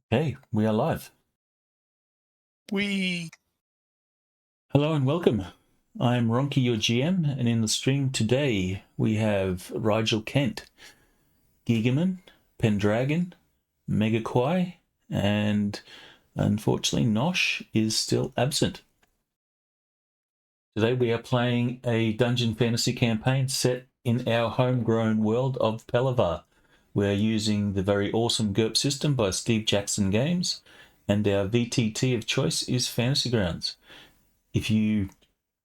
Hey, we are live. We Hello and welcome. I'm Ronnke, your GM, and in the stream today we have Rigel Kent, Gigaman, Pendragon, Megaquai, and unfortunately Nosh is still absent. Today we are playing a dungeon fantasy campaign set in our homegrown world of Palavar. We're using the very awesome GURPS system by Steve Jackson Games, and our VTT of choice is Fantasy Grounds. You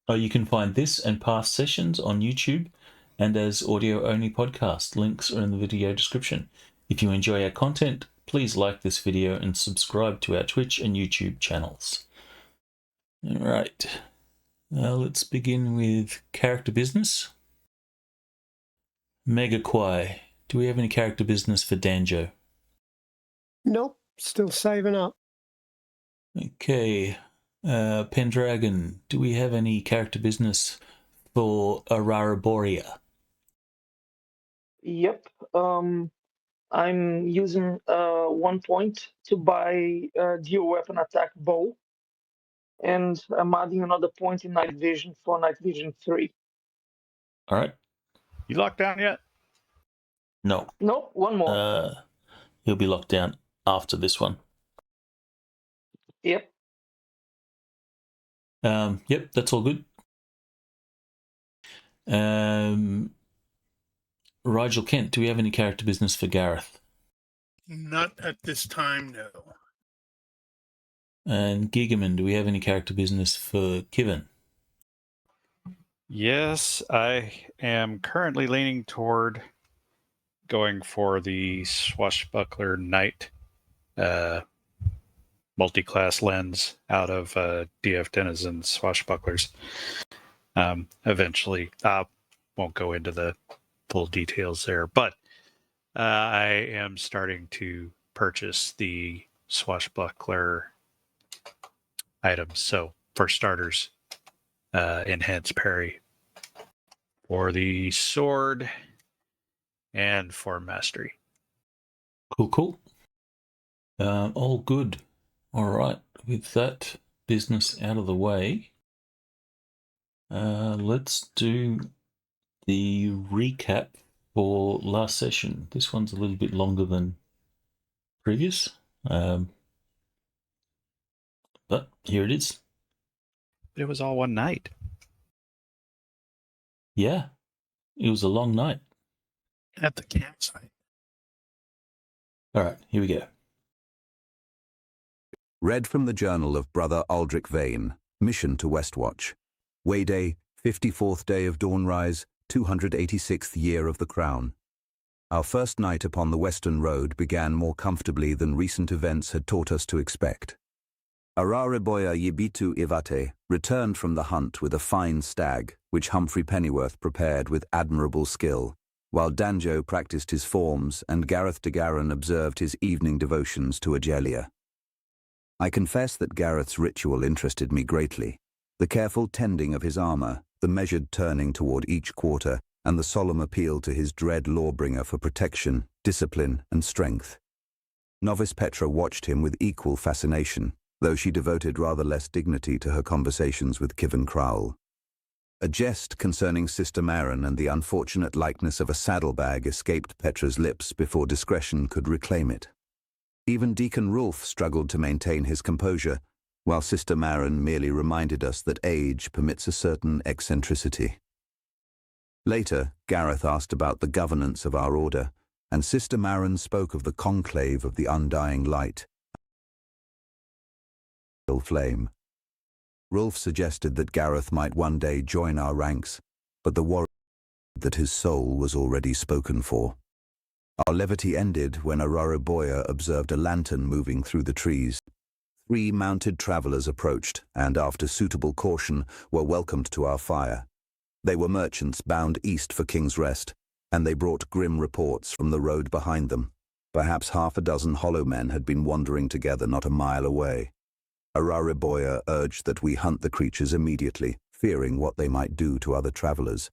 can find this and past sessions on YouTube and as audio-only podcast. Links are in the video description. If you enjoy our content, please like this video and subscribe to our Twitch and YouTube channels. All right, let's begin with character business. Megaquai, do we have any character business for Danjo? Nope, still saving up. Okay, Pendragon, do we have any character business for Araraborea? Yep. I'm using 1 point to buy dual weapon attack bow, and I'm adding another point in night vision for night vision 3. All right. You locked down yet? No. Nope, one more. He'll be locked down after this one. Yep. Yep, that's all good. Rigel Kent, do we have any character business for Gareth? Not at this time, no. And Gigaman, do we have any character business for Kivin? Yes, I am currently leaning toward going for the swashbuckler knight multi-class lens out of DF Denizen's swashbucklers. Eventually, I won't go into the full details there, but I am starting to purchase the swashbuckler items. So, for starters, enhanced parry for the sword and for mastery. Cool. All good. All right, with that business out of the way, let's do the recap for last session. This one's a little bit longer than previous, but here it is. It was all one night. Yeah, it was a long night. At the campsite. All right, here we go. Read from the journal of Brother Aldrich Vane, Mission to Westwatch. Wayday, 54th day of dawnrise, 286th year of the Crown. Our first night upon the Western Road began more comfortably than recent events had taught us to expect. Araraboya Yibitu Ivate returned from the hunt with a fine stag, which Humphrey Pennyworth prepared with admirable skill, while Danjo practiced his forms and Gareth de Garan observed his evening devotions to Agelia. I confess that Gareth's ritual interested me greatly. The careful tending of his armor, the measured turning toward each quarter, and the solemn appeal to his dread lawbringer for protection, discipline, and strength. Novice Petra watched him with equal fascination, though she devoted rather less dignity to her conversations with Kivin Crowell. A jest concerning Sister Maren and the unfortunate likeness of a saddlebag escaped Petra's lips before discretion could reclaim it. Even Deacon Rolf struggled to maintain his composure, while Sister Maren merely reminded us that age permits a certain eccentricity. Later, Gareth asked about the governance of our order, and Sister Maren spoke of the conclave of the undying light. Flame. Rolf suggested that Gareth might one day join our ranks, but the warrior said that his soul was already spoken for. Our levity ended when Araraboya observed a lantern moving through the trees. 3 mounted travelers approached, and after suitable caution, were welcomed to our fire. They were merchants bound east for King's Rest, and they brought grim reports from the road behind them. Perhaps 6 hollow men had been wandering together not a mile away. Araraboya urged that we hunt the creatures immediately, fearing what they might do to other travelers.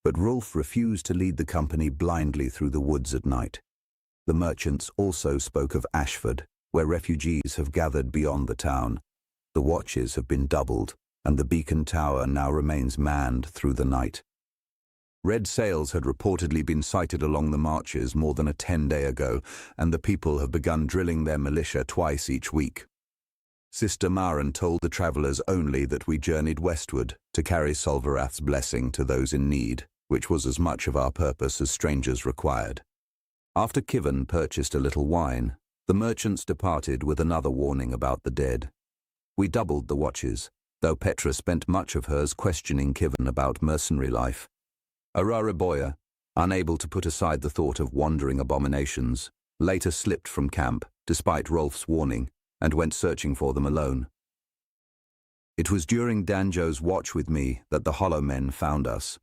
But Rolf refused to lead the company blindly through the woods at night. The merchants also spoke of Ashford, where refugees have gathered beyond the town. The watches have been doubled, and the beacon tower now remains manned through the night. Red sails had reportedly been sighted along the marches more than a 10-day ago, and the people have begun drilling their militia twice each week. Sister Maren told the travellers only that we journeyed westward to carry Solvarath's blessing to those in need, which was as much of our purpose as strangers required. After Kivin purchased a little wine, the merchants departed with another warning about the dead. We doubled the watches, though Petra spent much of hers questioning Kivin about mercenary life. Araraboya, unable to put aside the thought of wandering abominations, later slipped from camp, despite Rolf's warning, and went searching for them alone. It was during Danjo's watch with me that the Hollow Men found us.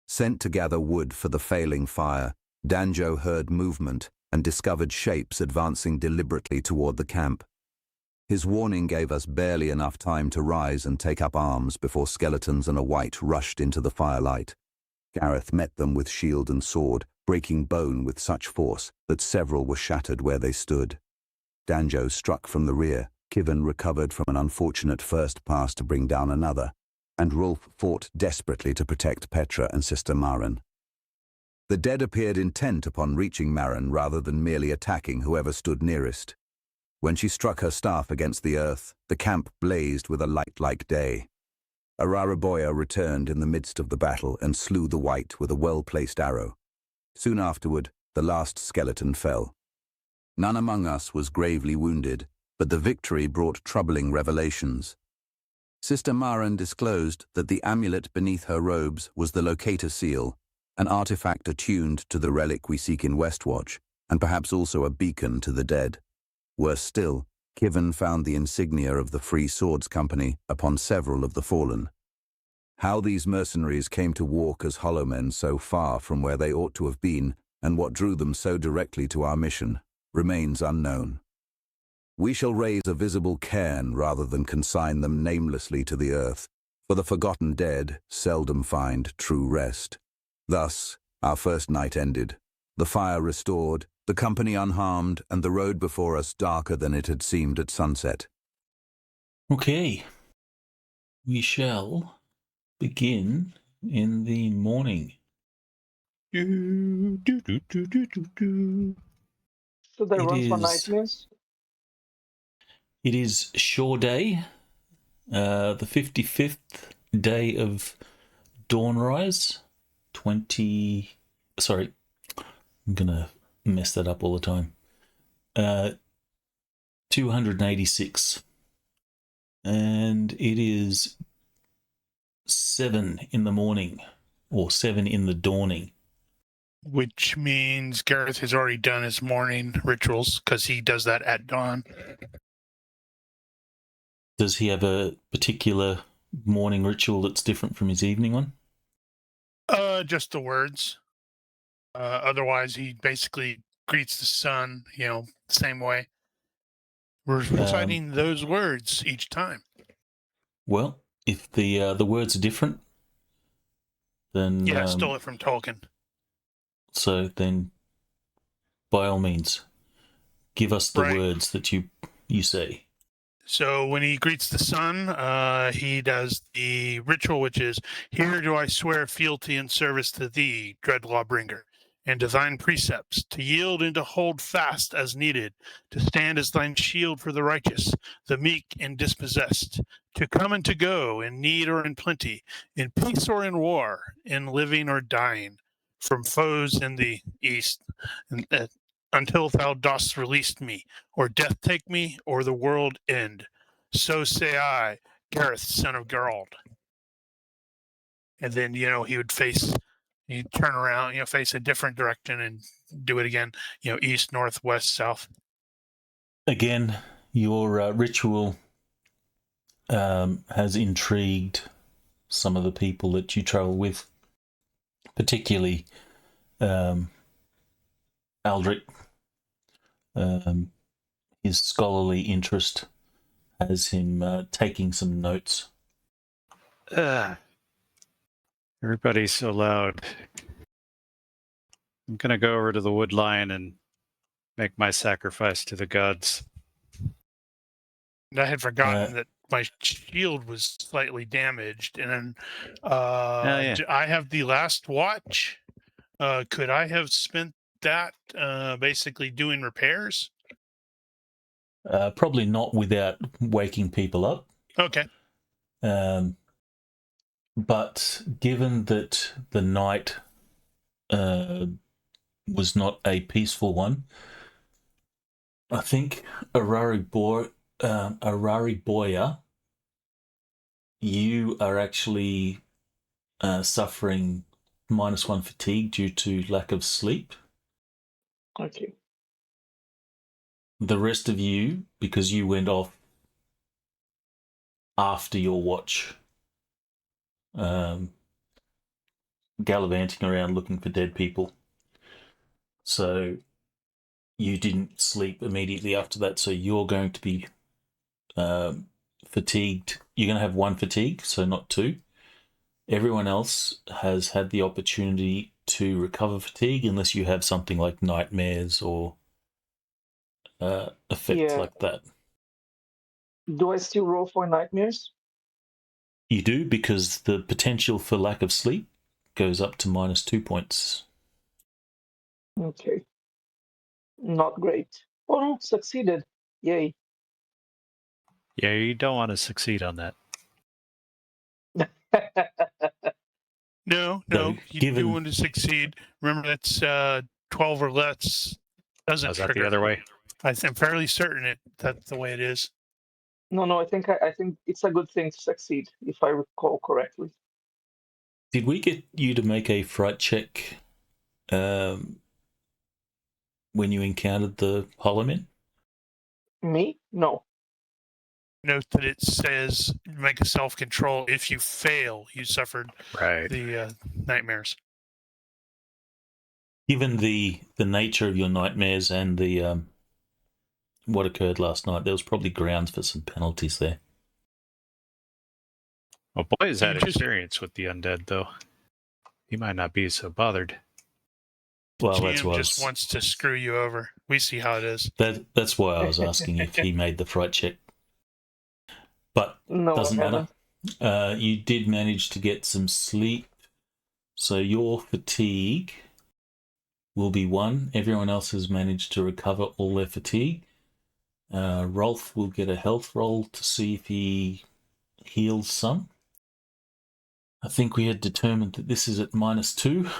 Sent to gather wood for the failing fire, Danjo heard movement and discovered shapes advancing deliberately toward the camp. His warning gave us barely enough time to rise and take up arms before skeletons and a wight rushed into the firelight. Gareth met them with shield and sword, breaking bone with such force that several were shattered where they stood. Danjo struck from the rear, Kivin recovered from an unfortunate first pass to bring down another, and Rolf fought desperately to protect Petra and Sister Maren. The dead appeared intent upon reaching Maren rather than merely attacking whoever stood nearest. When she struck her staff against the earth, the camp blazed with a light like day. Araraboya returned in the midst of the battle and slew the wight with a well-placed arrow. Soon afterward, the last skeleton fell. None among us was gravely wounded, but the victory brought troubling revelations. Sister Maren disclosed that the amulet beneath her robes was the locator seal, an artifact attuned to the relic we seek in Westwatch, and perhaps also a beacon to the dead. Worse still, Kivin found the insignia of the Free Swords Company upon several of the fallen. How these mercenaries came to walk as hollow men so far from where they ought to have been, and what drew them so directly to our mission, remains unknown. We shall raise a visible cairn rather than consign them namelessly to the earth, for the forgotten dead seldom find true rest. Thus, our first night ended, the fire restored, the company unharmed, and the road before us darker than it had seemed at sunset. Okay. We shall begin in the morning. Should I It run for is- nightmares? It is Shore Day, the 55th day of Dawnrise. Sorry, I'm going to mess that up all the time. 286. And it is 7 in the morning, or 7 in the dawning. Which means Gareth has already done his morning rituals because he does that at dawn. Does he have a particular morning ritual that's different from his evening one? Just the words. Otherwise, he basically greets the sun, same way. We're reciting those words each time. Well, if the words are different, then Yeah, I stole it from Tolkien. so then, by all means, give us the Right. words that you say. So when he greets the sun, he does the ritual, which is, "Here do I swear fealty and service to thee, dread lawbringer, and to thine precepts, to yield and to hold fast as needed, to stand as thine shield for the righteous, the meek and dispossessed, to come and to go, in need or in plenty, in peace or in war, in living or dying, from foes in the east, and, until thou dost release me, or death take me, or the world end. So say I, Gareth, son of Geralt." And then, he would he'd turn around, face a different direction and do it again, east, north, west, south. Again, your ritual has intrigued some of the people that you travel with, particularly Aldrich. His scholarly interest has him taking some notes. Everybody's so loud. I'm going to go over to the wood line and make my sacrifice to the gods. And I had forgotten that my shield was slightly damaged, and then yeah. I have the last watch. Could I have spent that basically doing repairs? Probably not without waking people up. Okay. But given that the night was not a peaceful one, I think Arari Boya, you are actually suffering -1 fatigue due to lack of sleep. Okay. The rest of you, because you went off after your watch, gallivanting around looking for dead people. So you didn't sleep immediately after that, so you're going to be fatigued. You're going to have 1 fatigue, so not 2. Everyone else has had the opportunity to recover fatigue unless you have something like nightmares or effects Yeah. like that. Do I still roll for nightmares? You do, because the potential for lack of sleep goes up to -2 points. Okay. Not great. Oh no, succeeded. Yay. Yeah, you don't want to succeed on that. No, So, you given- do want to succeed. Remember, that's 12 or less. Doesn't Is that trigger. the other way? I'm fairly certain that's the way it is. No, I think it's a good thing to succeed, if I recall correctly. Did we get you to make a fright check when you encountered the Hollow Men? Me? No. Note that it says make a self-control. If you fail, you suffered Right. the nightmares. Given the nature of your nightmares and the what occurred last night, there was probably grounds for some penalties there. Well, Boy's had You just- experience with the undead, though. He might not be so bothered. Well, that's GM why just wants to screw you over. We see how it is. that's why I was asking if he made the fright check. But No, doesn't I matter. haven't. You did manage to get some sleep, so your fatigue will be 1. Everyone else has managed to recover all their fatigue. Rolf will get a health roll to see if he heals some. I think we had determined that this is at -2.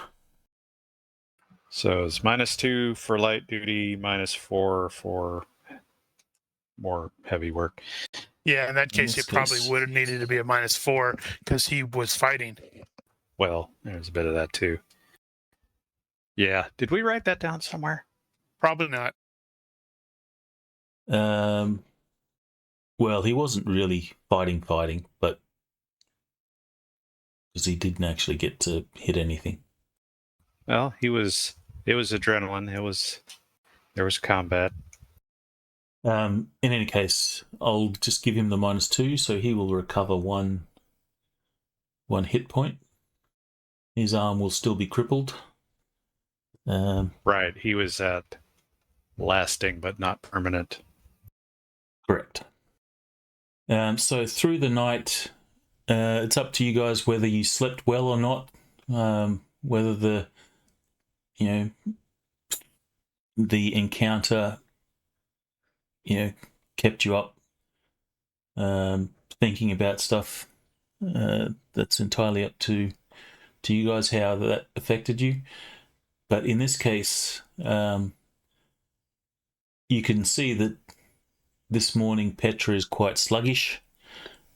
So it's -2 for light duty, -4 for more heavy work. Yeah, in that In case, this it probably case- would have needed to be a -4 because he was fighting. Well, there's a bit of that too. Yeah. Did we write that down somewhere? Probably not. Well, he wasn't really fighting, but because he didn't actually get to hit anything. Well, it was adrenaline. There was combat. In any case, I'll just give him the -2, so he will recover one hit point. His arm will still be crippled. Right. He was at lasting but not permanent. Correct. So through the night, it's up to you guys whether you slept well or not. Whether the encounter, kept you up, thinking about stuff. That's entirely up to you guys how that affected you. But in this case, you can see that this morning Petra is quite sluggish.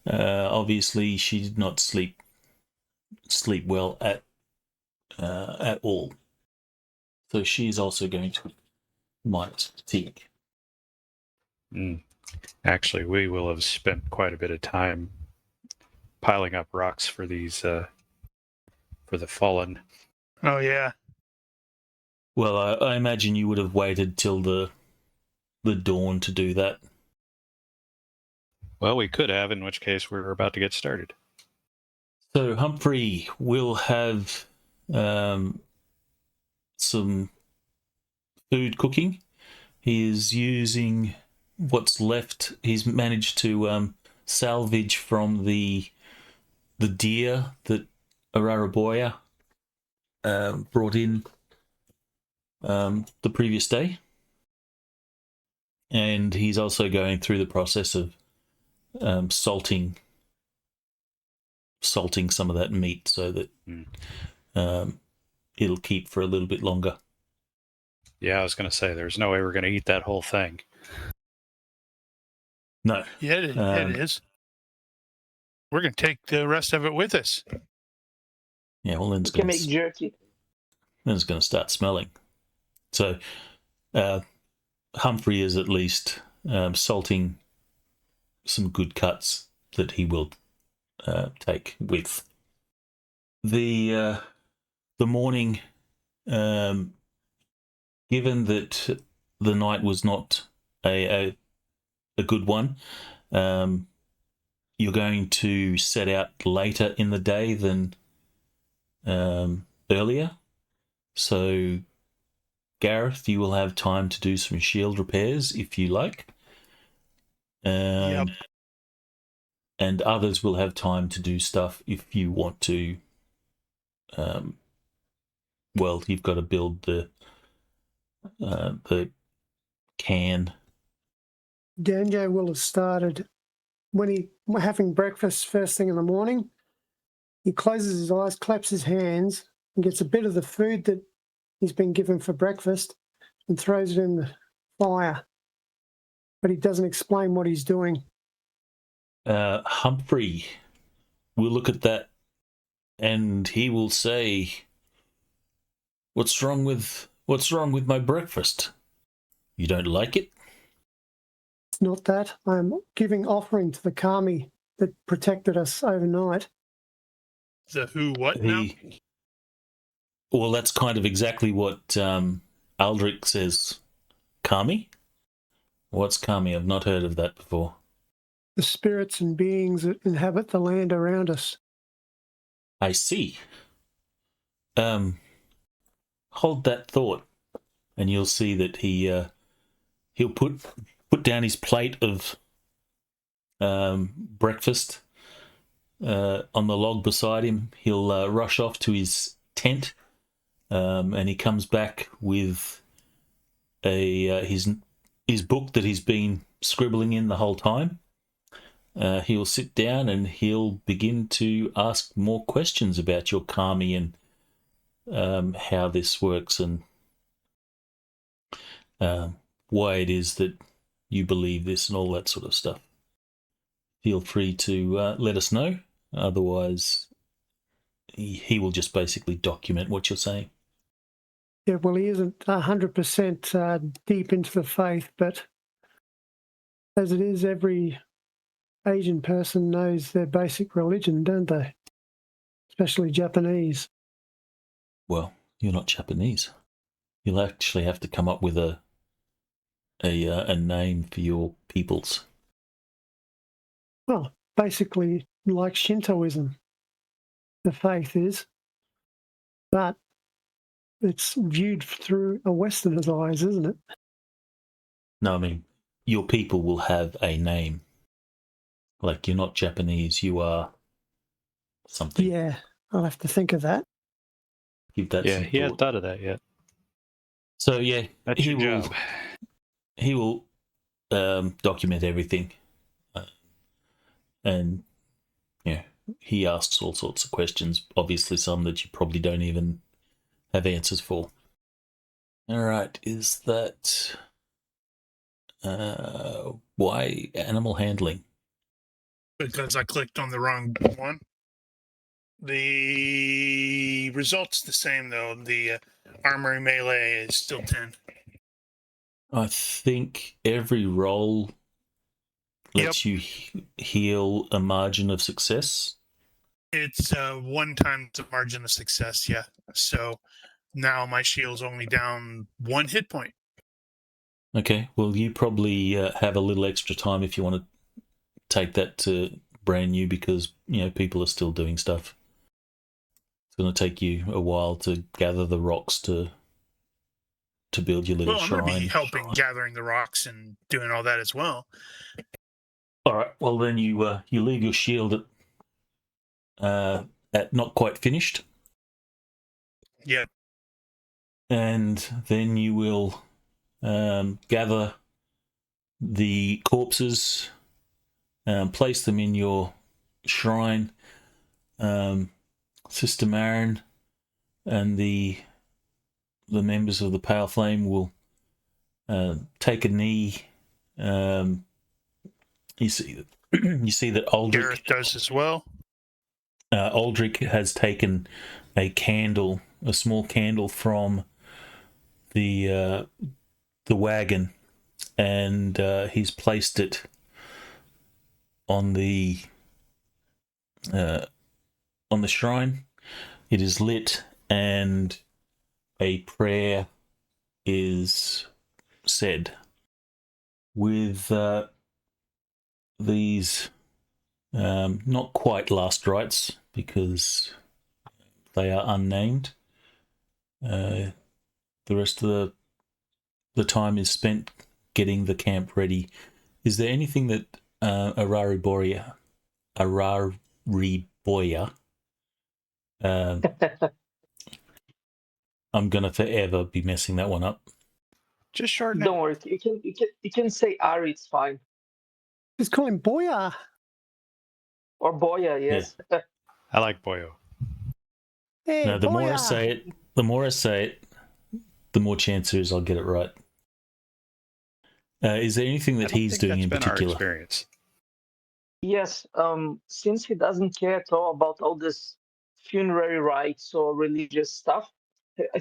Obviously, she did not sleep well at all. So she is also going to minus fatigue. Actually, we will have spent quite a bit of time piling up rocks for these for the fallen. Oh, yeah. Well, I imagine you would have waited till the dawn to do that. Well, we could have, in which case we're about to get started. So Humphrey will have some food cooking. He is using what's left. He's managed to salvage from the deer that Araraboya brought in the previous day, and he's also going through the process of salting some of that meat so that it'll keep for a little bit longer. Yeah, I was going to say, there's no way we're going to eat that whole thing. No. Yeah, it is. We're going to take the rest of it with us. Yeah, well, then We can make jerky. then it's going to start smelling. So Humphrey is at least salting some good cuts that he will take with. The morning, given that the night was not a good one, you're going to set out later in the day than earlier. So, Gareth, you will have time to do some shield repairs if you like. Yep. And others will have time to do stuff if you want to. Well, you've got to build the can. Danjo will have started when he having breakfast first thing in the morning. He closes his eyes, claps his hands, and gets a bit of the food that he's been given for breakfast and throws it in the fire. But he doesn't explain what he's doing. Humphrey will look at that and he will say, What's wrong with my breakfast? You don't like it? It's not that. I'm giving offering to the kami that protected us overnight. The who, what now? Well, that's kind of exactly what Aldrich says. Kami? What's kami? I've not heard of that before. The spirits and beings that inhabit the land around us. I see. Hold that thought, and you'll see that he'll put down his plate of breakfast on the log beside him. He'll rush off to his tent, and he comes back with his book that he's been scribbling in the whole time. He'll sit down and he'll begin to ask more questions about your kami and how this works and why it is that you believe this and all that sort of stuff. Feel free to let us know. Otherwise, he will just basically document what you're saying. Yeah, well, he isn't 100% deep into the faith, but as it is, every Asian person knows their basic religion, don't they? Especially Japanese. Well, you're not Japanese. You'll actually have to come up with a name for your peoples. Well, basically like Shintoism, the faith is, but it's viewed through a Westerner's eyes, isn't it? No, I mean, your people will have a name. Like, you're not Japanese, you are something. Yeah, I'll have to think of that. Give that some He hadn't thought. thought of that yet. So, yeah, That's your job. He will document everything. And, yeah, he asks all sorts of questions, obviously some that you probably don't even have answers for. All right, is that... why animal handling? Because I clicked on the wrong one. The result's the same, though. The armory melee is still 10. I think every roll lets you heal a margin of success. It's 1 times the margin of success, yeah. So now my shield's only down 1 hit point. Okay, well, you probably have a little extra time if you want to take that to brand new because, people are still doing stuff. It's going to take you a while to gather the rocks to to build your little Well, I'm going to shrine. be helping gathering the rocks and doing all that as well. All right. Well, then you leave your shield at not quite finished, Yeah. and then you will gather the corpses, place them in your shrine. Sister Marin and the members of the Pale Flame will take a knee. You see that Aldrich Gareth does as well. Aldrich has taken a candle, a small candle from the wagon, and he's placed it on the shrine. It is lit, and a prayer is said. With these not quite last rites, because they are unnamed. The rest of the time is spent getting the camp ready. Is there anything that Arari Boya, I'm gonna forever be messing that one up. Just shorten it. Don't worry. You can say Ari. It's fine. Just call him Boya. Or Boya. Yes. I like Boyo. Hey, No, the Boya. more I say it, the more chance there is I'll get it right. Is there anything that he's doing in been particular? Our experience. Yes. Since he doesn't care at all about all this funerary rites or religious stuff,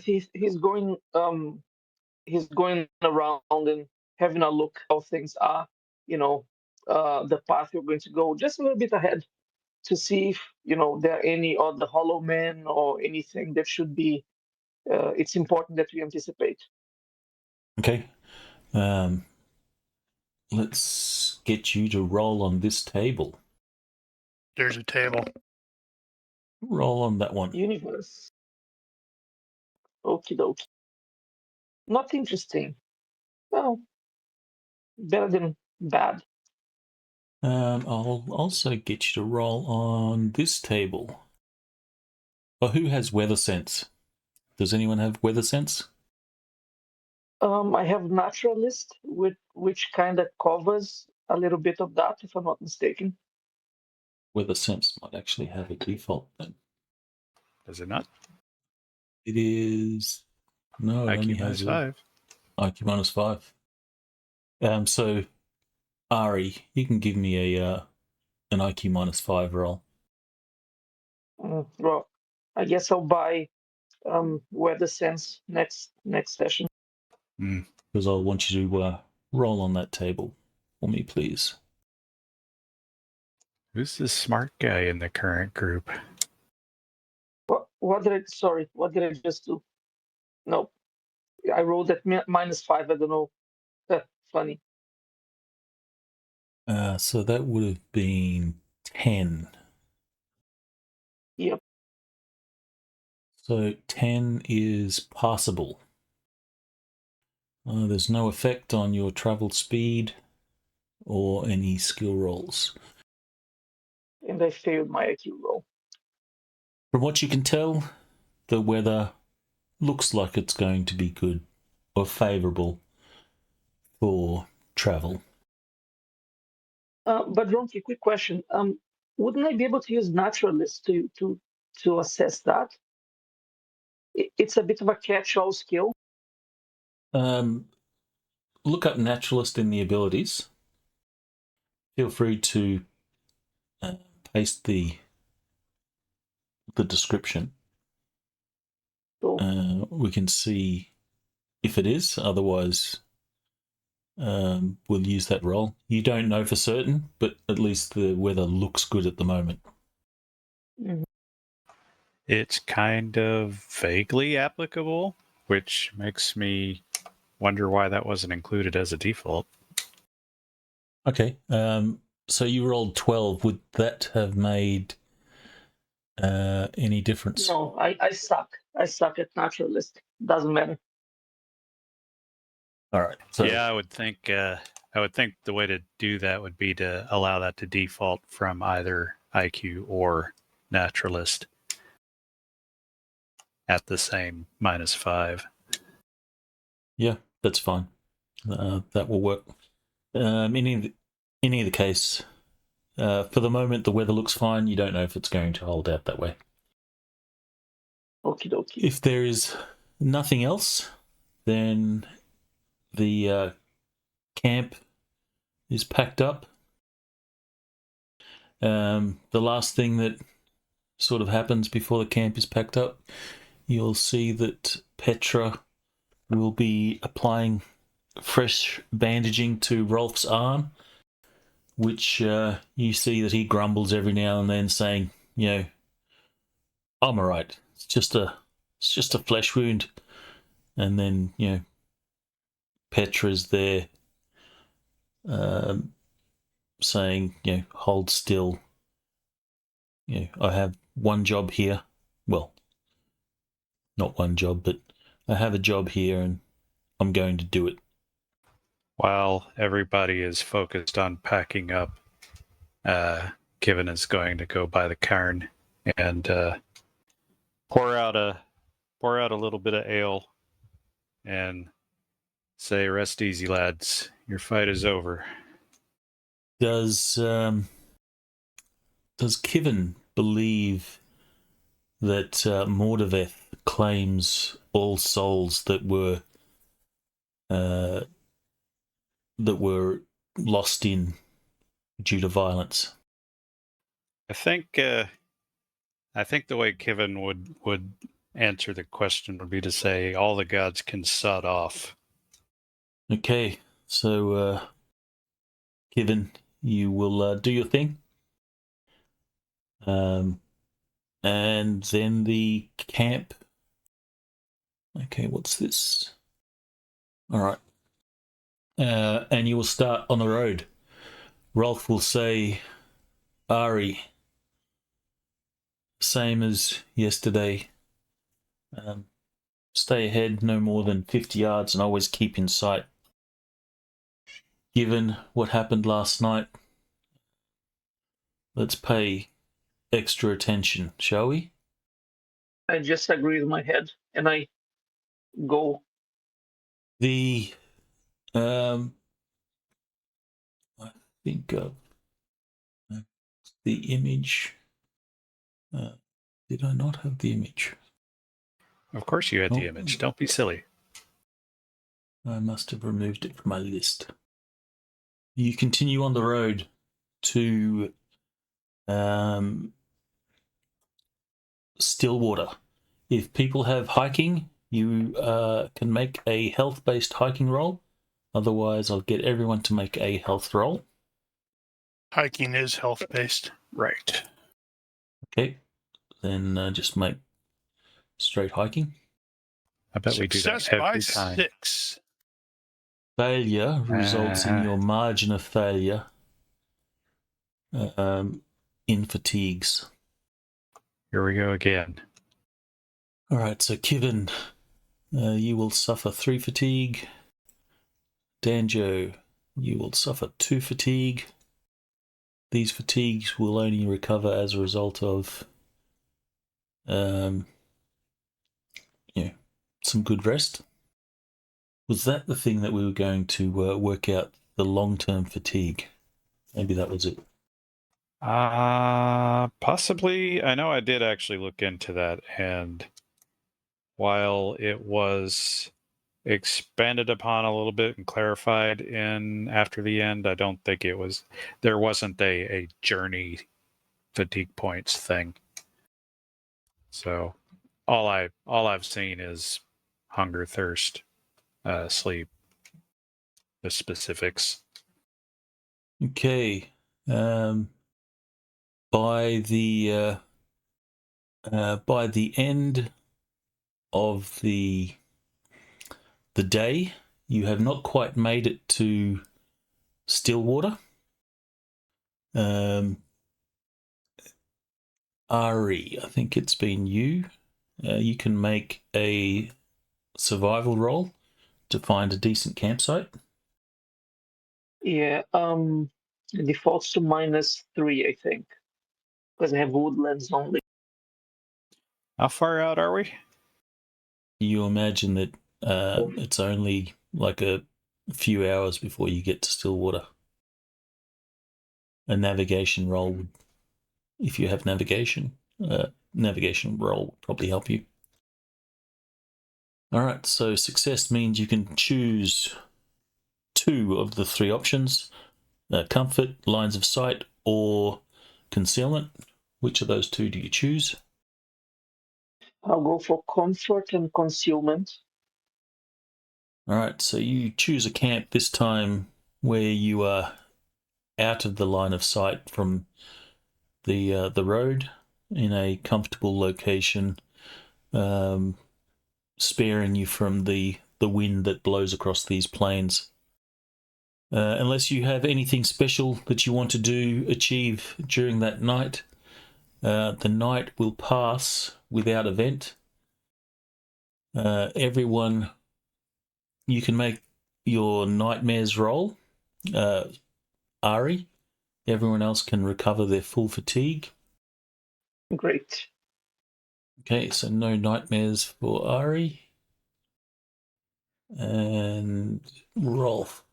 he's going around and having a look how things are. The path you're going to go just a little bit ahead to see if there are any other hollow men or anything that should be. It's important that we anticipate. Okay. Let's get you to roll on this table. There's a table. Roll on that one. Universe. Okie dokie. Not interesting. Well, better than bad. I'll also get you to roll on this table. Oh, who has weather sense? Does anyone have weather sense? I have naturalist, which kind of covers a little bit of that, if I'm not mistaken. Weather sense might actually have a default then. Does it not? It is... No, it only IQ has -5. IQ -5. So, Ari, you can give me an IQ -5 roll. Well, I guess I'll buy weather sense next session. Because I want you to roll on that table for me, please. Who's the smart guy in the current group? What did I just do? No, I rolled at -5. I don't know. Funny. So that would have been 10. Yep. So 10 is passable. There's no effect on your travel speed or any skill rolls. And I failed my IQ roll. From what you can tell, the weather looks like it's going to be good or favourable for travel. But Ronnke, quick question. Wouldn't I be able to use naturalist to assess that? It's a bit of a catch-all skill. Look up naturalist in the abilities. Feel free to paste the description. Cool. We can see if it is. Otherwise, we'll use that roll. You don't know for certain, but at least the weather looks good at the moment. Mhm. It's kind of vaguely applicable, which makes me wonder why that wasn't included as a default. Okay. So you rolled 12. Would that have made any difference? No, I suck. I suck at naturalist. Doesn't matter. All right. So Yeah, I would think the way to do that would be to allow that to default from either IQ or naturalist at the same -5. yeah, that's fine. That will work. In either case, for the moment, the weather looks fine. You don't know if it's going to hold out that way. Okie dokie. If there is nothing else, then the camp is packed up. The last thing that sort of happens before the camp is packed up, you'll see that Petra will be applying fresh bandaging to Rolf's arm, which you see that he grumbles every now and then, saying, I'm all right. It's just a flesh wound. And then, Petra's there saying, hold still. I have one job here. Well, not one job, but I have a job here and I'm going to do it. While everybody is focused on packing up, Kevin is going to go by the cairn and pour out a little bit of ale and say, "Rest easy, lads. Your fight is over." Does Kivin believe that Mordoveth claims all souls that were lost in due to violence? I think the way Kevin would answer the question would be to say, "All the gods can sod off." Okay, so Kevin, you will do your thing. And then the camp. Okay, what's this? All right. And you will start on the road. Rolf will say, Ari, same as yesterday. Stay ahead no more than 50 yards and always keep in sight. Given what happened last night, let's pay extra attention, shall we? I just agree with my head and I go. The I think of the image. Did I not have the image? Of course you had the image. Don't be silly. I must have removed it from my list. You continue on the road to Stillwater. If people have hiking, you can make a health-based hiking roll. Otherwise, I'll get everyone to make a health roll. Hiking is health-based. Right. Okay. Then just make straight hiking. I bet we do that Success every by time. 6. Failure results in your margin of failure in fatigues. Here we go again. All right, so Kivin, you will suffer 3 fatigue. Danjo, you will suffer 2 fatigue. These fatigues will only recover as a result of some good rest. Was that the thing that we were going to work out, the long-term fatigue? Maybe that was it. Possibly. I know I did actually look into that, and while it was expanded upon a little bit and clarified in after the end, I don't think there wasn't a journey fatigue points thing. So all I've seen is hunger, thirst, sleep, the specifics. Okay. By the end of the day, you have not quite made it to Stillwater. Ari, I think it's been you. You can make a survival roll to find a decent campsite? Yeah, it defaults to -3, I think, because I have woodlands only. How far out are we? You imagine that it's only like a few hours before you get to Stillwater. A navigation roll would, if you have navigation, navigation roll would probably help you. All right, so success means you can choose 2 of the 3 options: comfort, lines of sight, or concealment. Which of those 2 do you choose? I'll go for comfort and concealment. All right, so you choose a camp this time where you are out of the line of sight from the road, in a comfortable location, sparing you from the wind that blows across these plains. Unless you have anything special that you want to achieve during that night, the night will pass without event. Everyone, you can make your nightmares roll. Ari, everyone else can recover their full fatigue. Great. Okay, so no nightmares for Ari. And Rolf.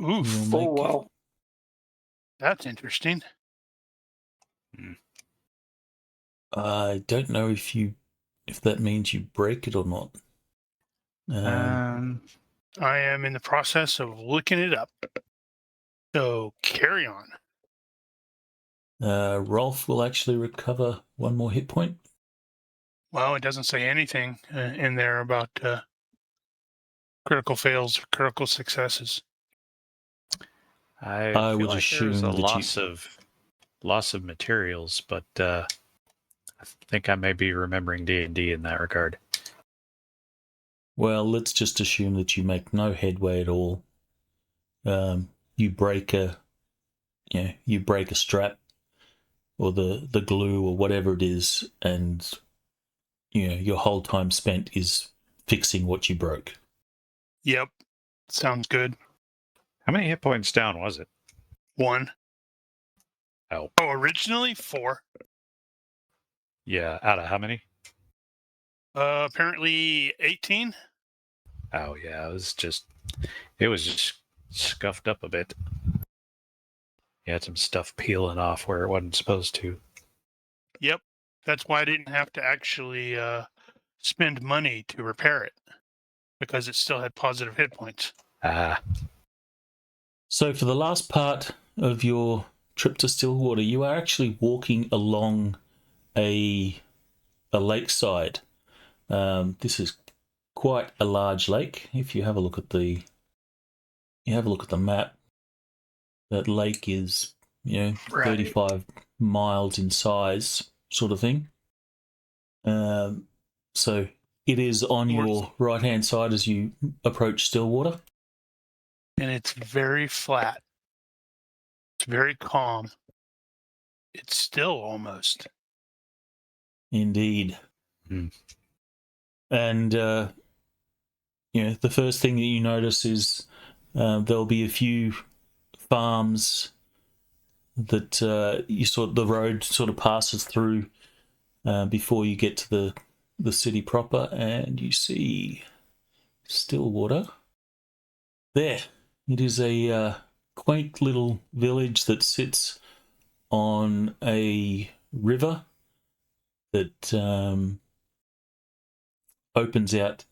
Oof. Oh, wow. That's interesting. I don't know if that means you break it or not. I am in the process of looking it up. So carry on. Rolf will actually recover 1 more hit point. Well, it doesn't say anything in there about critical fails or critical successes. I I feel would like there's assume a that loss of materials, but I think I may be remembering D&D in that regard. Well, let's just assume that you make no headway at all. You break a strap, or the glue, or whatever it is, and your whole time spent is fixing what you broke. Yep. Sounds good. How many hit points down was it? 1. Oh. Oh, originally 4. Yeah, out of how many? Apparently 18. Oh yeah, it was just scuffed up a bit. You had some stuff peeling off where it wasn't supposed to. Yep. That's why I didn't have to actually spend money to repair it, because it still had positive hit points. So for the last part of your trip to Stillwater, you are actually walking along a lakeside. This is quite a large lake. If you have a look at the map, that lake is 35 miles in size, sort of thing. So it is on your right hand side as you approach Stillwater. And it's very flat. It's very calm. It's still almost. Indeed. And the first thing that you notice is there'll be a few farms that the road sort of passes through before you get to the city proper, and you see Stillwater. There, it is a quaint little village that sits on a river that opens out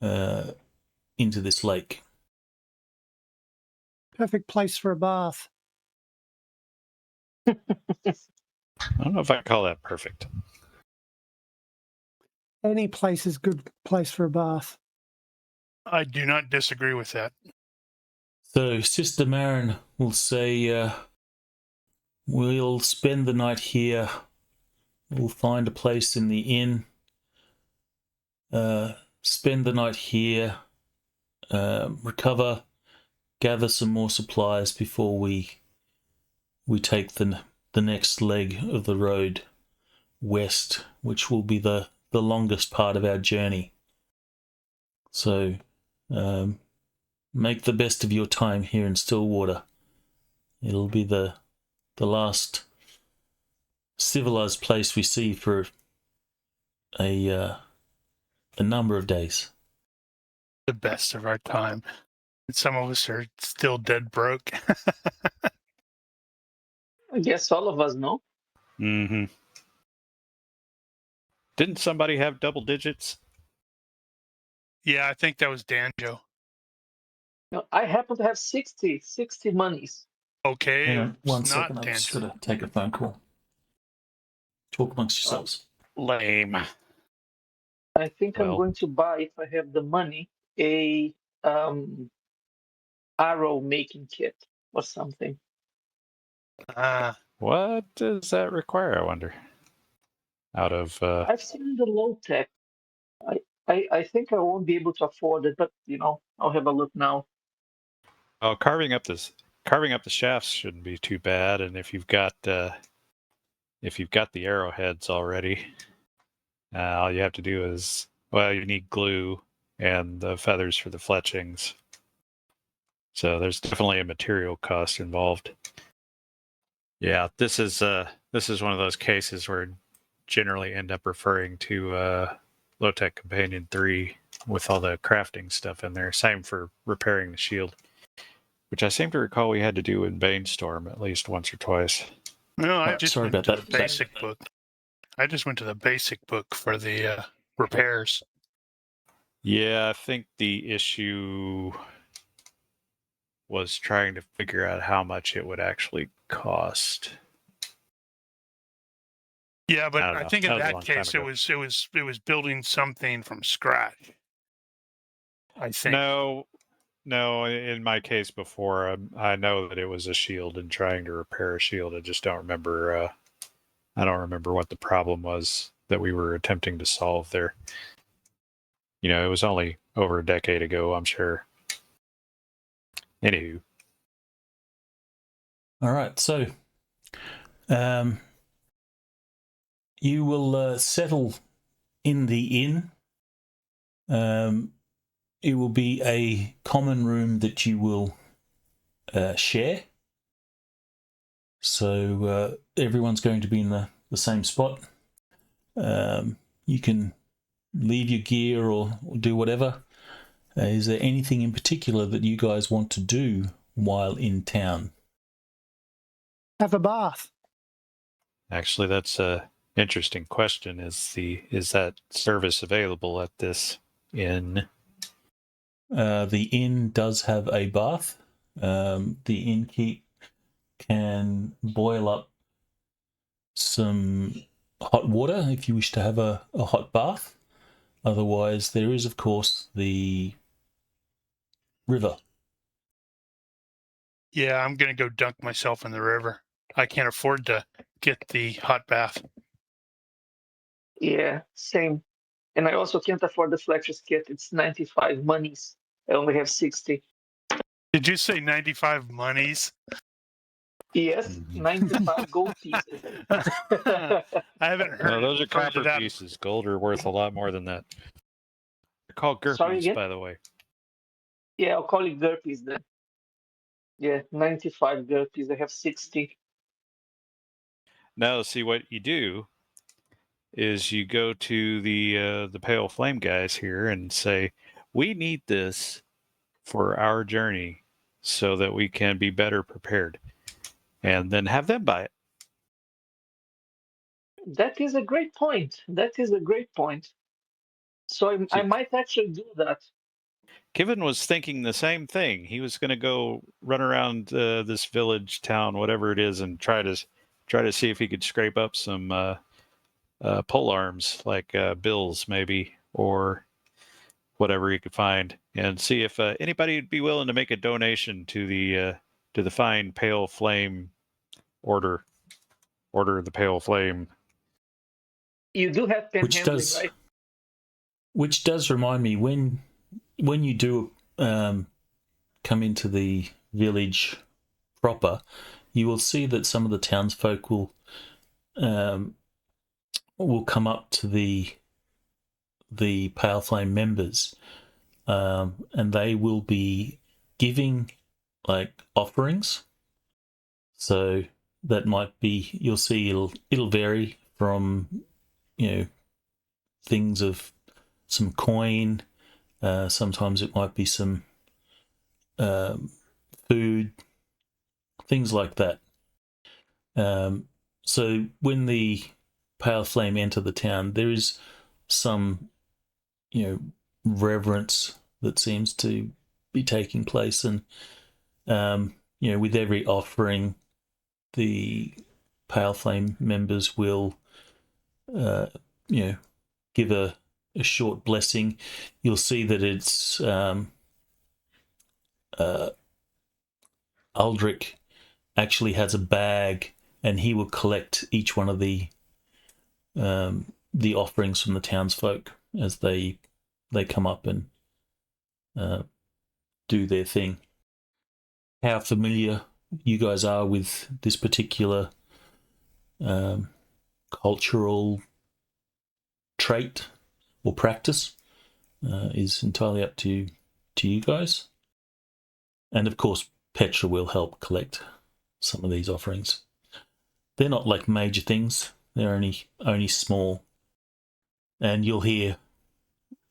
into this lake. Perfect place for a bath. I don't know if I call that perfect. Any place is a good place for a bath. I do not disagree with that. So Sister Marin will say, we'll spend the night here. We'll find a place in the inn. Spend the night here. Recover. Gather some more supplies before we take the next leg of the road west, which will be the longest part of our journey. So make the best of your time here in Stillwater. It'll be the last civilized place we see for a number of days. The best of our time. Some of us are still dead broke. I guess all of us know. Mm-hmm. Didn't somebody have double digits? Yeah, I think that was Danjo. No, I happen to have 60 monies. Okay, Hang on one it's second, not I've just Danjo. got to take a phone call. Talk amongst yourselves. Lame. I think I'm Well. going to buy, if I have the money, a arrow making kit or something. What does that require, I wonder? Out of I've seen the low tech. I think I won't be able to afford it, but I'll have a look now. oh, carving up the shafts shouldn't be too bad, and if you've got the arrowheads already, all you have to do is, well, you need glue and the feathers for the fletchings. So there's definitely a material cost involved. Yeah, this is one of those cases where I generally end up referring to Low-Tech Companion 3 with all the crafting stuff in there. Same for repairing the shield, which I seem to recall we had to do in Banestorm at least once or twice. No, I Right, just sorry went about to that. the basic book. I just went to the basic book for the repairs. Yeah, I think the issue was trying to figure out how much it would actually cost. Yeah, but I don't I know. think in That was a that long time case it ago. was building something from scratch. I think. No, in my case before, I know that it was a shield and trying to repair a shield. I just don't remember. I don't remember what the problem was that we were attempting to solve there. It was only over a decade ago, I'm sure. Anywho. All right, so you will settle in the inn. It will be a common room that you will share. So everyone's going to be in the same spot. You can leave your gear or do whatever. Is there anything in particular that you guys want to do while in town? Have a bath. Actually, that's a interesting question. Is that service available at this inn? The inn does have a bath. The innkeep can boil up some hot water if you wish to have a hot bath. Otherwise, there is, of course, the river. Yeah, I'm gonna go dunk myself in the river. I can't afford to get the hot bath. Yeah, same. And I also can't afford the Fletcher's kit. It's 95 monies. I only have 60. Did you say 95 monies? Yes, 95 gold pieces. I haven't heard No, it those are referred to copper that. pieces. Gold are worth a lot more than that. They're called Sorry GURPS, again? by the way. Yeah, I'll call it GURPS then. Yeah, 95 GURPS. I have 60. Now, see what you do is you go to the Pale Flame guys here and say, "We need this for our journey, so that we can be better prepared," and then have them buy it. That is a great point. So I See, might actually do that. Kevin was thinking the same thing. He was going to go run around this village, town, whatever it is, and try to see if he could scrape up some pole arms, like bills maybe, or whatever he could find, and see if anybody would be willing to make a donation to the fine Pale Flame order of the Pale Flame. You do have panhandling, right? Which does remind me, when you do come into the village proper, you will see that some of the townsfolk will come up to the Pale Flame members and they will be giving like offerings. So that might be, you'll see it'll vary from, things of some coin. Sometimes it might be some food, things like that. So when the pale flame enter the town, there is some, reverence that seems to be taking place, and with every offering, the pale flame members will, give a short blessing. You'll see that it's Aldrich actually has a bag, and he will collect each one of the offerings from the townsfolk as they come up and do their thing. How familiar you guys are with this particular cultural trait or practice is entirely up to you guys. And of course, Petra will help collect some of these offerings. They're not like major things. They're only small. And you'll hear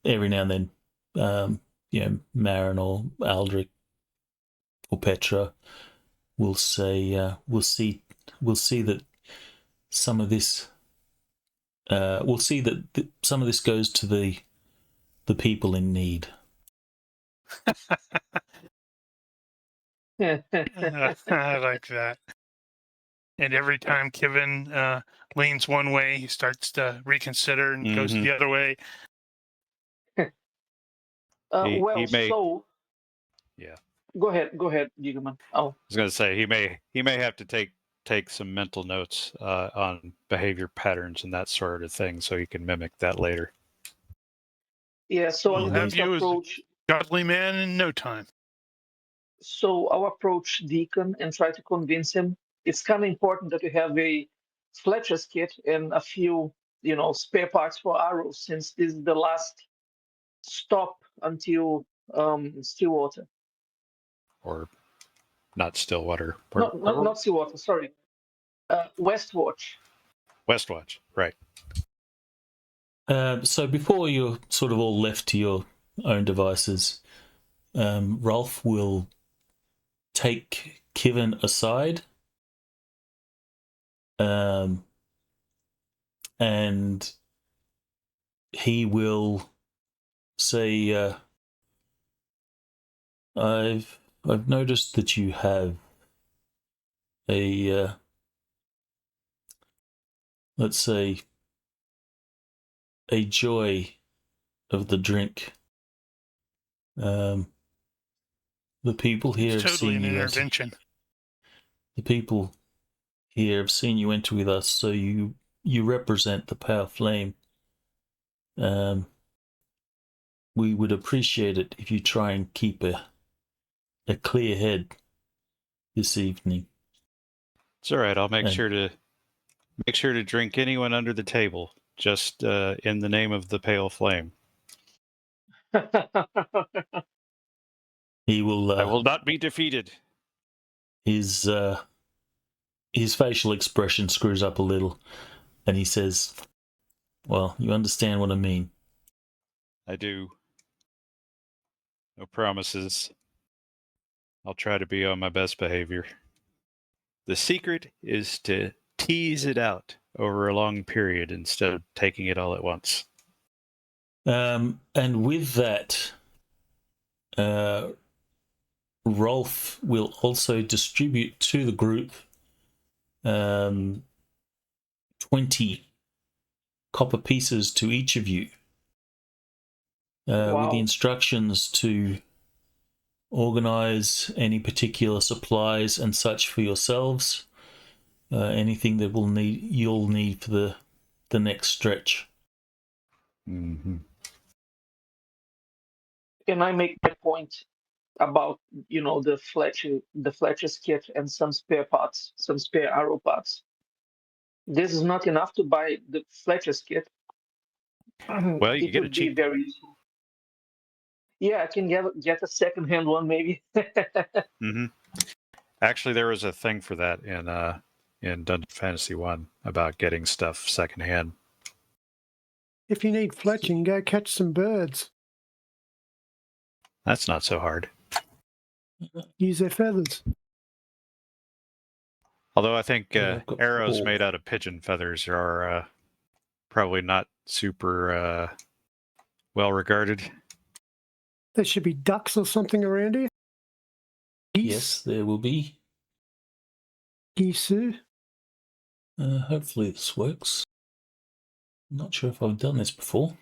every now and then, Marin or Aldrich or Petra will say, we'll see that some of this, we'll see that some of this goes to the people in need. I like that. And every time Kevin leans one way, he starts to reconsider and goes the other way. He may, so yeah. Go ahead, Gigaman. Oh, I was going to say he may have to take some mental notes on behavior patterns and that sort of thing, so he can mimic that later. yeah. So We'll I'm have going to you as approach. a godly man in no time. So I'll approach Deacon and try to convince him. It's kind of important that we have a Fletcher's kit and a few, spare parts for arrows, since this is the last stop until Stillwater. Or not Stillwater. Not Stillwater. Sorry, Westwatch. Westwatch, right. So before you're sort of all left to your own devices, Rolf will take Kevin aside, and he will say, I've noticed that you have a, let's say, a joy of the drink. The people here It's have totally seen an you intervention. the people here have seen you enter with us, so you represent the pale flame. We would appreciate it if you try and keep a clear head this evening. It's all right. I'll make sure to drink anyone under the table, just in the name of the pale flame. He will. I will not be defeated. His facial expression screws up a little, and he says, "Well, you understand what I mean." I do. No promises. I'll try to be on my best behavior. The secret is to tease it out over a long period instead of taking it all at once. And with that, Rolf will also distribute to the group 20 copper pieces to each of you, with the instructions to organize any particular supplies and such for yourselves, anything that you'll need for the next stretch. Mm-hmm. Can I make my point about the Fletcher's kit and some spare parts, some spare arrow parts? This is not enough to buy the Fletcher's kit. Well, you It get a would be cheap very useful. Yeah, I can get a second-hand one maybe. Mm-hmm. Actually, there was a thing for that in Dungeon Fantasy 1 about getting stuff secondhand. If you need fletching, go catch some birds. That's not so hard. Use their feathers. Although I think I've got arrows 4. made out of pigeon feathers are probably not super well regarded. There should be ducks or something around here. Geese. Yes, there will be. Geese. Hopefully this works. I'm not sure if I've done this before.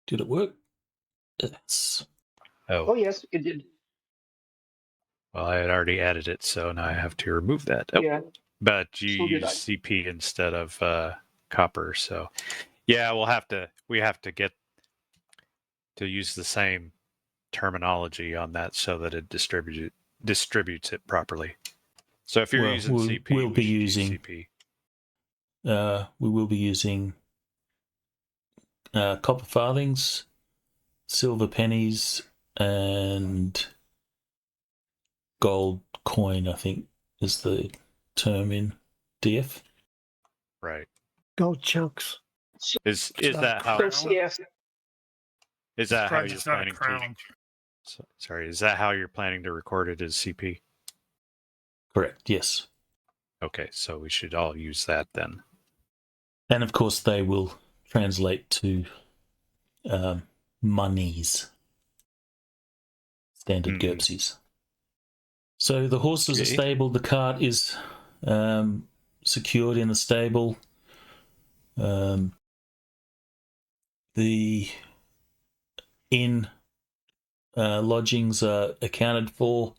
Did it work? Yes. Oh yes, it did. Well, I had already added it, so now I have to remove that. Oh, Yeah. but you So did use I. CP instead of copper, so yeah, we have to get to use the same terminology on that so that it distributes it properly. So if you're using CP, we'll we be should using use CP. we will be using copper farthings, silver pennies, and gold coin, I think is the term in DF. Right. Gold chunks. Is not that how crown. So yes, is that how Surprised you're it's not a planning crown. to? Sorry, is that how you're planning to record it as CP? Correct, yes. Okay, so we should all use that then. And of course, they will translate to monies, standard GURPSes. So the horses are stabled, the cart is secured in the stable. The inn lodgings are accounted for.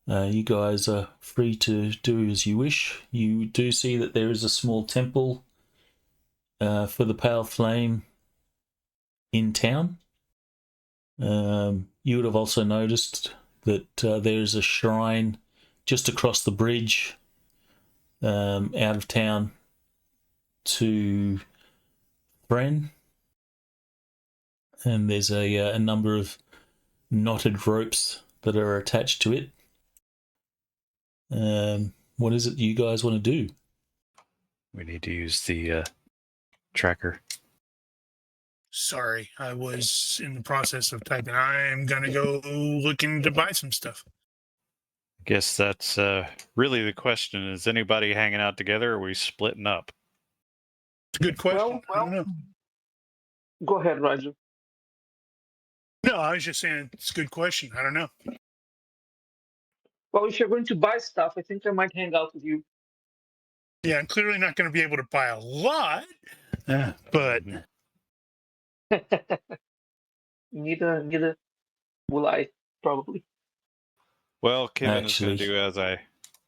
You guys are free to do as you wish. You do see that there is a small temple for the Pale Flame in town. You would have also noticed that there is a shrine just across the bridge out of town to Bren. And there's a number of knotted ropes that are attached to it. What is it you guys want to do? We need to use the tracker. Sorry, I was in the process of typing. I'm gonna go looking to buy some stuff. I guess that's really the question. Is anybody hanging out together or are we splitting up? It's a good question. I don't know. go ahead, Roger. No, I was just saying it's a good question. I don't know. Well, if you're going to buy stuff, I think I might hang out with you. Yeah, I'm clearly not going to be able to buy a lot, but Neither will I, probably. Well, Kevin is going Actually- to do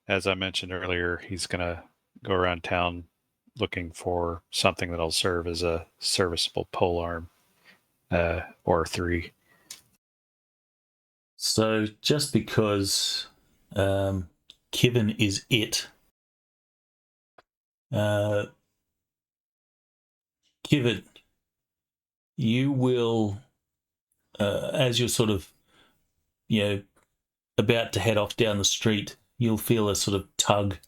as I mentioned earlier. He's going to go around town looking for something that'll serve as a serviceable polearm or 3. So just because Kivin is it, Kivin, you will, as you're sort of, about to head off down the street, you'll feel a sort of tug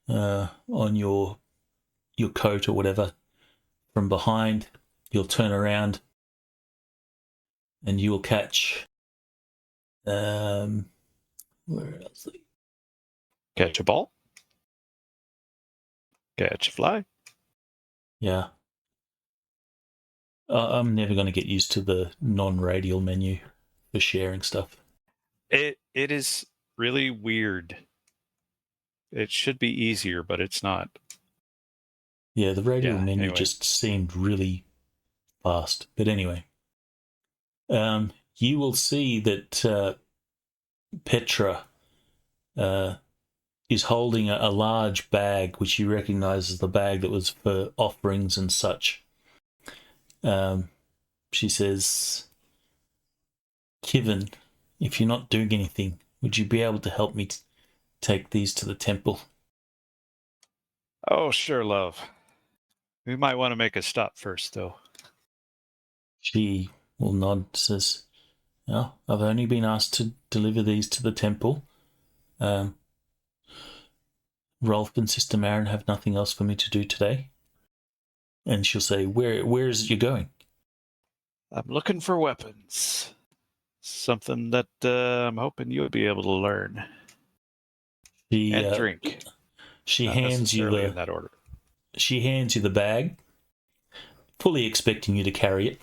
on your coat or whatever from behind. You'll turn around and you will catch where else? Catch a ball. Catch a fly. Yeah. I'm never going to get used to the non-radial menu for sharing stuff. It is really weird. It should be easier, but it's not. Yeah, the radial Yeah, menu anyway. just seemed really fast. But anyway, you will see that Petra is holding a large bag, which you recognize as the bag that was for offerings and such. She says, Kivin, if you're not doing anything, would you be able to help me take these to the temple? Oh, sure, love. We might want to make a stop first, though. She will nod, says, "Well, I've only been asked to deliver these to the temple. Rolf and Sister Marin have nothing else for me to do today." And she'll say, where is it you're going? I'm looking for weapons. Something that I'm hoping you'll be able to learn. And drink. She Not hands you necessarily in that order. She hands you the bag, fully expecting you to carry it.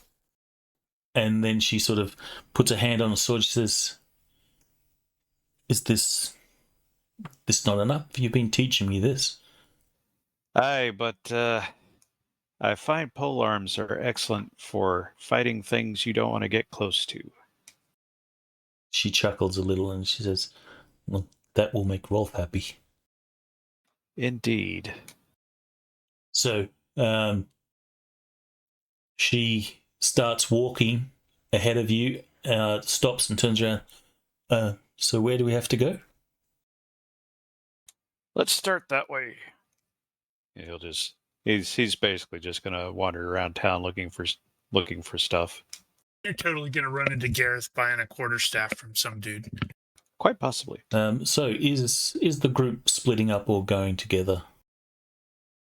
And then she sort of puts a hand on the sword. She says, "Is this not enough? You've been teaching me this." Aye, but I find polearms are excellent for fighting things you don't want to get close to. She chuckles a little and she says, "Well, that will make Rolf happy." Indeed. So she starts walking ahead of you, stops and turns around. So where do we have to go? Let's start that way. He's basically just gonna wander around town looking for stuff. You're totally gonna run into Gareth buying a quarterstaff from some dude. Quite possibly. So is the group splitting up or going together?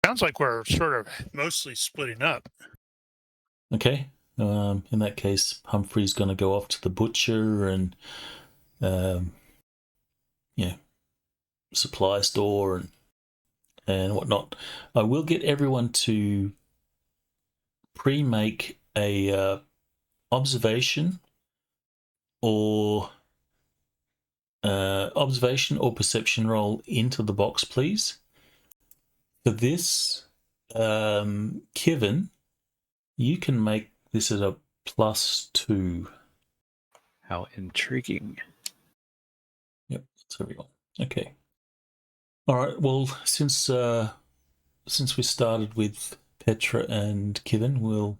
Sounds like we're sort of mostly splitting up. Okay. In that case, Humphrey's going to go off to the butcher and, supply store and whatnot. I will get everyone to pre-make a observation or perception roll into the box, please. For this, Kevin, you can make this as a +2. How intriguing. Yep, that's everyone. Okay. All right. Well, since we started with Petra and Kevin, we'll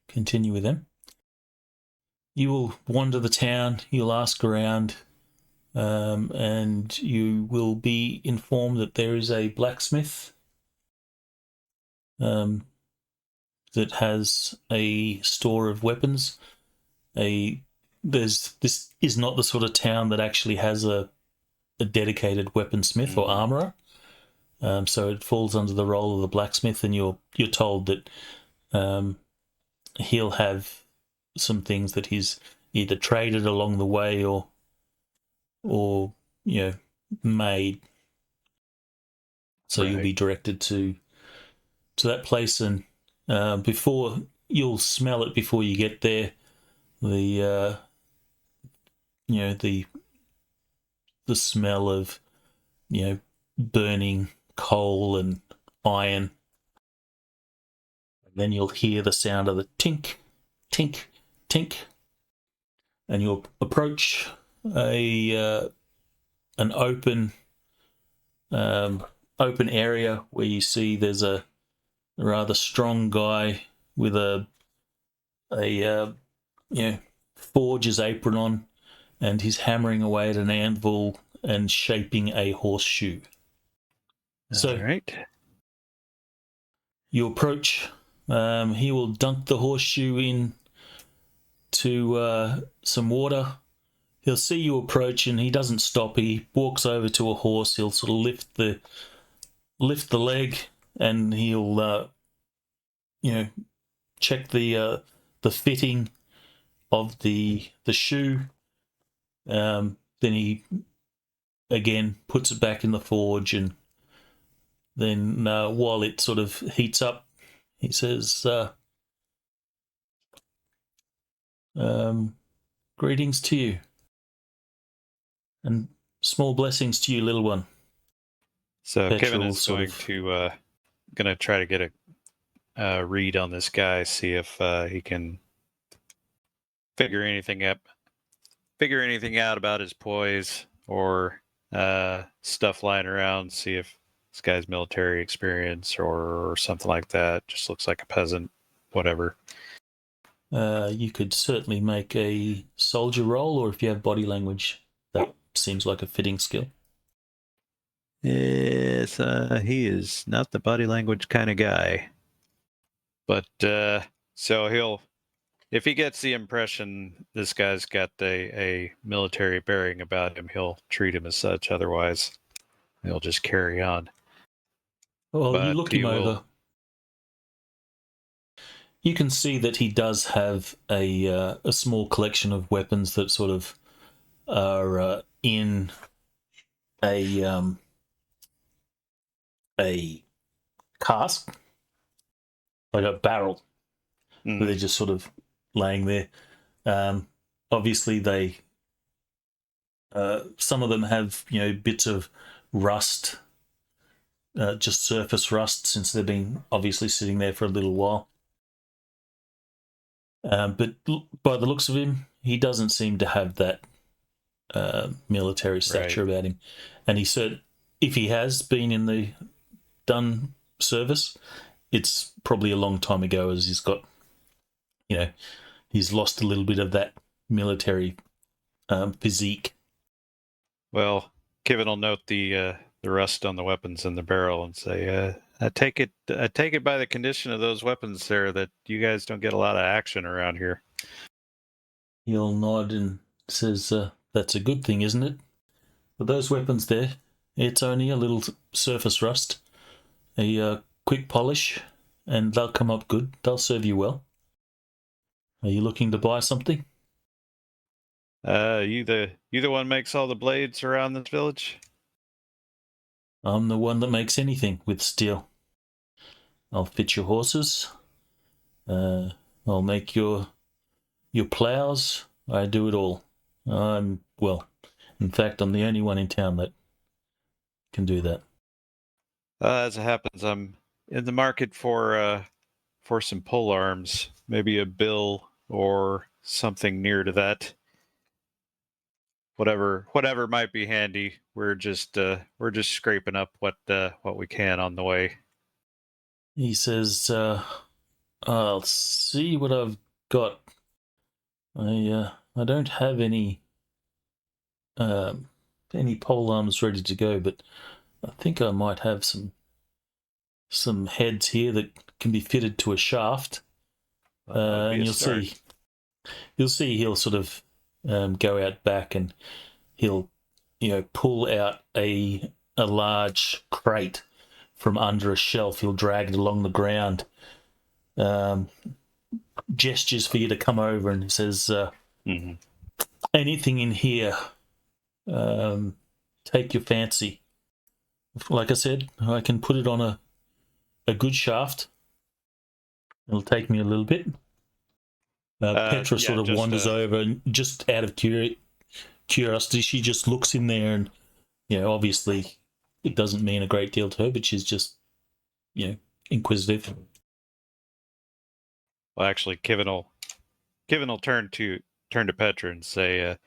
continue with them. You will wander the town. You'll ask around, and you will be informed that there is a blacksmith that has a store of weapons. This is not the sort of town that actually has a dedicated weaponsmith or armorer. So it falls under the role of the blacksmith, and you're told that he'll have some things that he's either traded along the way or made. So Right. you'll be directed to that place, and before you'll smell it before you get there. The the smell of burning coal and iron. And then you'll hear the sound of the tink, tink, tink, and you'll approach an open area where you see there's a rather strong guy with a forger's apron on, and he's hammering away at an anvil and shaping a horseshoe. So, all right. You approach. He will dunk the horseshoe in to some water. He'll see you approach, and he doesn't stop. He walks over to a horse. He'll sort of lift the leg, and he'll check the fitting of the shoe. Then he again puts it back in the forge, and then while it sort of heats up, he says, "Greetings to you, and small blessings to you, little one." So Petra Kevin will is sort going to try to get a read on this guy, see if he can figure anything out about his poise or stuff lying around, see if this guy's military experience or something like that. Just looks like a peasant, whatever. You could certainly make a soldier roll, or if you have body language, that seems like a fitting skill. Yes, he is not the body language kind of guy. But so if he gets the impression this guy's got a military bearing about him, he'll treat him as such. Otherwise, he'll just carry on. Well, you But look he him will- over. You can see that he does have a small collection of weapons that sort of are in a cask, like a barrel, Mhm. where they're just sort of laying there. Obviously, they some of them have bits of rust, just surface rust, since they've been obviously sitting there for a little while. But by the looks of him, he doesn't seem to have that military stature about him. And he said, if he has been in the done service, it's probably a long time ago, as he's got, he's lost a little bit of that military physique. Well, Kevin will note the rust on the weapons in the barrel and say, I take it by the condition of those weapons there that you guys don't get a lot of action around here. He'll nod and says, that's a good thing, isn't it? But those weapons there, it's only a little surface rust, a quick polish, and they'll come up good. They'll serve you well. Are you looking to buy something? You the one makes all the blades around this village? I'm the one that makes anything with steel. I'll fit your horses. I'll make your plows. I do it all. In fact, I'm the only one in town that can do that. As it happens, I'm in the market for some pole arms, maybe a bill or something near to that. Whatever might be handy. We're just scraping up what we can on the way. He says, I'll see what I've got. I don't have any pole arms ready to go, but I think I might have some heads here that can be fitted to a shaft. And you'll see he'll sort of go out back and he'll pull out a large crate from under a shelf. He'll drag it along the ground, gestures for you to come over, and he says, anything in here, take your fancy. Like I said, I can put it on a good shaft. It'll take me a little bit. Petra sort of wanders over, and just out of curiosity, she just looks in there, and obviously it doesn't mean a great deal to her, but she's just inquisitive. Well, actually, Kevin will turn to Petra and say,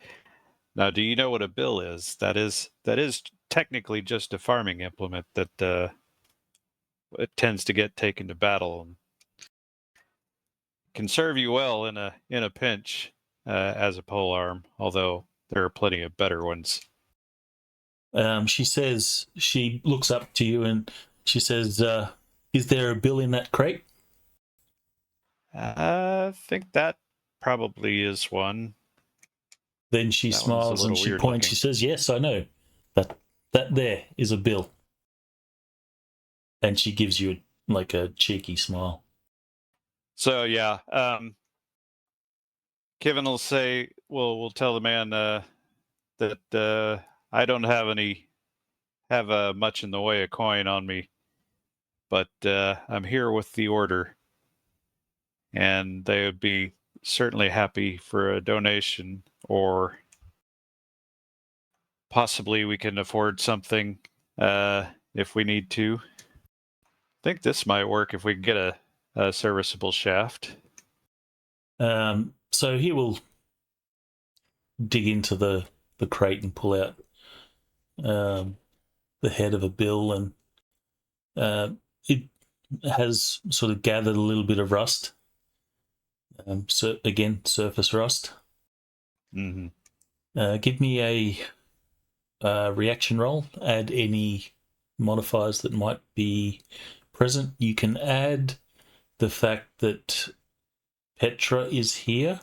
"Now, do you know what a bill is? That is technically just a farming implement that it tends to get taken to battle and can serve you well in a pinch as a pole arm. Although there are plenty of better ones." She says, she looks up to you and she says, "Is there a bill in that crate?" I think that probably is one. Then she smiles and she points. She says, "Yes, I know. That there is a bill." And she gives you like a cheeky smile. So yeah, Kevin will say, "We'll tell the man that I don't have much in the way of coin on me, but I'm here with the order, and they would be certainly happy for a donation, or possibly we can afford something if we need to. I think this might work if we can get a serviceable shaft." So he will dig into the crate and pull out the head of a bill, and it has sort of gathered a little bit of rust. So again, surface rust. Mm-hmm. Give me a reaction roll. Add any modifiers that might be present. You can add the fact that Petra is here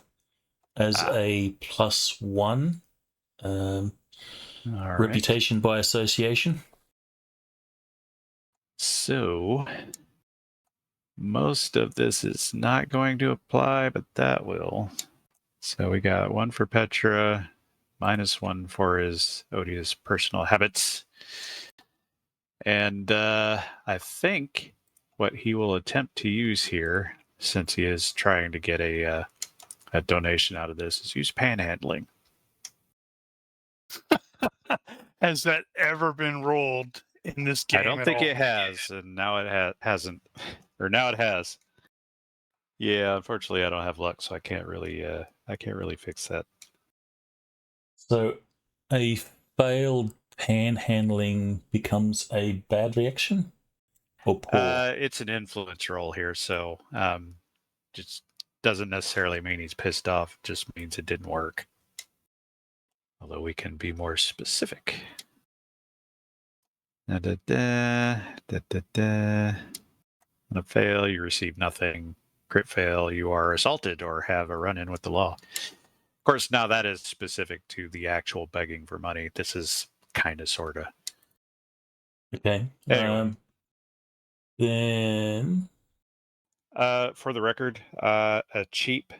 as a +1 All right. reputation by association. So most of this is not going to apply, but that will. So we got 1 for Petra, -1 for his odious personal habits. And I think what he will attempt to use here, since he is trying to get a donation out of this, is use panhandling. Has that ever been rolled in this game? I don't think it has, and now it hasn't, or now it has. Yeah, unfortunately, I don't have luck, so I can't really fix that. So a failed panhandling becomes a bad reaction or poor? It's an influence roll here, so just doesn't necessarily mean he's pissed off. It just means it didn't work. Although we can be more specific. Da, da, da, da, da, da. On a fail, you receive nothing. Crit fail, you are assaulted or have a run-in with the law. Of course, now that is specific to the actual begging for money. This is kind of, sort of. Okay. Anyway. Then For the record, a cheap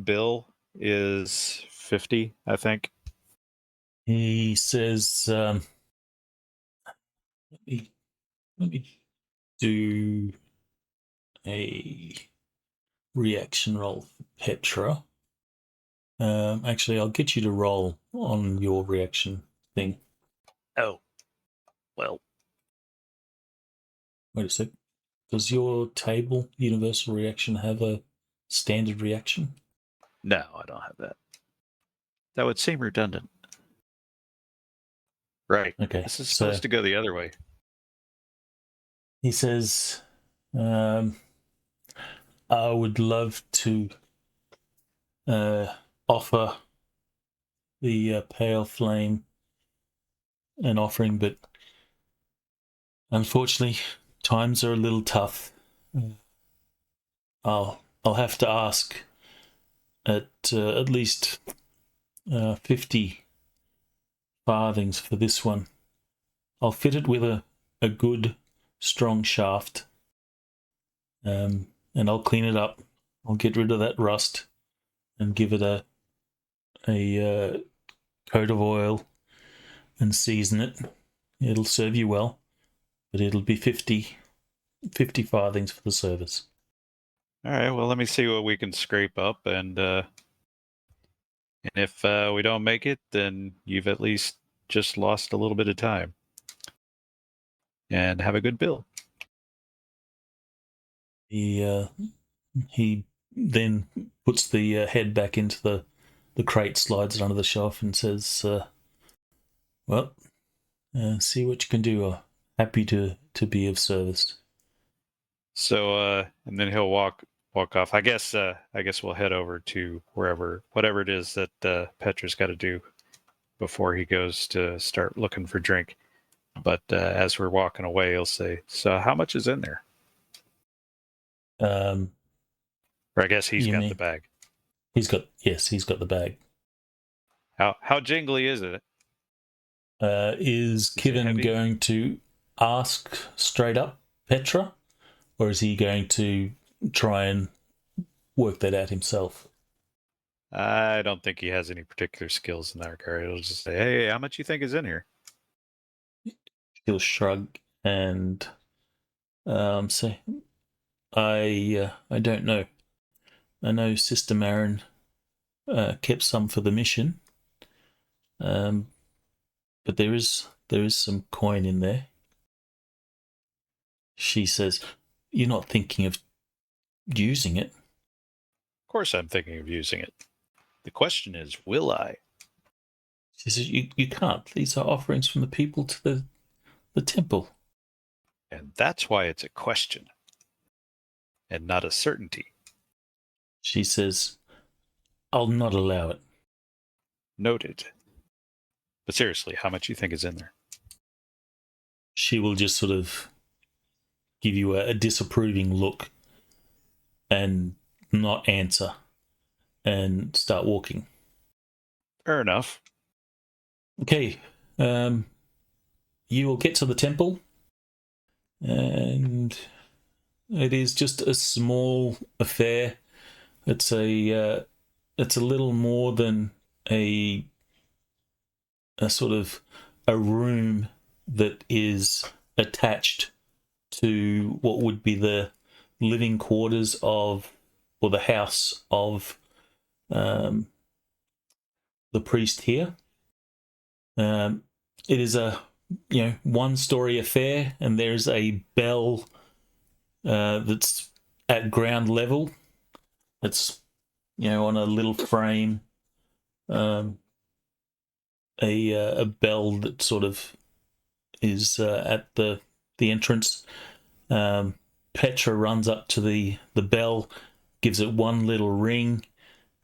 bill is 50, I think. he says, let me do a reaction roll for Petra. Actually, I'll get you to roll on your reaction thing. Oh, well. Wait a sec. Does your table universal reaction have a standard reaction? No, I don't have that. That would seem redundant. Right. Okay. This is supposed to go the other way. He says, I would love to offer the Pale Flame an offering, but unfortunately, times are a little tough. I'll have to ask at least 50 farthings for this one. I'll fit it with a good, strong shaft, and I'll clean it up. I'll get rid of that rust and give it a coat of oil and season it. It'll serve you well, but it'll be 50 farthings for the service. All right, well, let me see what we can scrape up, and if we don't make it, then you've at least just lost a little bit of time. And have a good bill. He then puts the head back into the crate, slides it under the shelf, and says, well, see what you can do. Happy to be of service. So, and then he'll walk off. I guess we'll head over to whatever it is that Petra's got to do before he goes to start looking for drink. But as we're walking away, he'll say, "So, how much is in there?" Or I guess he's got the bag. He's got the bag. How jingly is it? Is Kivin going to ask straight up Petra, or is he going to try and work that out himself? I don't think he has any particular skills in that regard. He'll just say, "Hey, how much you think is in here?" He'll shrug and say, I don't know. I know Sister Marin kept some for the mission, but there is some coin in there. She says, "You're not thinking of using it?" Of course I'm thinking of using it. The question is, will I? She says, you can't. These are offerings from the people to the temple. And that's why it's a question and not a certainty. She says, I'll not allow it. Noted. But seriously, how much you think is in there? She will just sort of give you a disapproving look and not answer and start walking. Fair enough. Okay, you will get to the temple, and it is just a small affair. It's a little more than a sort of a room that is attached to what would be the living quarters of, or the house of, the priest here. It is a one-story affair, and there's a bell that's at ground level. It's on a little frame. A bell that sort of is at the entrance. Petra runs up to the bell, gives it one little ring,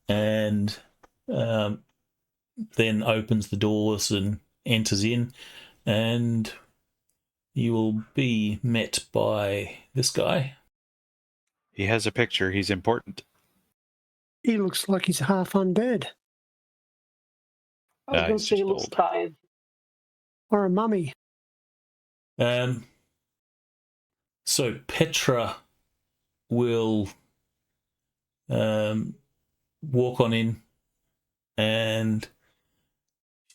and then opens the doors and enters in, and you will be met by this guy. He has a picture. He's important. He looks like he's half undead. I was gonna he's say he just looks old. tired. Or a mummy. So Petra will walk on in, and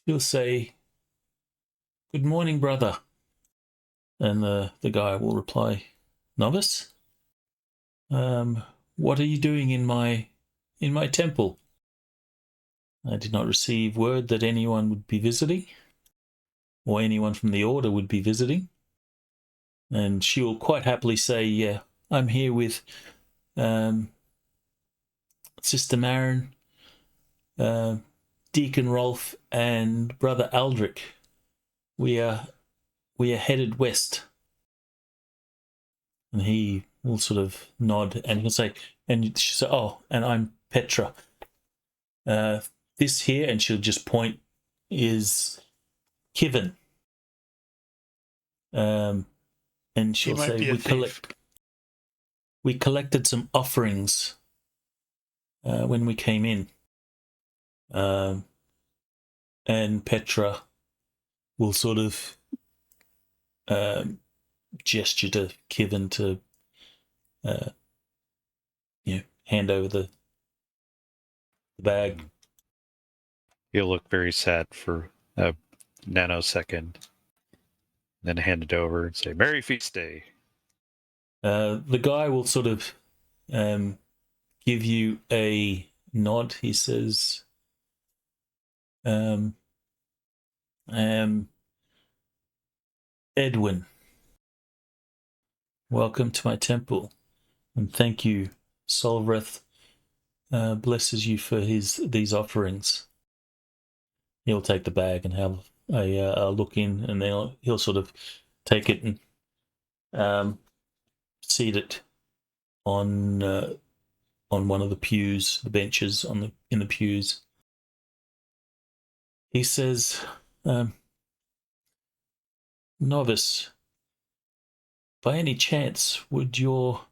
she'll say, "Good morning, brother." And the guy will reply, "Novice? What are you doing in my temple? I did not receive word that anyone would be visiting, or anyone from the order would be visiting." And she will quite happily say, "Yeah, I'm here with Sister Marin, Deacon Rolf, and Brother Aldrich. We are headed west." And he will sort of nod, and he'll say, and she'll say, "Oh, and I'm Petra. This here," and she'll just point, "is Kivin." And she'll might say, be a thief. We collected some offerings when we came in." And Petra will sort of gesture to Kivin to hand over the bag. He'll look very sad for a nanosecond, then hand it over and say, "Merry Feast Day." The guy will sort of give you a nod. He says, "Edwin, welcome to my temple, and thank you. Solvreth blesses you for these offerings." He'll take the bag and have a look in, and then he'll sort of take it and seat it on one of the pews, the benches in the pews. He says, "Novice, by any chance, would your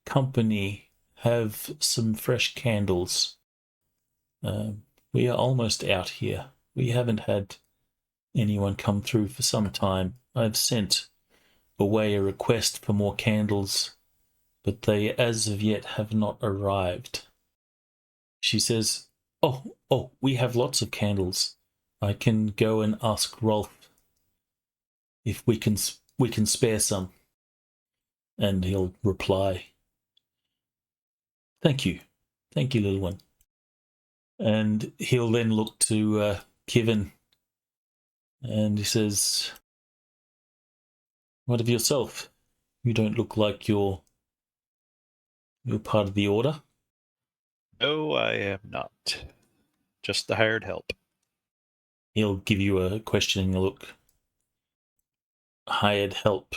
company have some fresh candles? We are almost out here. We haven't had anyone come through for some time. I've sent away a request for more candles, but they as of yet have not arrived." She says, Oh, we have lots of candles. I can go and ask Rolf if we can spare some." And he'll reply, Thank you, little one." And he'll then look to Kivin, and he says, "What of yourself? You don't look like you're part of the order." No, I am not. Just the hired help. He'll give you a questioning look. "Hired help."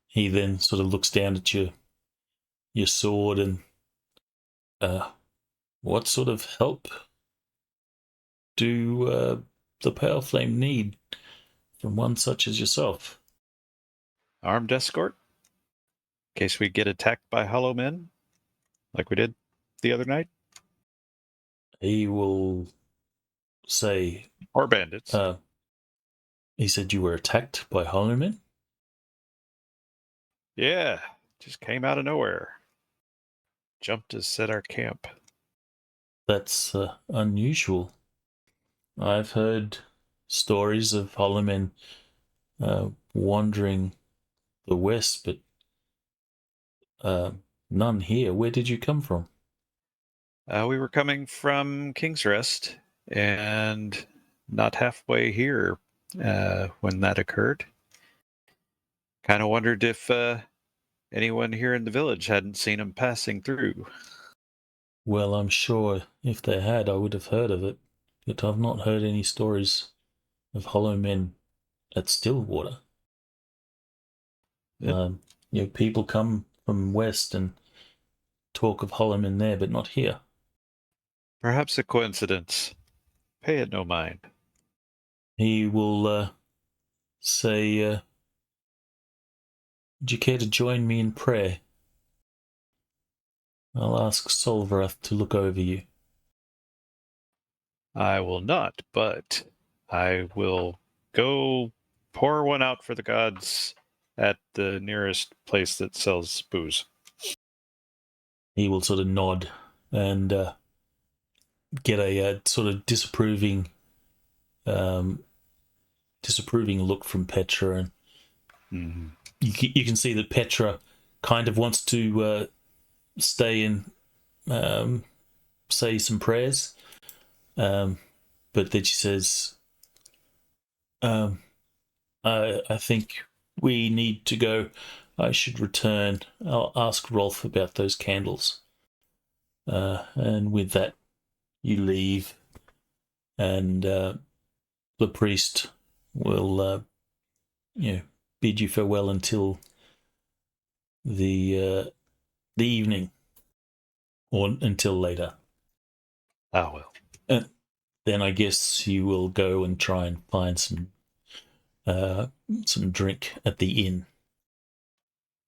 He then sort of looks down at your sword and, "What sort of help do the Pale Flame need from one such as yourself?" Armed escort? In case we get attacked by hollow men? like we did the other night? He will say, Or bandits? he said you were attacked by Hollowmen. Yeah, just came out of nowhere. Jumped to set our camp. That's unusual. I've heard stories of Hollowmen wandering the west, but none here. Where did you come from? We were coming from King's Rest and not halfway here when that occurred. Kind of wondered if anyone here in the village hadn't seen him passing through. Well, I'm sure if they had, I would have heard of it, but I've not heard any stories of Hollowmen at Stillwater. Yep. People come from west and talk of Hollowmen there, but not here. Perhaps a coincidence. Pay it no mind. He will say, would you care to join me in prayer? I'll ask Solverath to look over you. I will not, but I will go pour one out for the gods at the nearest place that sells booze. He will sort of nod and get a sort of disapproving look from Petra, and you can see that Petra kind of wants to stay and say some prayers, but then she says, I think we need to go. I should return. I'll ask Rolf about those candles. And with that, you leave, and the priest will, bid you farewell until the evening, or until later. Ah, well. And then I guess you will go and try and find some drink at the inn.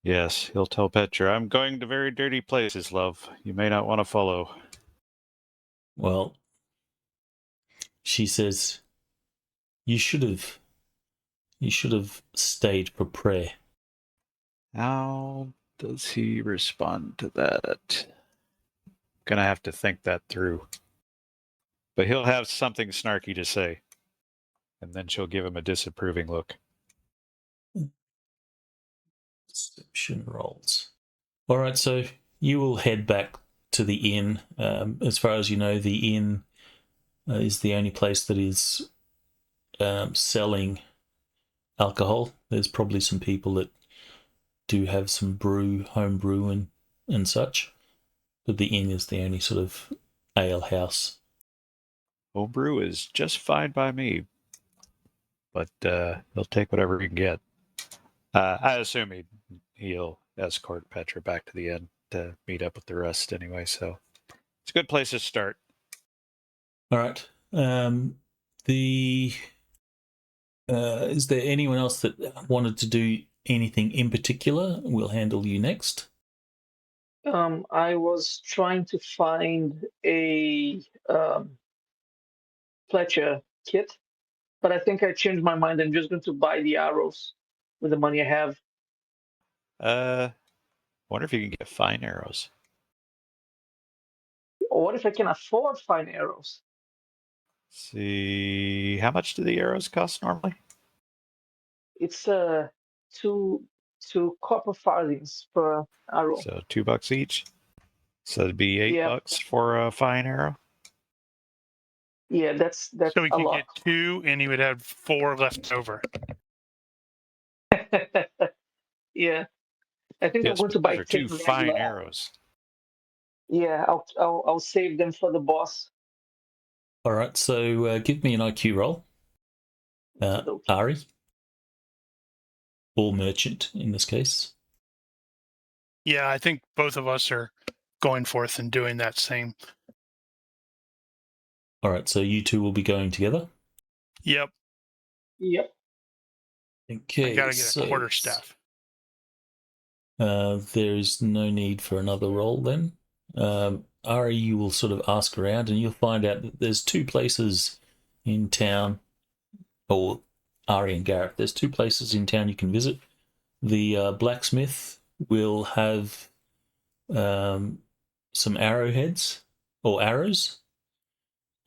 Yes, he'll tell Petra, I'm going to very dirty places, love. You may not want to follow. Well, she says, you should have stayed for prayer. How does he respond to that? Gonna have to think that through. But he'll have something snarky to say. And then she'll give him a disapproving look. Deception rolls. All right, so you will head back to the inn. As far as you know, the inn is the only place that is selling alcohol. There's probably some people that do have some home brew and such, but the inn is the only sort of ale house. Homebrew is just fine by me, but he'll take whatever he can get. I assume he'll escort Petra back to the inn to meet up with the rest anyway, so it's a good place to start. All right. Is there anyone else that wanted to do anything in particular? We'll handle you next. I was trying to find a Fletcher kit, but I think I changed my mind. I'm just going to buy the arrows with the money I have. Wonder if you can get fine arrows. Or what if I can afford fine arrows? See, how much do the arrows cost normally? It's two copper farthings per arrow. So $2 each. So it'd be $8 Yeah. for a fine arrow. Yeah, that's So we a could lot. get 2 and he would have 4 left over. Yeah, I think I'm Yes, going to buy for 10 2 fine regular. arrows. Yeah, I'll save them for the boss. All right, so give me an IQ roll. Ari. Or merchant, in this case. Yeah, I think both of us are going forth and doing that same. All right, so you two will be going together? Yep. Yep. Okay. I gotta get a quarterstaff. There is no need for another roll then. Ari, you will sort of ask around, and you'll find out that there's two places in town, or Ari and Gareth, there's two places in town you can visit. The blacksmith will have some arrowheads or arrows.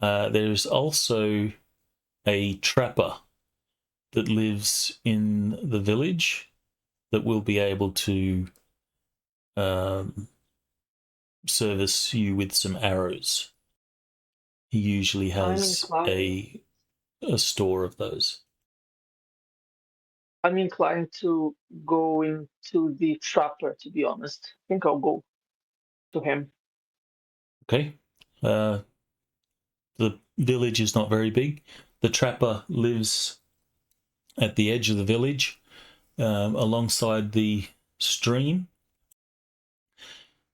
There's also a trapper that lives in the village that will be able to service you with some arrows. He usually has a store of those. I'm inclined to go into the trapper, to be honest. I think I'll go to him. Okay. The village is not very big. The trapper lives at the edge of the village, alongside the stream.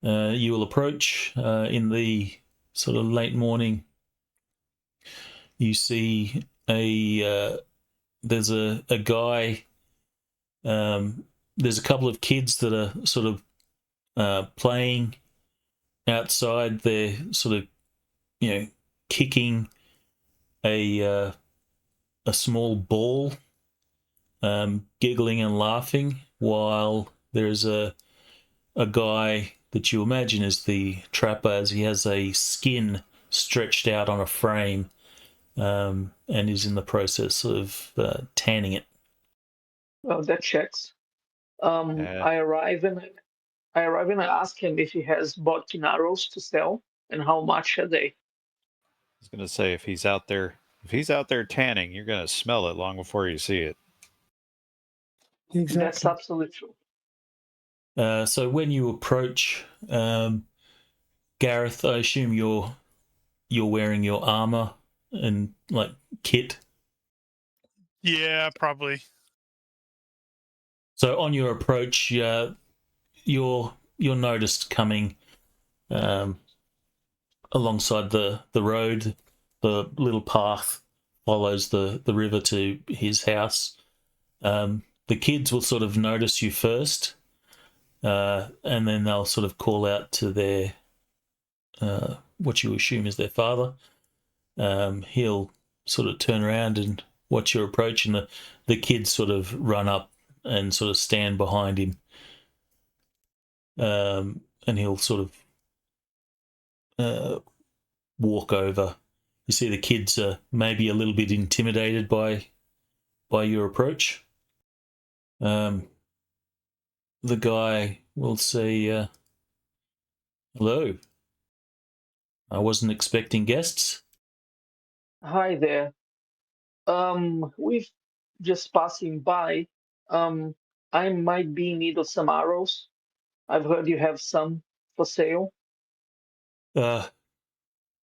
You will approach in the sort of late morning. You see there's a guy. There's a couple of kids that are sort of playing outside. They're sort of, kicking a small ball, giggling and laughing, while there's a guy that you imagine is the trapper, as he has a skin stretched out on a frame, and is in the process of tanning it. Well, that checks. I arrive and I ask him if he has bodkin arrows to sell and how much are they. I was gonna say, if he's out there tanning, you're gonna smell it long before you see it. Exactly. That's absolutely true. So when you approach, Gareth, I assume you're wearing your armor and like kit. Yeah, probably. So on your approach, you're noticed coming alongside the road. The little path follows the river to his house. The kids will sort of notice you first, and then they'll sort of call out to their what you assume is their father. He'll sort of turn around and watch your approach, and the kids sort of run up and sort of stand behind him. And he'll sort of walk over. You see the kids are maybe a little bit intimidated by your approach. The guy will say, hello. I wasn't expecting guests. Hi there. We've just passing by. I might be in need of some arrows. I've heard you have some for sale.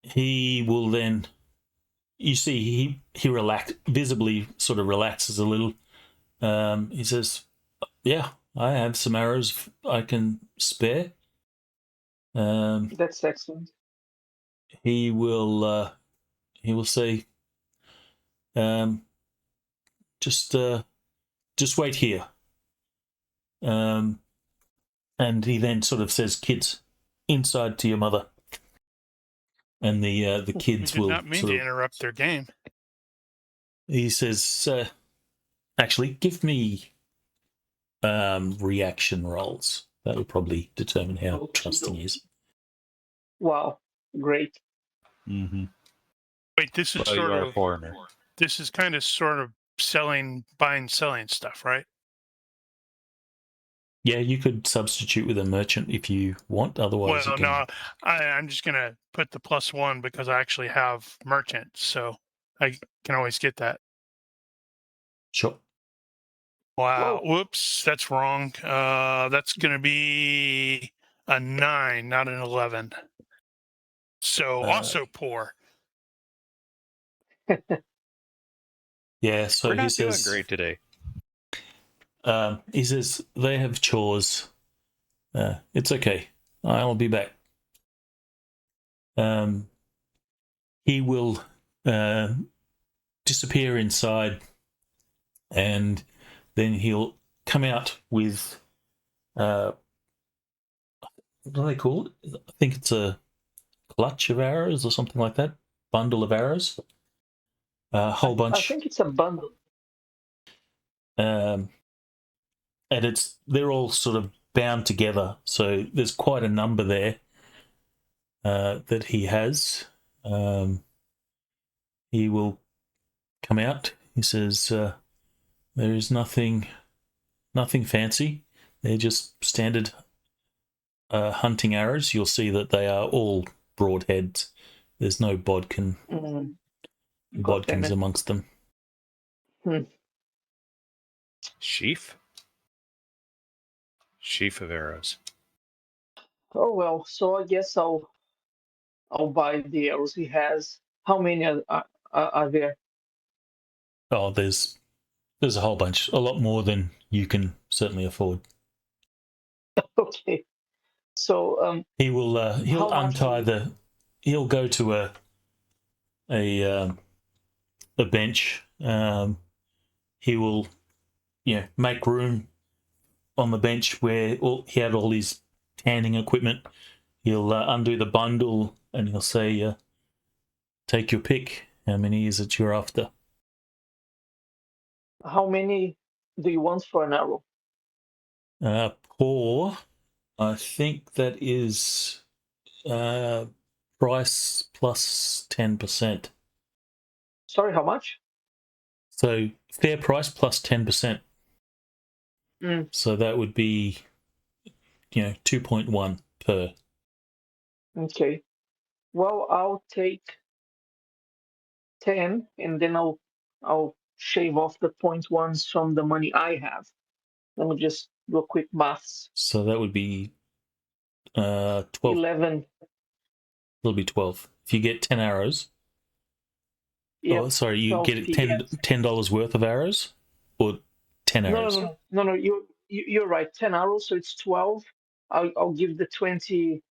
He will then, you see, he visibly sort of relaxes a little. He says, "Yeah, I have some arrows I can spare." That's excellent. He will say, just wait here. And he then sort of says, "Kids, inside to your mother." And the kids We did will not mean to interrupt their game. He says, actually, give me reaction rolls. That will probably determine how trusting he is. Wow, great. Mm-hmm. Wait, this is Well, you sort are a of foreigner. this is kind of sort of buying, selling stuff, right? Yeah, you could substitute with a merchant if you want. Otherwise, Well, you can... no, I'm just gonna put the +1 because I actually have merchant, so I can always get that. Sure. Wow. Whoa. Whoops, that's wrong. That's gonna be a 9, not an 11. So also poor. Yeah, so We're he not doing says, great today. he says they have chores. It's okay. I'll be back. He will disappear inside, and then he'll come out with what do they call it? I think it's a clutch of arrows or something like that. Bundle of arrows. A whole I bunch. think it's a bundle. And they're all sort of bound together. So there's quite a number there that he has. He will come out. He says, there is nothing fancy. They're just standard hunting arrows. You'll see that they are all broadheads. There's no bodkins God damn it. amongst them. Sheaf? Sheaf of arrows. Oh well, so I guess I'll buy the arrows he has. How many are there? Oh, there's a whole bunch, a lot more than you can certainly afford. Okay. So He'll how much untie the. He'll go to a bench. He will, make room on the bench where he had all his tanning equipment. He'll undo the bundle and he'll say, "Take your pick. How many is it you're after?" how many do you want for an arrow? Poor. I think that is price plus 10%. Sorry, how much? So fair price plus 10%. So that would be, 2.1 per. Okay. Well, I'll take 10 and then I'll shave off the 0.1s from the money I have. Let me just do a quick maths. So that would be 12. 11. It'll be 12. If you get 10 arrows. Yep, Oh, sorry, you 12 get it PS. $10 worth of arrows or 10 arrows? No. You're right. 10 arrows, so it's 12. I'll give the 20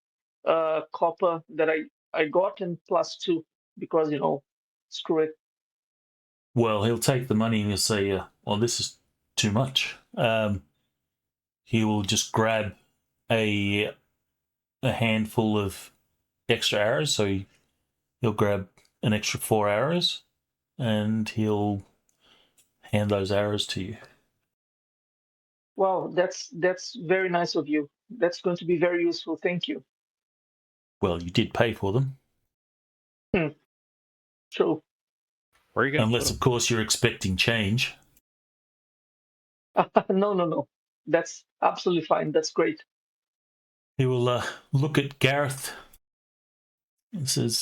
copper that I got and plus 2 because screw it. Well, he'll take the money and he'll say, "Well, this is too much." He will just grab a handful of extra arrows. So he'll grab an extra 4 arrows, and he'll hand those arrows to you. Well, that's very nice of you. That's going to be very useful. Thank you. Well, you did pay for them, True. Where are you going to unless, put of course, you're expecting change. No. That's absolutely fine. That's great. He will look at Gareth and says,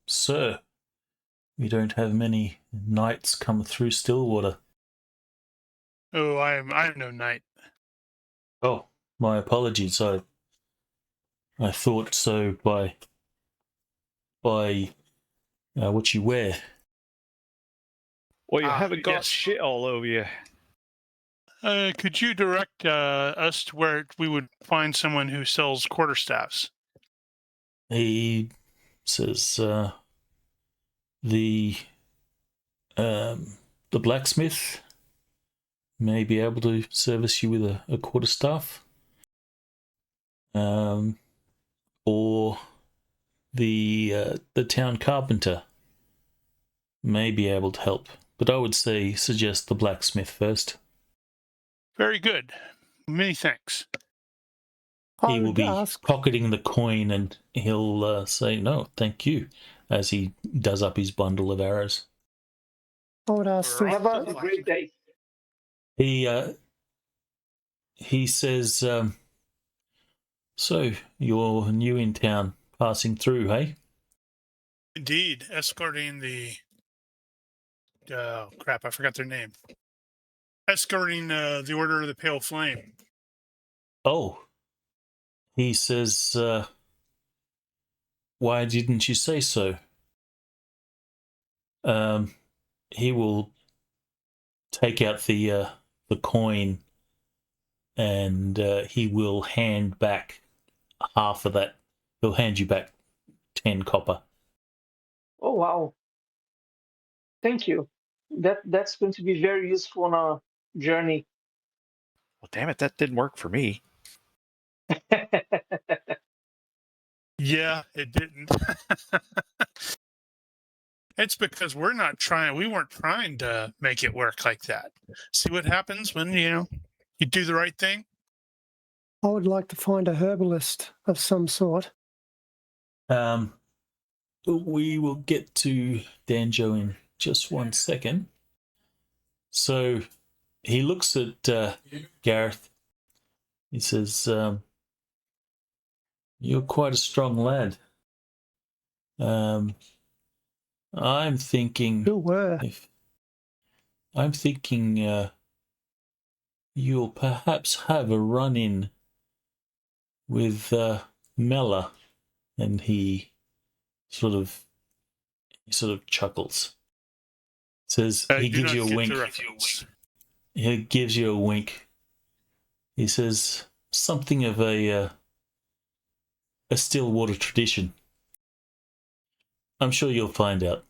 "Sir, we don't have many knights come through Stillwater." Oh, I'm no knight. Oh, my apologies. I thought so by what you wear. Well, you haven't got yes. shit all over you. Could you direct us to where we would find someone who sells quarterstaffs? He says, the blacksmith may be able to service you with a quarterstaff, or the town carpenter may be able to help. But I would suggest the blacksmith first. Very good. Many thanks. He will be ask, pocketing the coin and he'll say, "No, thank you," as he does up his bundle of arrows. I would ask Right. Have a great day. He says, "So you're new in town, passing through, hey?" Indeed, escorting the. Oh crap! I forgot their name. Escorting the Order of the Pale Flame. Oh, he says, "Why didn't you say so?" He will take out the coin, and he will hand back half of that. He'll hand you back 10 copper. Oh wow. Thank you. That's going to be very useful on our journey. Well, damn it, that didn't work for me. Yeah, it didn't. It's because we weren't trying to make it work like that. See what happens when, you do the right thing? I would like to find a herbalist of some sort. We will get to Danjo in just one second. So he looks at Gareth. He says, "You're quite a strong lad. I'm thinking Who were? you'll perhaps have a run-in with Mella," and he sort of chuckles. Says I he do gives not you a get wink. the reference. He gives you a wink. He says something of a Stillwater tradition. I'm sure you'll find out.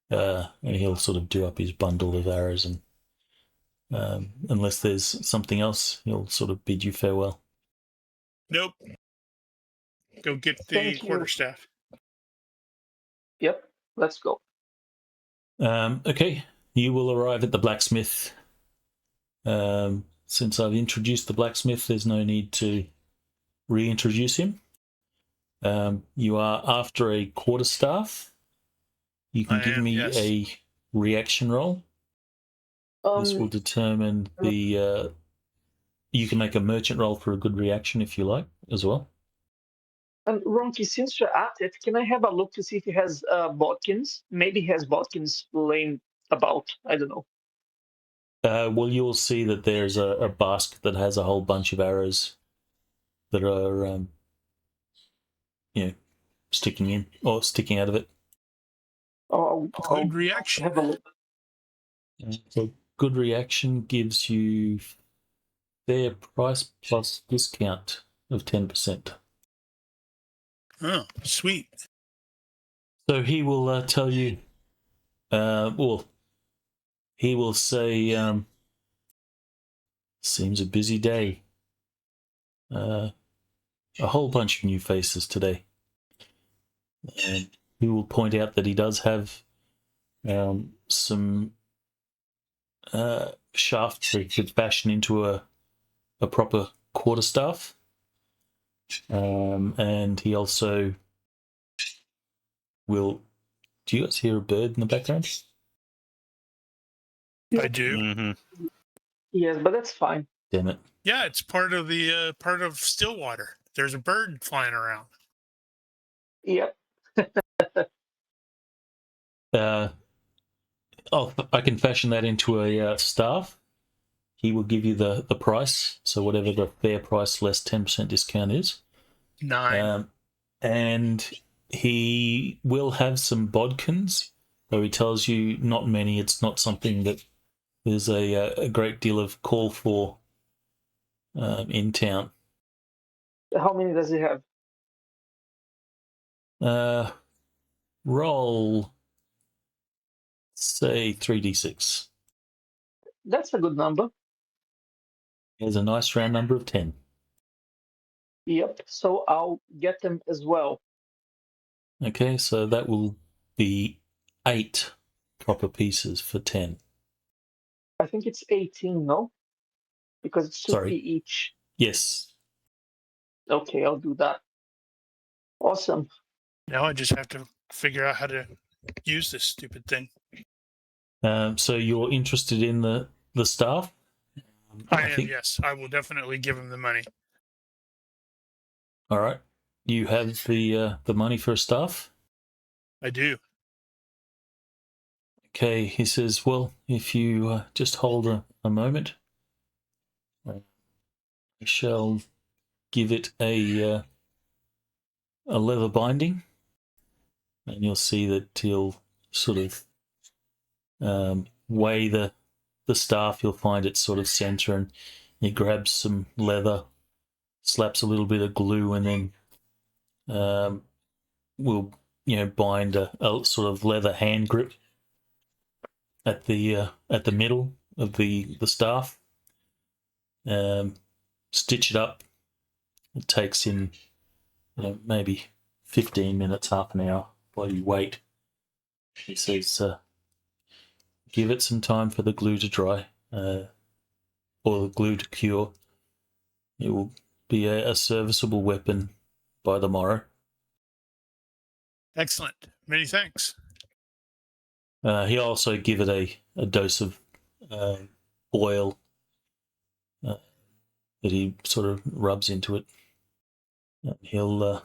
And he'll sort of do up his bundle of arrows, and unless there's something else, he'll sort of bid you farewell. Nope. Go get the Thank you. quarterstaff. Yep, let's go. Okay, you will arrive at the blacksmith. Since I've introduced the blacksmith, there's no need to reintroduce him. You are after a quarterstaff. You can give me yes. a reaction roll. This will determine the... you can make a merchant roll for a good reaction if you like, as well. And Ronnke, since you're at it, can I have a look to see if he has bodkins? Maybe he has bodkins laying about. I don't know. Well, you'll see that there's a basket that has a whole bunch of arrows that are, sticking in or sticking out of it. I'll Good reaction. have a look. So good reaction gives you fair price plus discount of 10%. Oh, sweet. So he will tell you, he will say, seems a busy day. A whole bunch of new faces today. And he will point out that he does have some shafts that he could fashion into a proper quarterstaff. And he also will... Do you guys hear a bird in the background? I do. Mm-hmm. Yes, but that's fine. Damn it. Yeah, it's part of the part of Stillwater. There's a bird flying around. Yep. I can fashion that into a staff. He will give you the price, so whatever the fair price less 10% discount is. 9. And he will have some bodkins, though he tells you not many. It's not something that there's a great deal of call for in town. How many does he have? Roll, say 3d6. That's a good number. There's a nice round number of 10. Yep. So I'll get them as well. Okay, so that will be 8 copper pieces for 10. I think it's 18, no? Because it should Sorry. be each. Yes. Okay, I'll do that. Awesome. Now I just have to figure out how to use this stupid thing. So you're interested in the staff? I am, yes. I will definitely give him the money. All right. You have the money for a staff? I do. Okay, he says, well, if you just hold a moment, I shall give it a leather binding, and you'll see that he'll sort of weigh the staff. You'll find its sort of center, and he grabs some leather, slaps a little bit of glue, and then will bind a sort of leather hand grip at the middle of the staff. stitch it up. It takes him, maybe 15 minutes, half an hour while you wait. He says, give it some time for the glue to dry, or the glue to cure. It will be a serviceable weapon by the morrow. Excellent. Many thanks. He also give it a dose of oil that he sort of rubs into it. He'll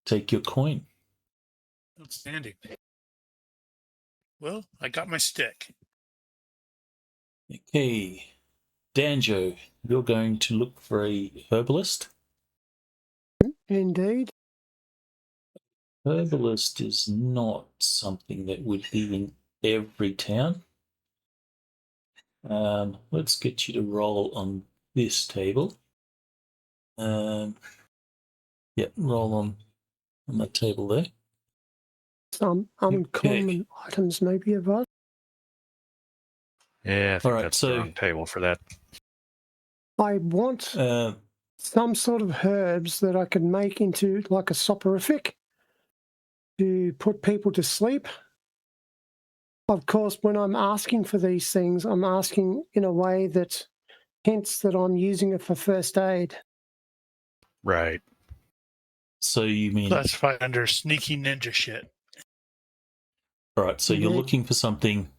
take your coin. Outstanding. Well, I got my stick. Okay, Danjo, you're going to look for a herbalist. Indeed. Herbalist is not something that would be in every town. Let's get you to roll on this table. Roll on that table there. Some uncommon items may be advised. Yeah, I think All right, that's so- the wrong table for that. I want some sort of herbs that I can make into like a soporific to put people to sleep. Of course, when I'm asking for these things, I'm asking in a way that hints that I'm using it for first aid. Right. So you mean... Classified under sneaky ninja shit. All right, so you're Indeed. looking for something.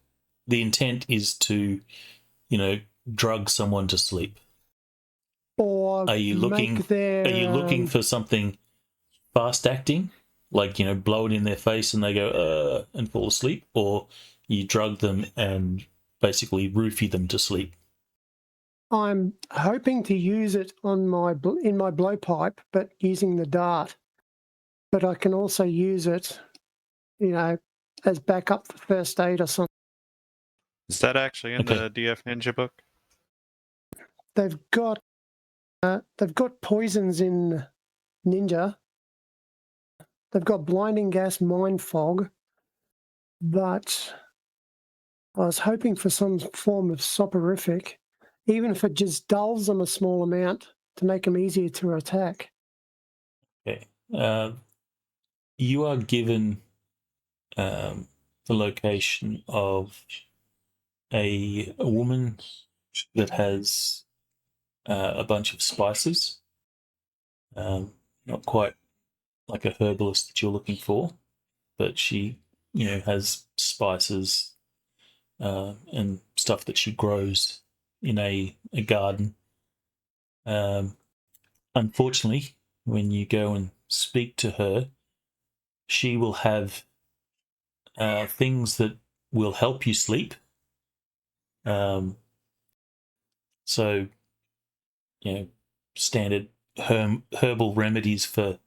The intent is to, drug someone to sleep. Or Are you looking? make their, Are you looking for something fast acting, like blow it in their face and they go and fall asleep, or you drug them and basically roofie them to sleep? I'm hoping to use it on in my blowpipe, but using the dart. But I can also use it, as backup for first aid or something. Is that actually in Okay. the DF Ninja book? They've got poisons in Ninja. They've got blinding gas, mind fog, but I was hoping for some form of soporific, even if it just dulls them a small amount to make them easier to attack. Okay. You are given the location of a woman that has a bunch of spices. Not quite like a herbalist that you're looking for, but she, has spices and stuff that she grows in a garden. Unfortunately, when you go and speak to her, she will have things that will help you sleep. So, standard herbal remedies for,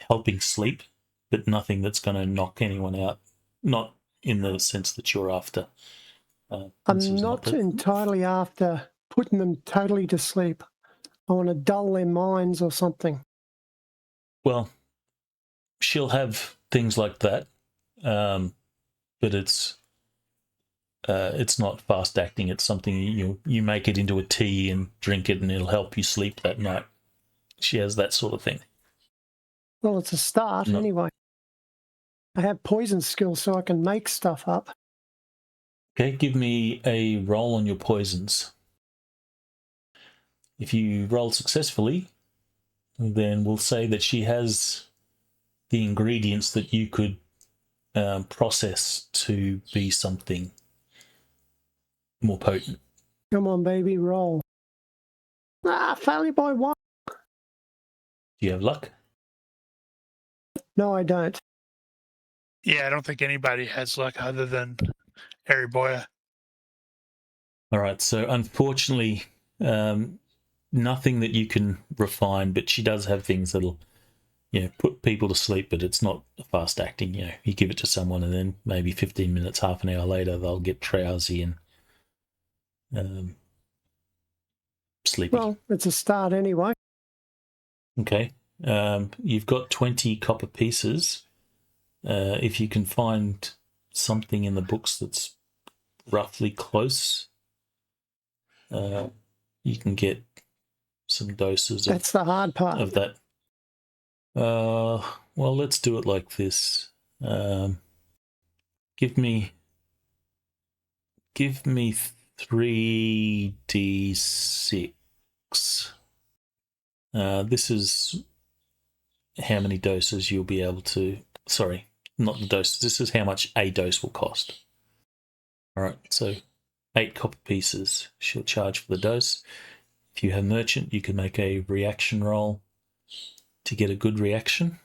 helping sleep, but nothing that's going to knock anyone out. Not in the sense that you're after. This I'm is not entirely after putting them totally to sleep. I want to dull their minds or something. Well, she'll have things like that, but it's not fast acting. It's something you make it into a tea and drink it, and it'll help you sleep that night. She has that sort of thing. Well, it's a start No. anyway. I have poison skills, so I can make stuff up. Okay, give me a roll on your poisons. If you roll successfully, then we'll say that she has the ingredients that you could process to be something more potent. Come on, baby, roll. Failure by one. Do you have luck? No, I don't. Yeah, I don't think anybody has luck other than Ariboya. All right, so unfortunately, nothing that you can refine, but she does have things that'll, put people to sleep, but it's not fast acting. You give it to someone and then maybe 15 minutes, half an hour later, they'll get drowsy and sleepy. Well, it's a start anyway. Okay, you've got 20 copper pieces. If you can find something in the books roughly close, you can get some doses That's the hard part. of that. Well, let's do it like this. Give me 3d6. This is how many doses you'll be able to. Sorry, not the doses. This is how much a dose will cost. All right, so 8 copper pieces she'll charge for the dose. If you have merchant, you can make a reaction roll to get a good reaction.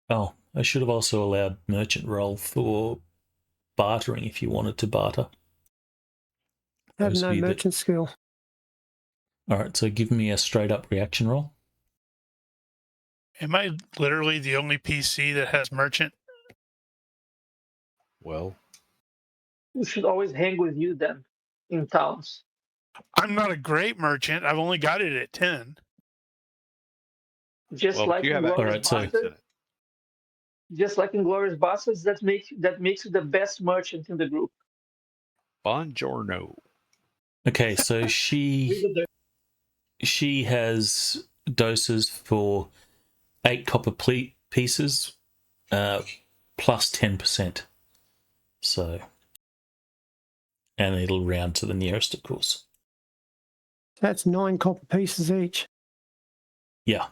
Oh, I should have also allowed merchant roll for bartering if you wanted to barter. I have Those no of you that- merchant skill. All right, so give me a straight up reaction roll. Am I literally the only PC that has merchant? Well, We should always hang with you then in towns. I'm not a great merchant. I've only got it at 10. Just well, like you in have All Glorious right, so- points in it. Just like in Glorious Bastards, that makes you the best merchant in the group. Buongiorno. Okay, so she has doses for 8 copper pieces, plus 10%. So, and it'll round to the nearest, of course. That's 9 copper pieces each. Yeah.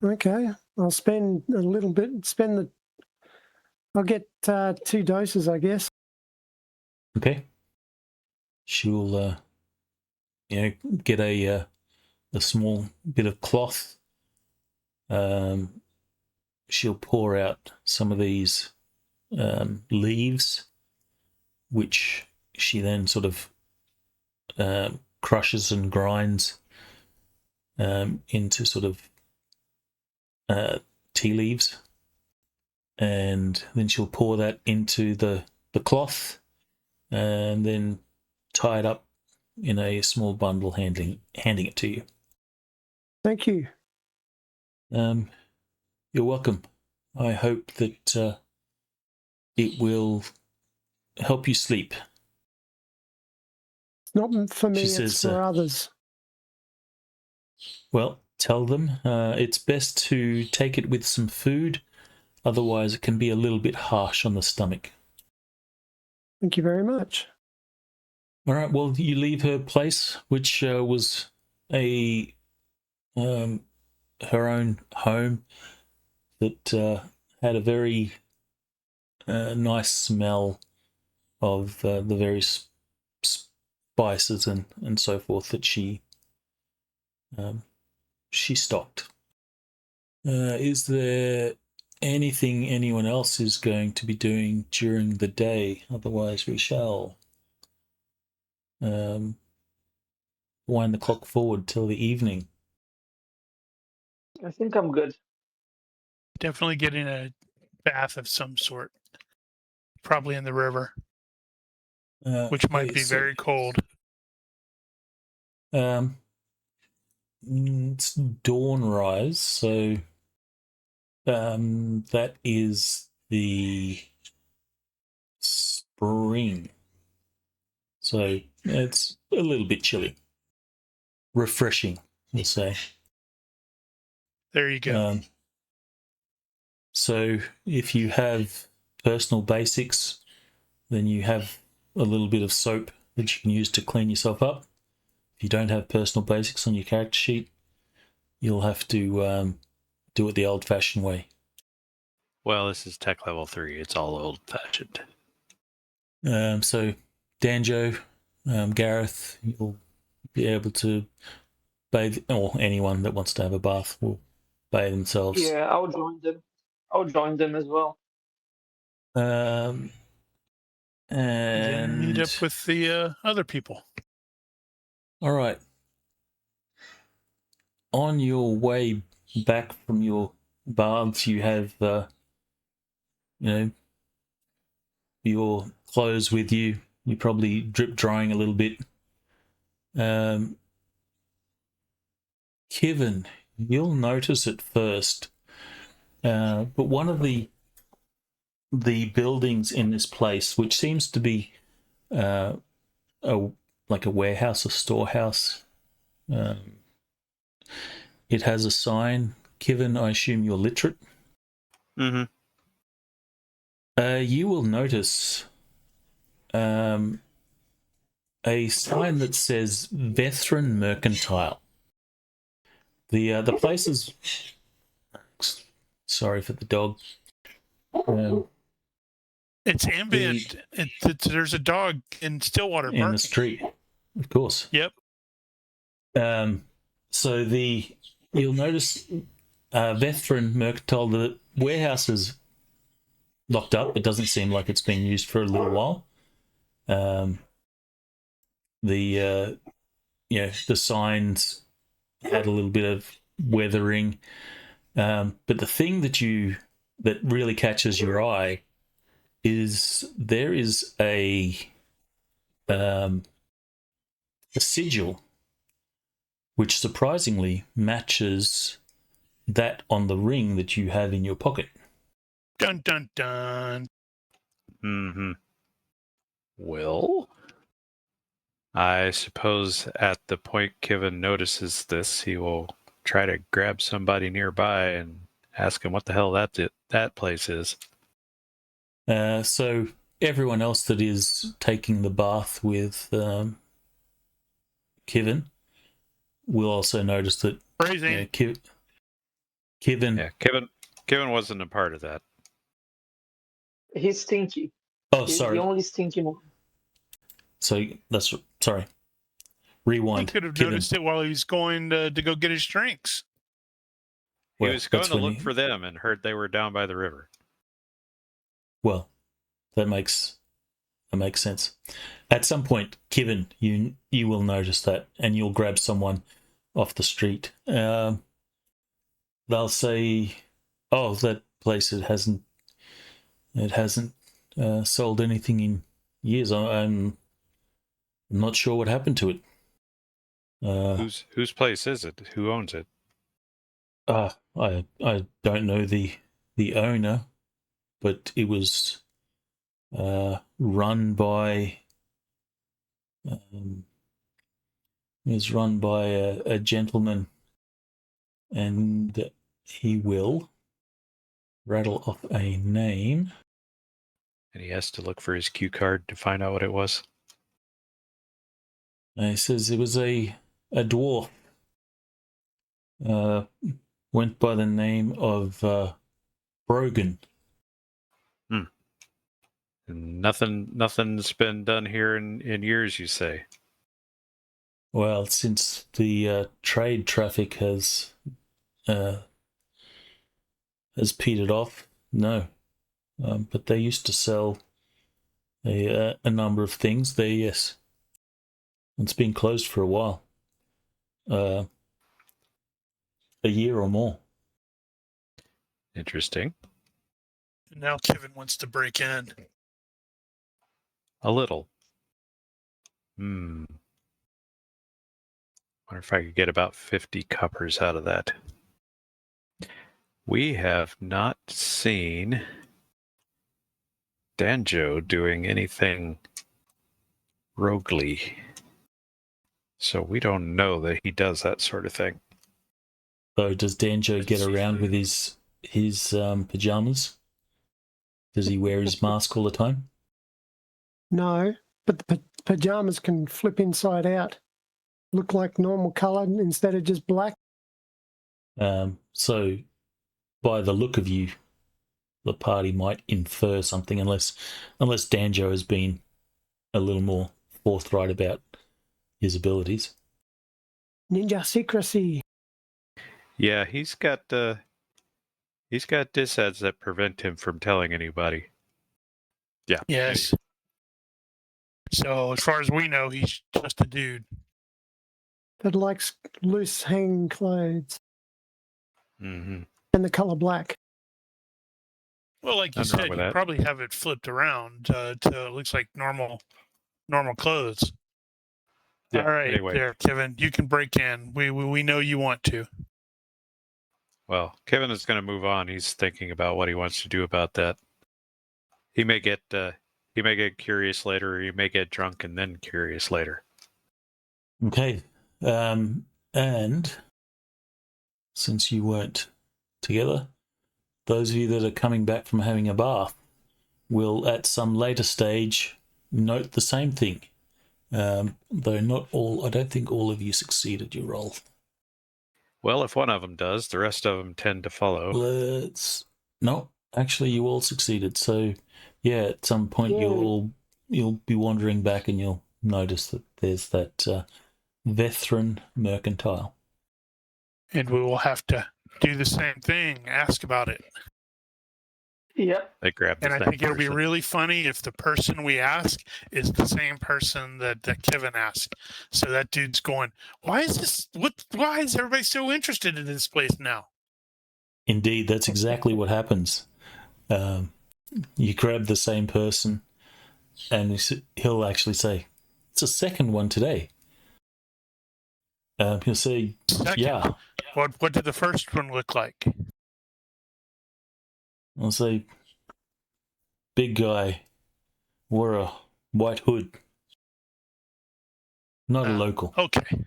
Okay, I'll spend a little bit. I'll get 2 doses, I guess. Okay. She'll, get a small bit of cloth. She'll pour out some of these leaves, which she then sort of crushes and grinds into sort of tea leaves, and then she'll pour that into the cloth, and then tie it up in a small bundle, handing it to you. Thank you. You're welcome. I hope that it will help you sleep. It's not for me, She it's says, for others. Well, tell them it's best to take it with some food, otherwise it can be a little bit harsh on the stomach. Thank you very much. All right, well, you leave her place, which was a her own home that had a very nice smell of the various spices and so forth that she stocked. Is there anything anyone else is going to be doing during the day? Otherwise, we shall wind the clock forward till the evening. I think I'm good. Definitely getting a bath of some sort. Probably in the river, which might Okay, be so, very cold. It's dawn rise, so that is the spring. So it's a little bit chilly. Refreshing, we'll say. There you go. So if you have personal basics, then you have a little bit of soap that you can use to clean yourself up. If you don't have personal basics on your character sheet, you'll have to do it the old-fashioned way. Well, this is tech level 3. It's all old-fashioned. So Danjo, Gareth, you'll be able to bathe, or anyone that wants to have a bath will bathe themselves. Yeah, I'll join them. I'll join them as well. Then And meet up with the other people. all right. On your way back from your baths, you have, your clothes with you. You're probably drip drying a little bit. Kevin, you'll notice it first, but one of the buildings in this place, which seems to be like a warehouse or storehouse. It has a sign. Kevin, I assume you're literate. Mm-hmm. You will notice a sign that says Veteran Mercantile. The place is... Sorry for the dog. It's ambient. There's a dog in Stillwater barking. In the street, of course. Yep. So you'll notice Veteran Mercantile, the warehouse is locked up. It doesn't seem like it's been used for a little while. The signs had a little bit of weathering, but the thing that really catches your eye is there is a sigil which surprisingly matches that on the ring that you have in your pocket. Dun dun dun. Mm-hmm. Well, I suppose at the point Kevin notices this, he will try to grab somebody nearby and ask him what the hell that place is. So everyone else that is taking the bath with Kevin will also notice that Phrasing. Kevin. Yeah, Kevin wasn't a part of that. He's stinky. Oh, He's sorry. the only stinky one. So that's sorry. He Rewind. could have Kevin. noticed it while he was going to go get his drinks. He Well, was going that's to when look for them and heard they were down by the river. Well, that makes sense. At some point, Kevin, you will notice that, and you'll grab someone off the street. They'll say, "Oh, that place it hasn't sold anything in years. I'm not sure what happened to it." Whose place is it? Who owns it? I don't know the owner, but it was run by a gentleman, and he will rattle off a name. And he has to look for his cue card to find out what it was. He says it was a dwarf. Went by the name of Brogan. And nothing's been done here in years, you say? Well, since the trade traffic has petered off, no. But they used to sell a number of things there, yes. It's been closed for a while. A year or more. Interesting. And now Kevin wants to break in. A little. Wonder if I could get about 50 coppers out of that. We have not seen Danjo doing anything roguely. So we don't know that he does that sort of thing. So does Danjo get around with his pajamas? Does he wear his mask all the time? No, but the pajamas can flip inside out, look like normal colour instead of just black. So by the look of you, the party might infer something, unless Danjo has been a little more forthright about his abilities. Ninja secrecy. Yeah, he's got disads that prevent him from telling anybody. Yeah. Yes. So as far as we know, he's just a dude. That likes loose hanging clothes Mm-hmm. and the colour black. Well, like you Nothing wrong said, with you that. probably have it flipped around to it looks like normal clothes. Yeah, All right, anyway. there, Kevin, you can break in. We know you want to. Well, Kevin is going to move on. He's thinking about what he wants to do about that. He may get He may get curious later, or he may get drunk and then curious later. Okay. And since you weren't together, those of you that are coming back from having a bath will, at some later stage, note the same thing. Though not all, I don't think all of you succeeded your roll. Well, if one of them does, the rest of them tend to follow. No, actually, you all succeeded. So, yeah, at some point Yay. you'll be wandering back and you'll notice that there's that Vethran mercantile. And we will have to do the same thing, ask about it. Yep. They grab the And I same think it'll be person. really funny if the person we ask is the same person that Kevin asked. So that dude's going, why is everybody so interested in this place now? Indeed, that's exactly what happens. You grab the same person, and he'll actually say, "It's a second one today." He'll say, Second, "Yeah." what did the first one look like? I'll say, "Big guy, wore a white hood. Not a local." Okay.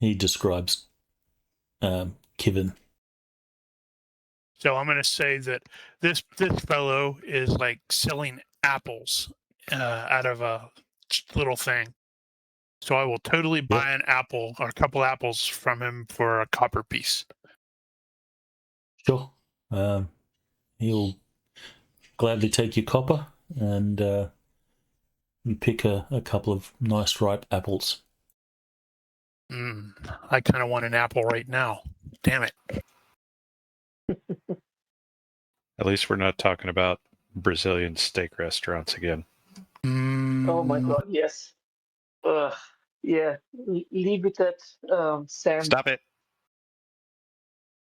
He describes Kevin. So I'm going to say that this fellow is like selling apples out of a little thing. So I will totally buy an apple or a couple apples from him for a copper piece. Sure. He'll gladly take your copper, and you pick a couple of nice ripe apples. I kind of want an apple right now. Damn it. At least we're not talking about Brazilian steak restaurants again. Oh my God, yes. Yeah, leave it at Sam. Stop it.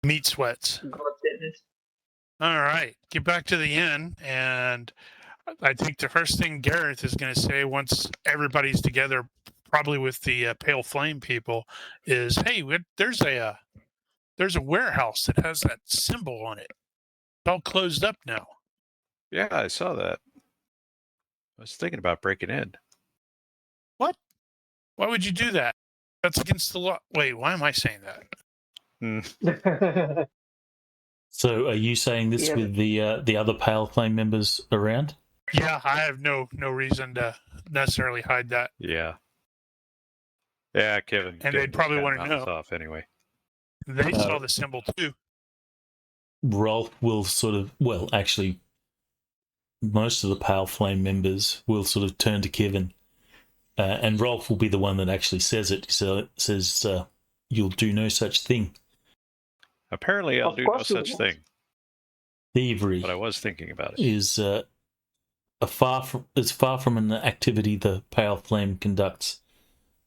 Meat sweats. God damn it. All right. Get back to the inn. And I think the first thing Gareth is going to say once everybody's together, probably with the Pale Flame people, is, hey, there's a warehouse that has that symbol on it. It's all closed up now. Yeah, I saw that. I was thinking about breaking in. What? Why would you do that? That's against the law. Wait, why am I saying that? So, are you saying this Yeah, with the other Pale Flame members around? Yeah, I have no reason to necessarily hide that. Yeah. Yeah, Kevin. And they'd probably got want to mouths know. off anyway. They saw the symbol too. Rolf will sort of, well, actually, most of the Pale Flame members will sort of turn to Kevin, and Rolf will be the one that actually says it. So says, "You'll do no such thing. Apparently, I'll Of do no course we such won't. thing. Thievery But I was thinking about it. is far from an activity the Pale Flame conducts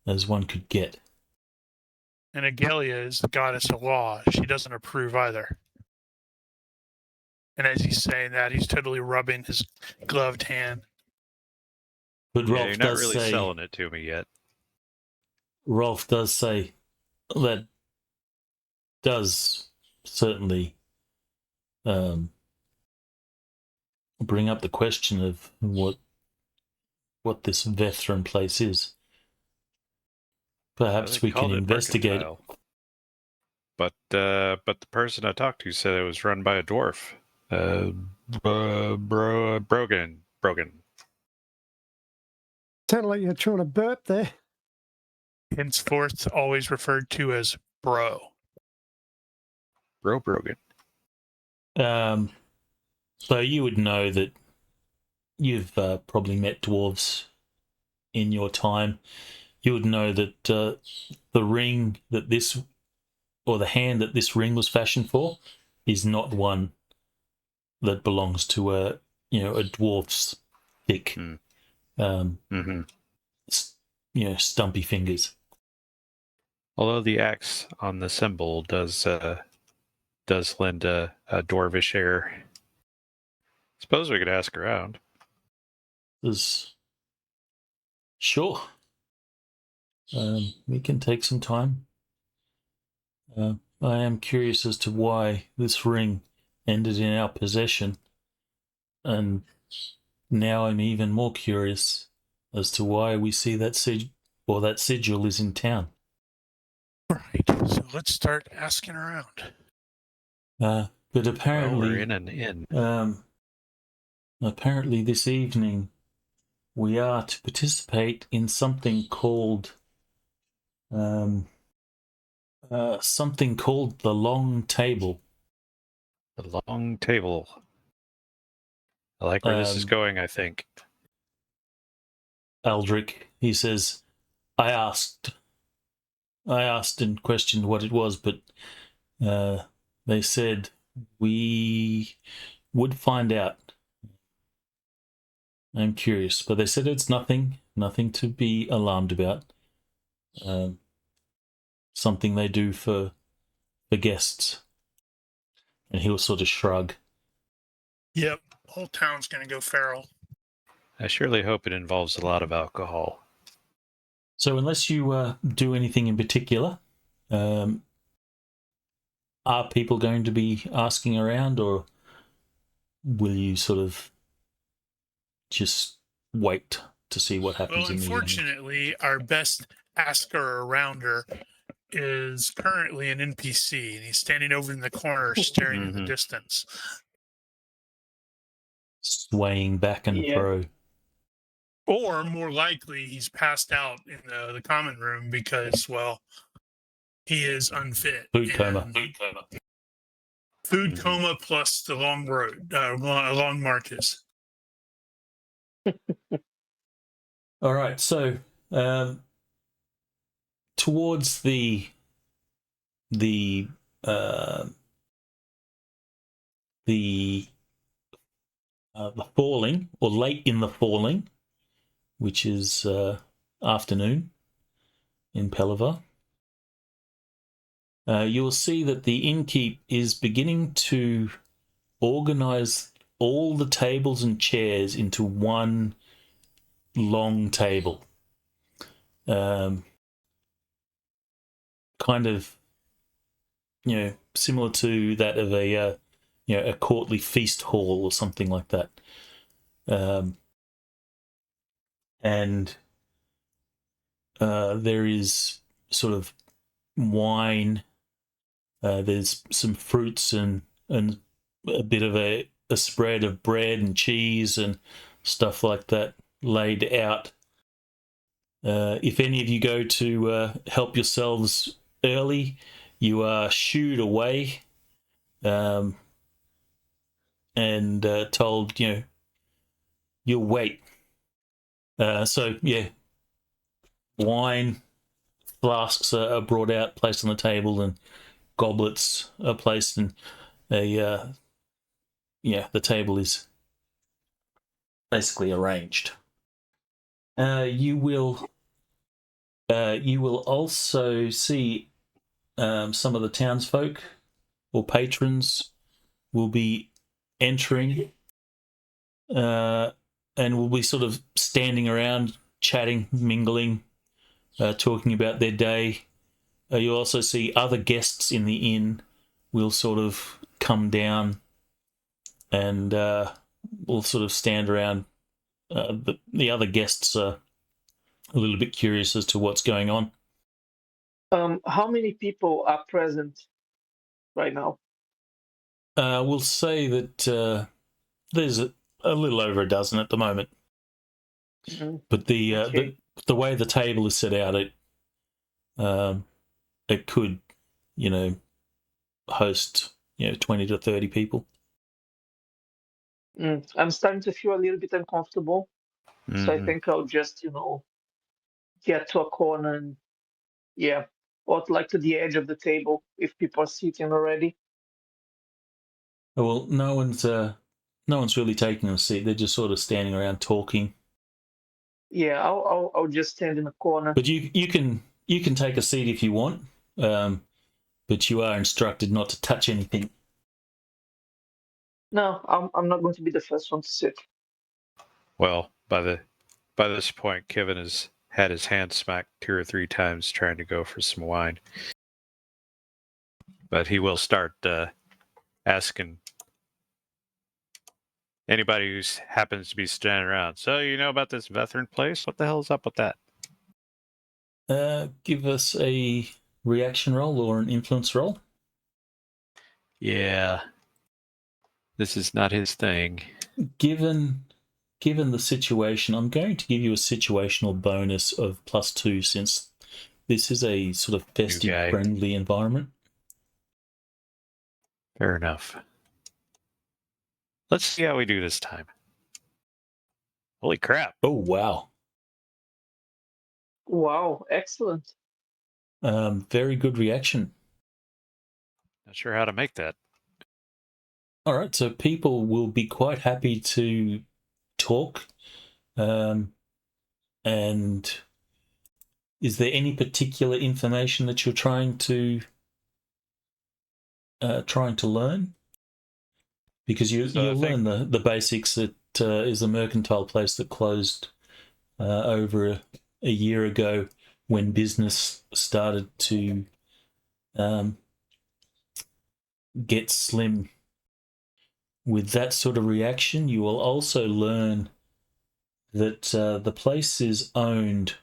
as one could get." And Agelia is the goddess of law. She doesn't approve either. And as he's saying that, he's totally rubbing his gloved hand. But Yeah, Rolf you're not does really say, selling it to me yet. Rolf does say that does certainly bring up the question of what this Vethran place is. Perhaps we can investigate. But the person I talked to said it was run by a dwarf. Brogan. Sounded like you're trying to burp there. Henceforth, always referred to as bro. Brogan. So you would know that you've probably met dwarves in your time. You would know that the ring that this, or the hand that this ring was fashioned for, is not one that belongs to a dwarf's thick, stumpy fingers. Although the axe on the symbol does lend a dwarvish air. Suppose we could ask around. Sure. We can take some time. I am curious as to why this ring ended in our possession, and now I'm even more curious as to why we see that that sigil is in town. Right. So let's start asking around. But apparently, Well, we're in an inn. Apparently this evening we are to participate in something called the long table. The long table. I like where this is going, I think. Aldrich, he says, I asked and questioned what it was, but they said we would find out. I'm curious, but they said it's nothing to be alarmed about. Something they do for guests. And he'll sort of shrug. Yep. Whole town's going to go feral. I surely hope it involves a lot of alcohol. So unless you do anything in particular, are people going to be asking around, or will you sort of just wait to see what happens Well, in the evening? unfortunately, our best asker-arounder is currently an NPC, and he's standing over in the corner staring in the distance. Swaying back and fro. Or more likely, he's passed out in the common room because, well, he is unfit. Food coma. Food coma plus the long road, long marches. All right, so towards the falling, or late in the falling, which is afternoon in Pelivar, you'll see that the innkeep is beginning to organize all the tables and chairs into one long table. Kind of, similar to that of a courtly feast hall or something like that. And there is sort of wine. There's some fruits and a bit of a spread of bread and cheese and stuff like that laid out. If any of you go to help yourselves early, you are shooed away and told, you'll wait. Wine flasks are brought out, placed on the table, and goblets are placed, and the table is basically arranged. You will also see some of the townsfolk or patrons will be entering, and will be sort of standing around, chatting, mingling, talking about their day. You also see other guests in the inn will sort of come down and will sort of stand around. But the other guests are a little bit curious as to what's going on. How many people are present right now? We'll say that there's a little over a dozen at the moment. Mm-hmm. But the way the table is set out, it could, host 20 to 30 people. I'm starting to feel a little bit uncomfortable, so I think I'll just get to a corner and or like to the edge of the table if people are sitting already. Well, no one's really taking a seat. They're just sort of standing around talking. Yeah, I'll just stand in the corner. But you can take a seat if you want, but you are instructed not to touch anything. No, I'm not going to be the first one to sit. Well, by this point, Kevin has had his hand smacked 2 or 3 times trying to go for some wine. But he will start asking anybody who happens to be standing around. So you know about this veteran place? What the hell is up with that? Give us a reaction roll or an influence roll. Yeah. This is not his thing. Given the situation, I'm going to give you a situational bonus of +2 since this is a sort of festive, friendly environment. Fair enough. Let's see how we do this time. Holy crap. Oh, wow. Wow, excellent. Very good reaction. Not sure how to make that. All right, so people will be quite happy to talk. And is there any particular information that you're trying to learn? Because you'll learn the basics. That is a mercantile place that closed over a year ago when business started to get slim. With that sort of reaction, you will also learn that the place is owned,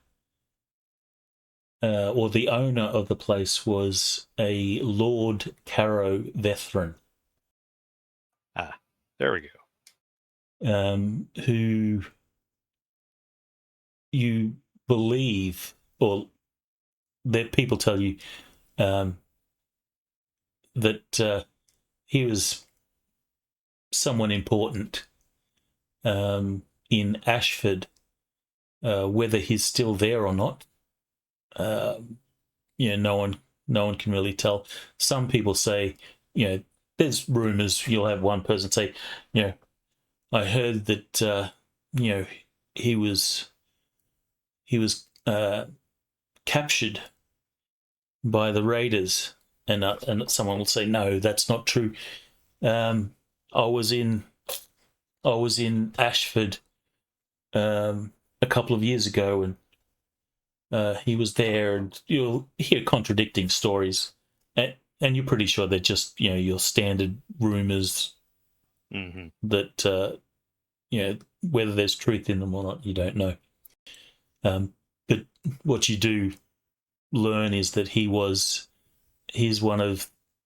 or the owner of the place was a Lord Caro Vethran. Ah, there we go. Who you believe, or that people tell you, that he was someone important in Ashford. Whether he's still there or not, no one can really tell. Some people say, there's rumors. You'll have one person say, I heard that he was captured by the raiders, and someone will say, no, that's not true. I was in Ashford a couple of years ago, and he was there, and you'll hear contradicting stories, and you're pretty sure they're just your standard rumors. Mm-hmm. That whether there's truth in them or not, you don't know. But what you do learn is that he's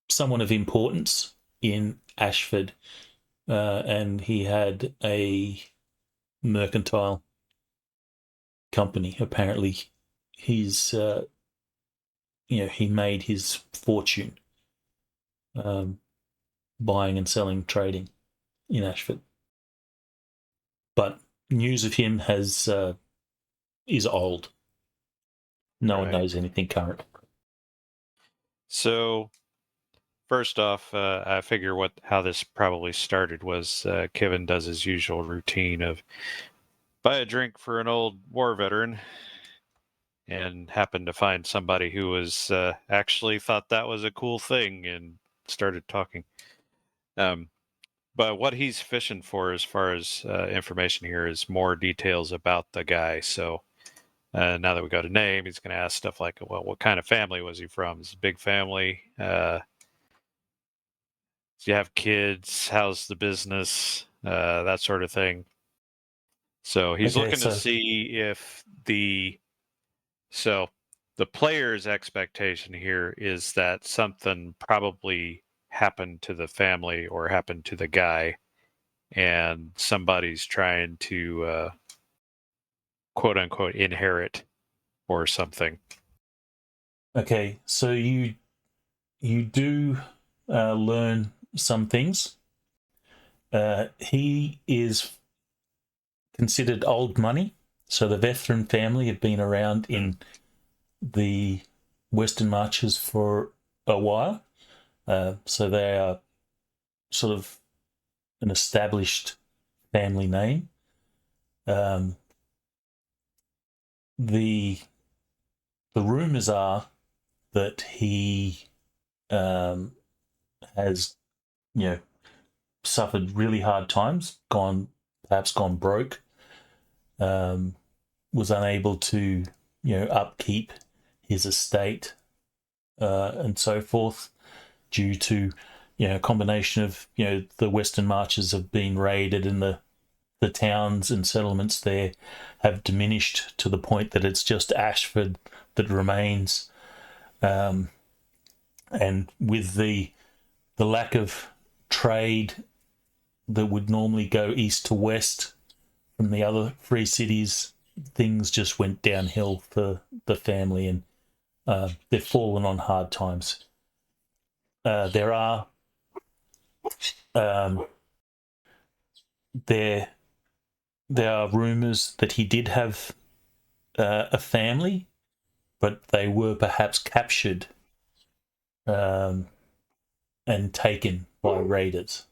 someone of importance in Ashford, and he had a mercantile company. Apparently, he's he made his fortune buying and selling, trading in Ashford. But news of him is old. No one knows anything current. So, first off, I figure how this probably started was Kevin does his usual routine of buy a drink for an old war veteran, and happened to find somebody who was actually thought that was a cool thing and started talking. But what he's fishing for, as far as information here, is more details about the guy. So now that we got a name, he's going to ask stuff like, well, what kind of family was he from? Is it a big family? Do you have kids? How's the business? That sort of thing. So he's looking to see if the player's expectation here is that something probably happened to the family or happened to the guy, and somebody's trying to quote unquote inherit or something. Okay, so you do learn some things. He is considered old money, so the Vethran family have been around in the Western Marches for a while, so they are sort of an established family name. The rumors are that he has suffered really hard times, perhaps gone broke, was unable to upkeep his estate and so forth, due to a combination of the Western Marches have been raided, and the towns and settlements there have diminished to the point that it's just Ashford that remains. And with the lack of trade that would normally go east to west from the other free cities, things just went downhill for the family, and they've fallen on hard times. There are rumours that he did have a family, but they were perhaps captured and taken by raiders.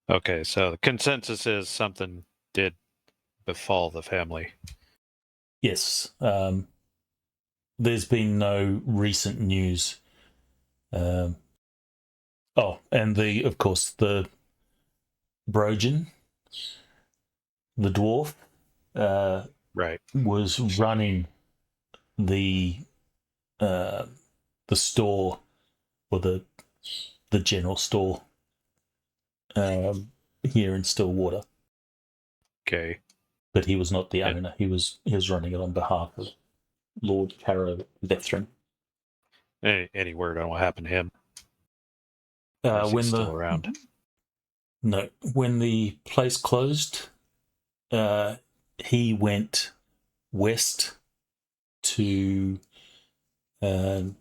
Okay, so the consensus is something did befall the family. Yes. There's been no recent news. And of course, the Brojan, the dwarf, Right. was running the store, or the general store here in Stillwater. Okay. But he was not the owner. He was running it on behalf of Lord Caro Lethrin. Any word on what happened to him? He's still around. No, when the place closed, he went west to return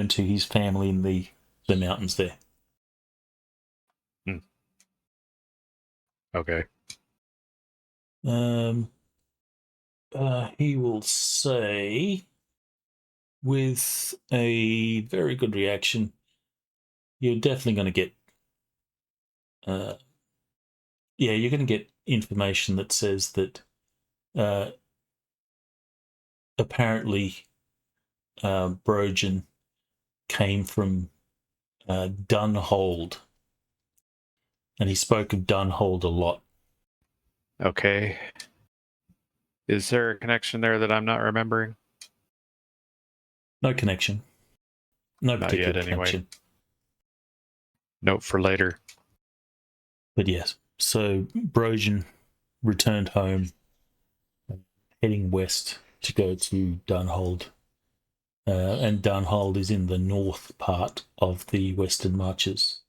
to his family in the mountains there. Okay. He will say, with a very good reaction, you're definitely going to get you're going to get information that says that apparently Brojan came from Dunhold, and he spoke of Dunhold a lot. Okay. Is there a connection there that I'm not remembering? No connection. No Not particular yet, anyway. connection. Note for later. But yes, so Brojan returned home, heading west to go to Dunhold. And Dunhold is in the north part of the Western Marches,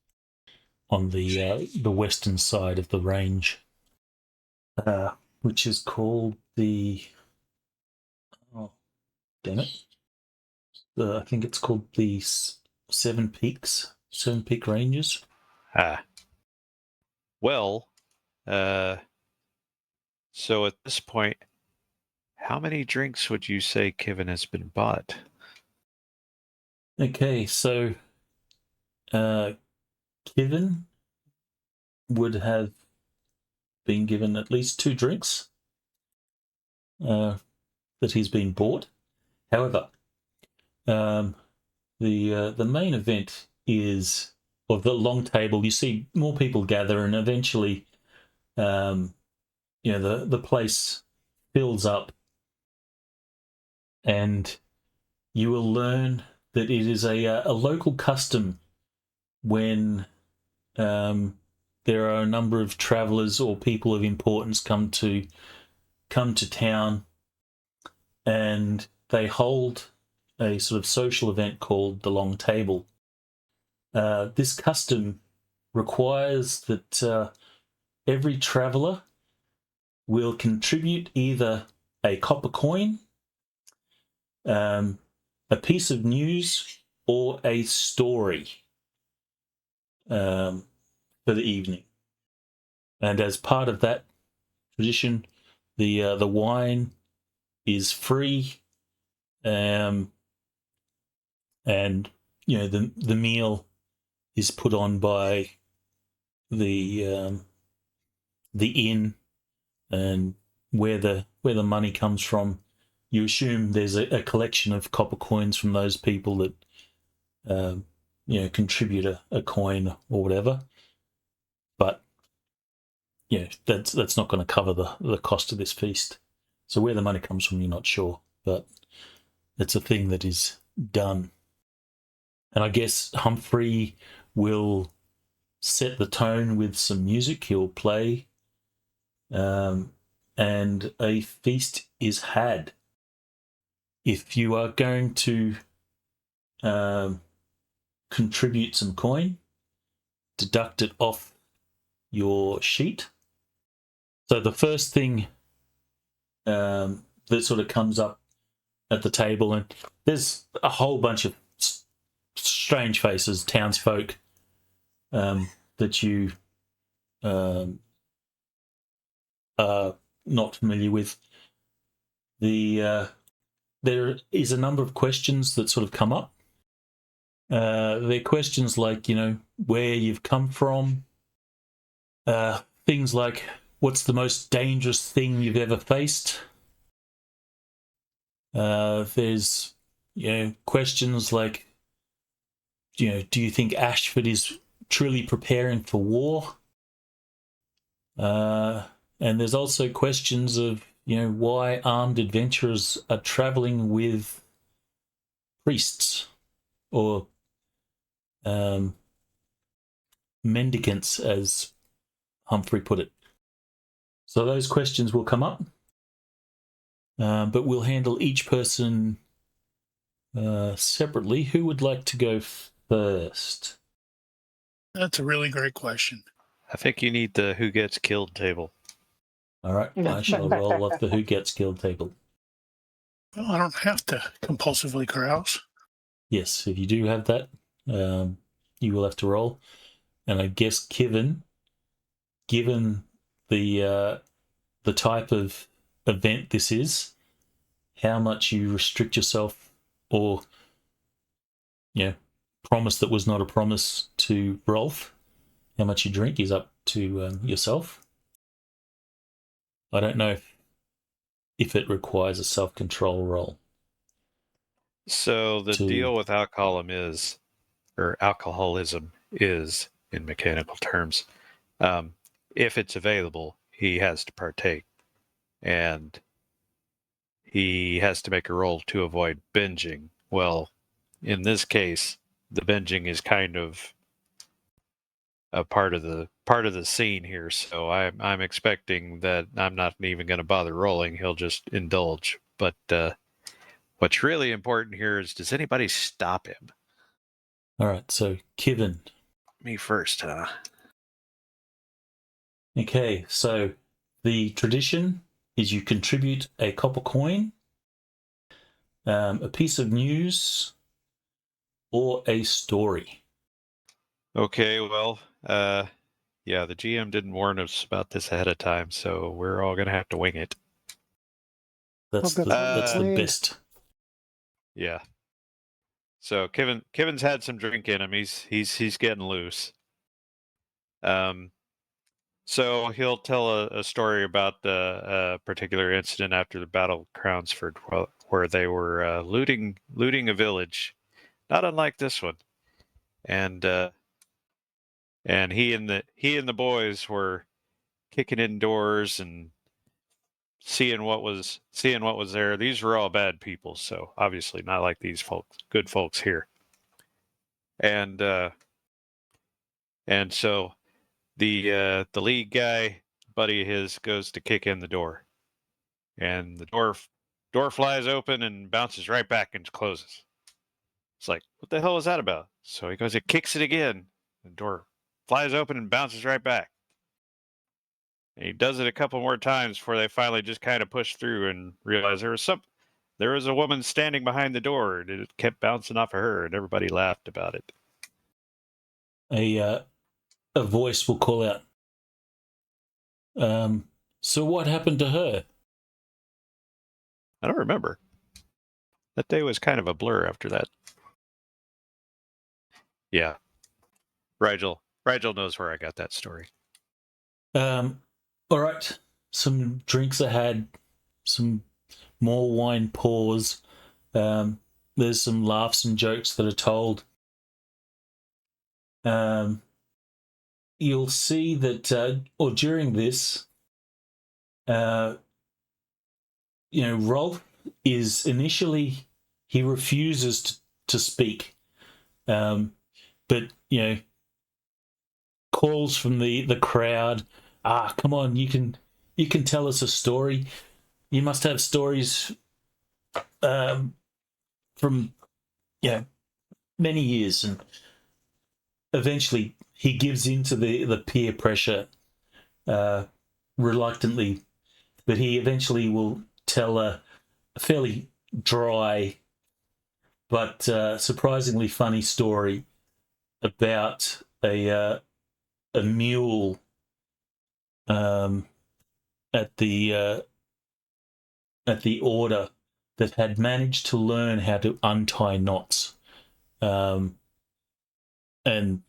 on the western side of the range, which is called the... Oh, damn it. I think it's called the Seven Peak Ranges. Well, so at this point, how many drinks would you say Kevin has been bought? Okay, so Kevin would have been given at least 2 drinks that he's been bought. However, the main event is, of the long table. You see more people gather, and eventually, the place fills up, and you will learn that it is a local custom when there are a number of travellers or people of importance come to town, and they hold a sort of social event called the Long Table. This custom requires that every traveller will contribute either a copper coin, a piece of news, or a story for the evening. And as part of that tradition, the wine is free, and the meal is put on by the inn, and where the money comes from, you assume there's a collection of copper coins from those people that contribute a coin or whatever. But that's not going to cover the cost of this feast. So where the money comes from, you're not sure, but it's a thing that is done. And I guess Humphrey will set the tone with some music. He'll play, and a feast is had. If you are going to contribute some coin, deduct it off your sheet. So the first thing that sort of comes up at the table, and there's a whole bunch of strange faces, townsfolk, that you are not familiar with. There is a number of questions that sort of come up. They're questions like, where you've come from, things like, what's the most dangerous thing you've ever faced? There's, questions like, do you think Ashford is truly preparing for war? And there's also questions of, why armed adventurers are traveling with priests or mendicants, as Humphrey put it. So those questions will come up, but we'll handle each person separately. Who would like to go first? That's a really great question. I think you need the who gets killed table. All right, I shall roll off the who gets killed table. Well, I don't have to compulsively carouse. Yes, if you do have that, you will have to roll. And I guess given the type of event this is, how much you restrict yourself or promise that was not a promise to Rolf, how much you drink is up to yourself. I don't know if it requires a self-control roll. So the deal with alcoholism is, in mechanical terms, if it's available, he has to partake. And he has to make a roll to avoid binging. Well, in this case, the binging is kind of a part of the scene here. So I'm expecting that I'm not even going to bother rolling. He'll just indulge. But what's really important here is, does anybody stop him? All right, so Kivin. Me first, huh? Okay, so the tradition is you contribute a copper coin, a piece of news, or a story. Okay, well, yeah, the GM didn't warn us about this ahead of time, so we're all going to have to wing it. That's I've got the planned. best. Yeah. So Kevin's had some drink in him. He's getting loose. So he'll tell a story about a particular incident after the Battle of Crownsford, where they were looting a village, not unlike this one, and he and the boys were kicking indoors and seeing what was there. These were all bad people, so obviously not like these folks, good folks here. And so the lead guy, buddy of his, goes to kick in the door, and the door flies open and bounces right back and closes. It's like, what the hell was that about? So he goes and kicks it again. The door flies open and bounces right back. And he does it a couple more times before they finally just kind of push through and realize there was a woman standing behind the door, and it kept bouncing off of her, and everybody laughed about it. A voice will call out, so what happened to her? I don't remember. That day was kind of a blur after that. Yeah. Rigel knows where I got that story. All right. Some drinks are had, some more wine pours. There's some laughs and jokes that are told. You'll see that, or during this, Rolf is initially, he refuses to speak. But calls from the crowd. Come on, you can tell us a story. You must have stories from many years, and eventually he gives in to the peer pressure reluctantly, but he eventually will tell a fairly dry but surprisingly funny story about a mule at the order that had managed to learn how to untie knots, and the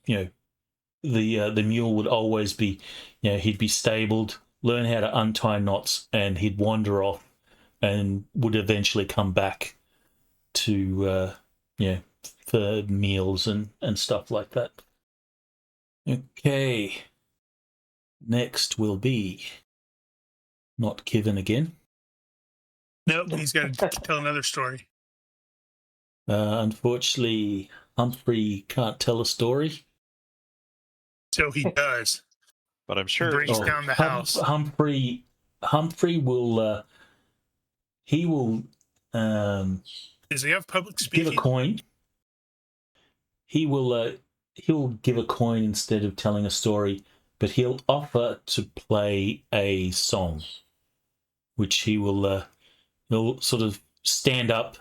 mule would always be, he'd be stabled, learn how to untie knots, and he'd wander off, and would eventually come back to for meals and stuff like that. Okay, next will be not Kevin again. Nope, he's got to tell another story. Unfortunately, Humphrey can't tell a story. So he does. But I'm He sure brings down the house. Humphrey will he will Does he have public give speaking? a coin. He'll give a coin instead of telling a story, but he'll offer to play a song, which he'll sort of stand up,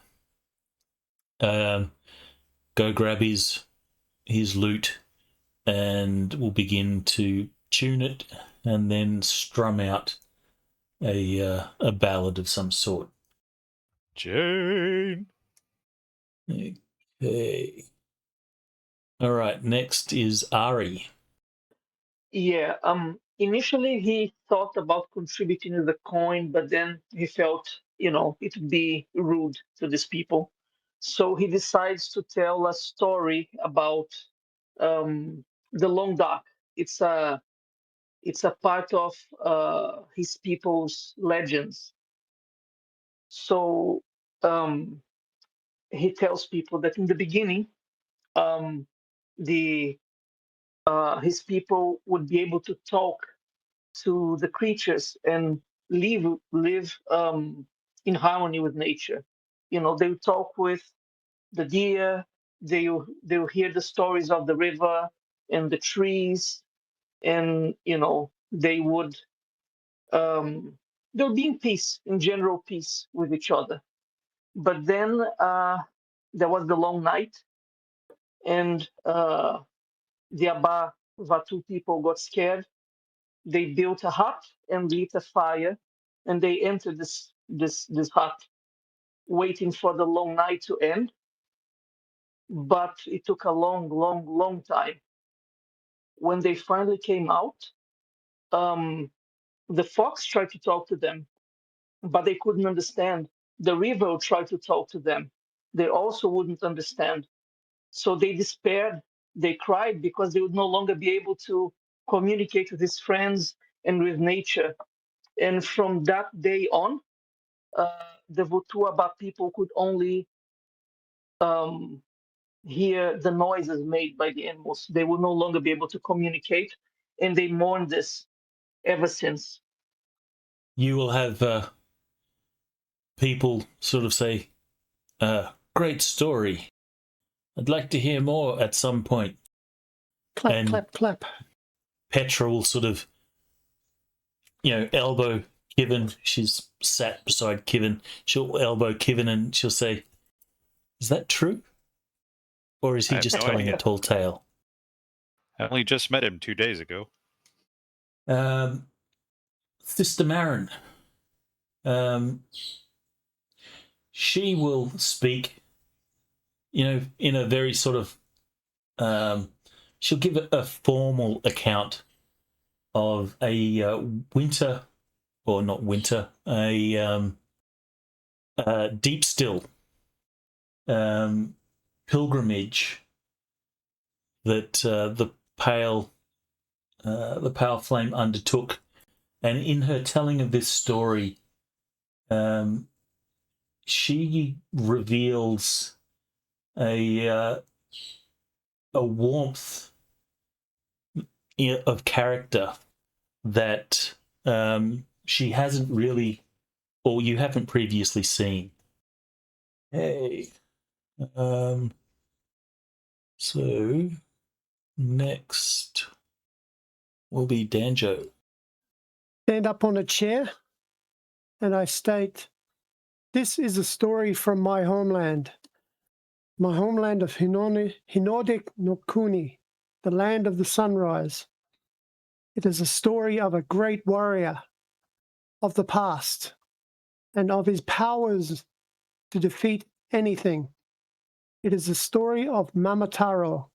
go grab his lute, and will begin to tune it, and then strum out a ballad of some sort. Jane. Okay. All right. Next is Ari. Yeah. Initially, he thought about contributing to the coin, but then he felt, it would be rude to these people. So he decides to tell a story about the long dark. It's a part of his people's legends. So he tells people that in the beginning, the his people would be able to talk to the creatures and live in harmony with nature. They would talk with the deer. They'll hear the stories of the river and the trees, and they would they'll be in peace, in general peace with each other. But then there was the long night, and the Aba Vatu people got scared. They built a hut and lit a fire, and they entered this hut, waiting for the long night to end. But it took a long, long, long time. When they finally came out, the fox tried to talk to them, but they couldn't understand. The river tried to talk to them. They also wouldn't understand. So they despaired. They cried because they would no longer be able to communicate with his friends and with nature. And from that day on, the Votuaba people could only hear the noises made by the animals. They would no longer be able to communicate, and they mourned this ever since. You will have people sort of say, great story. I'd like to hear more at some point. Clap, And clap, clap. Petra will sort of, elbow Kevin. She's sat beside Kevin. She'll elbow Kevin and she'll say, is that true? Or is he I have just no telling idea. a tall tale? I only just met him 2 days ago. Sister Marin. She will speak, in a very sort of, she'll give a formal account of a winter, or not winter, a deep still pilgrimage that the pale flame undertook. And in her telling of this story, she reveals a warmth of character that she hasn't really, or you haven't previously seen. Hey, so next will be Danjo. Stand up on a chair and I state, this is a story from my homeland of Hinodic Nokuni, the land of the sunrise. It is a story of a great warrior of the past and of his powers to defeat anything. It is the story of Mamotaro.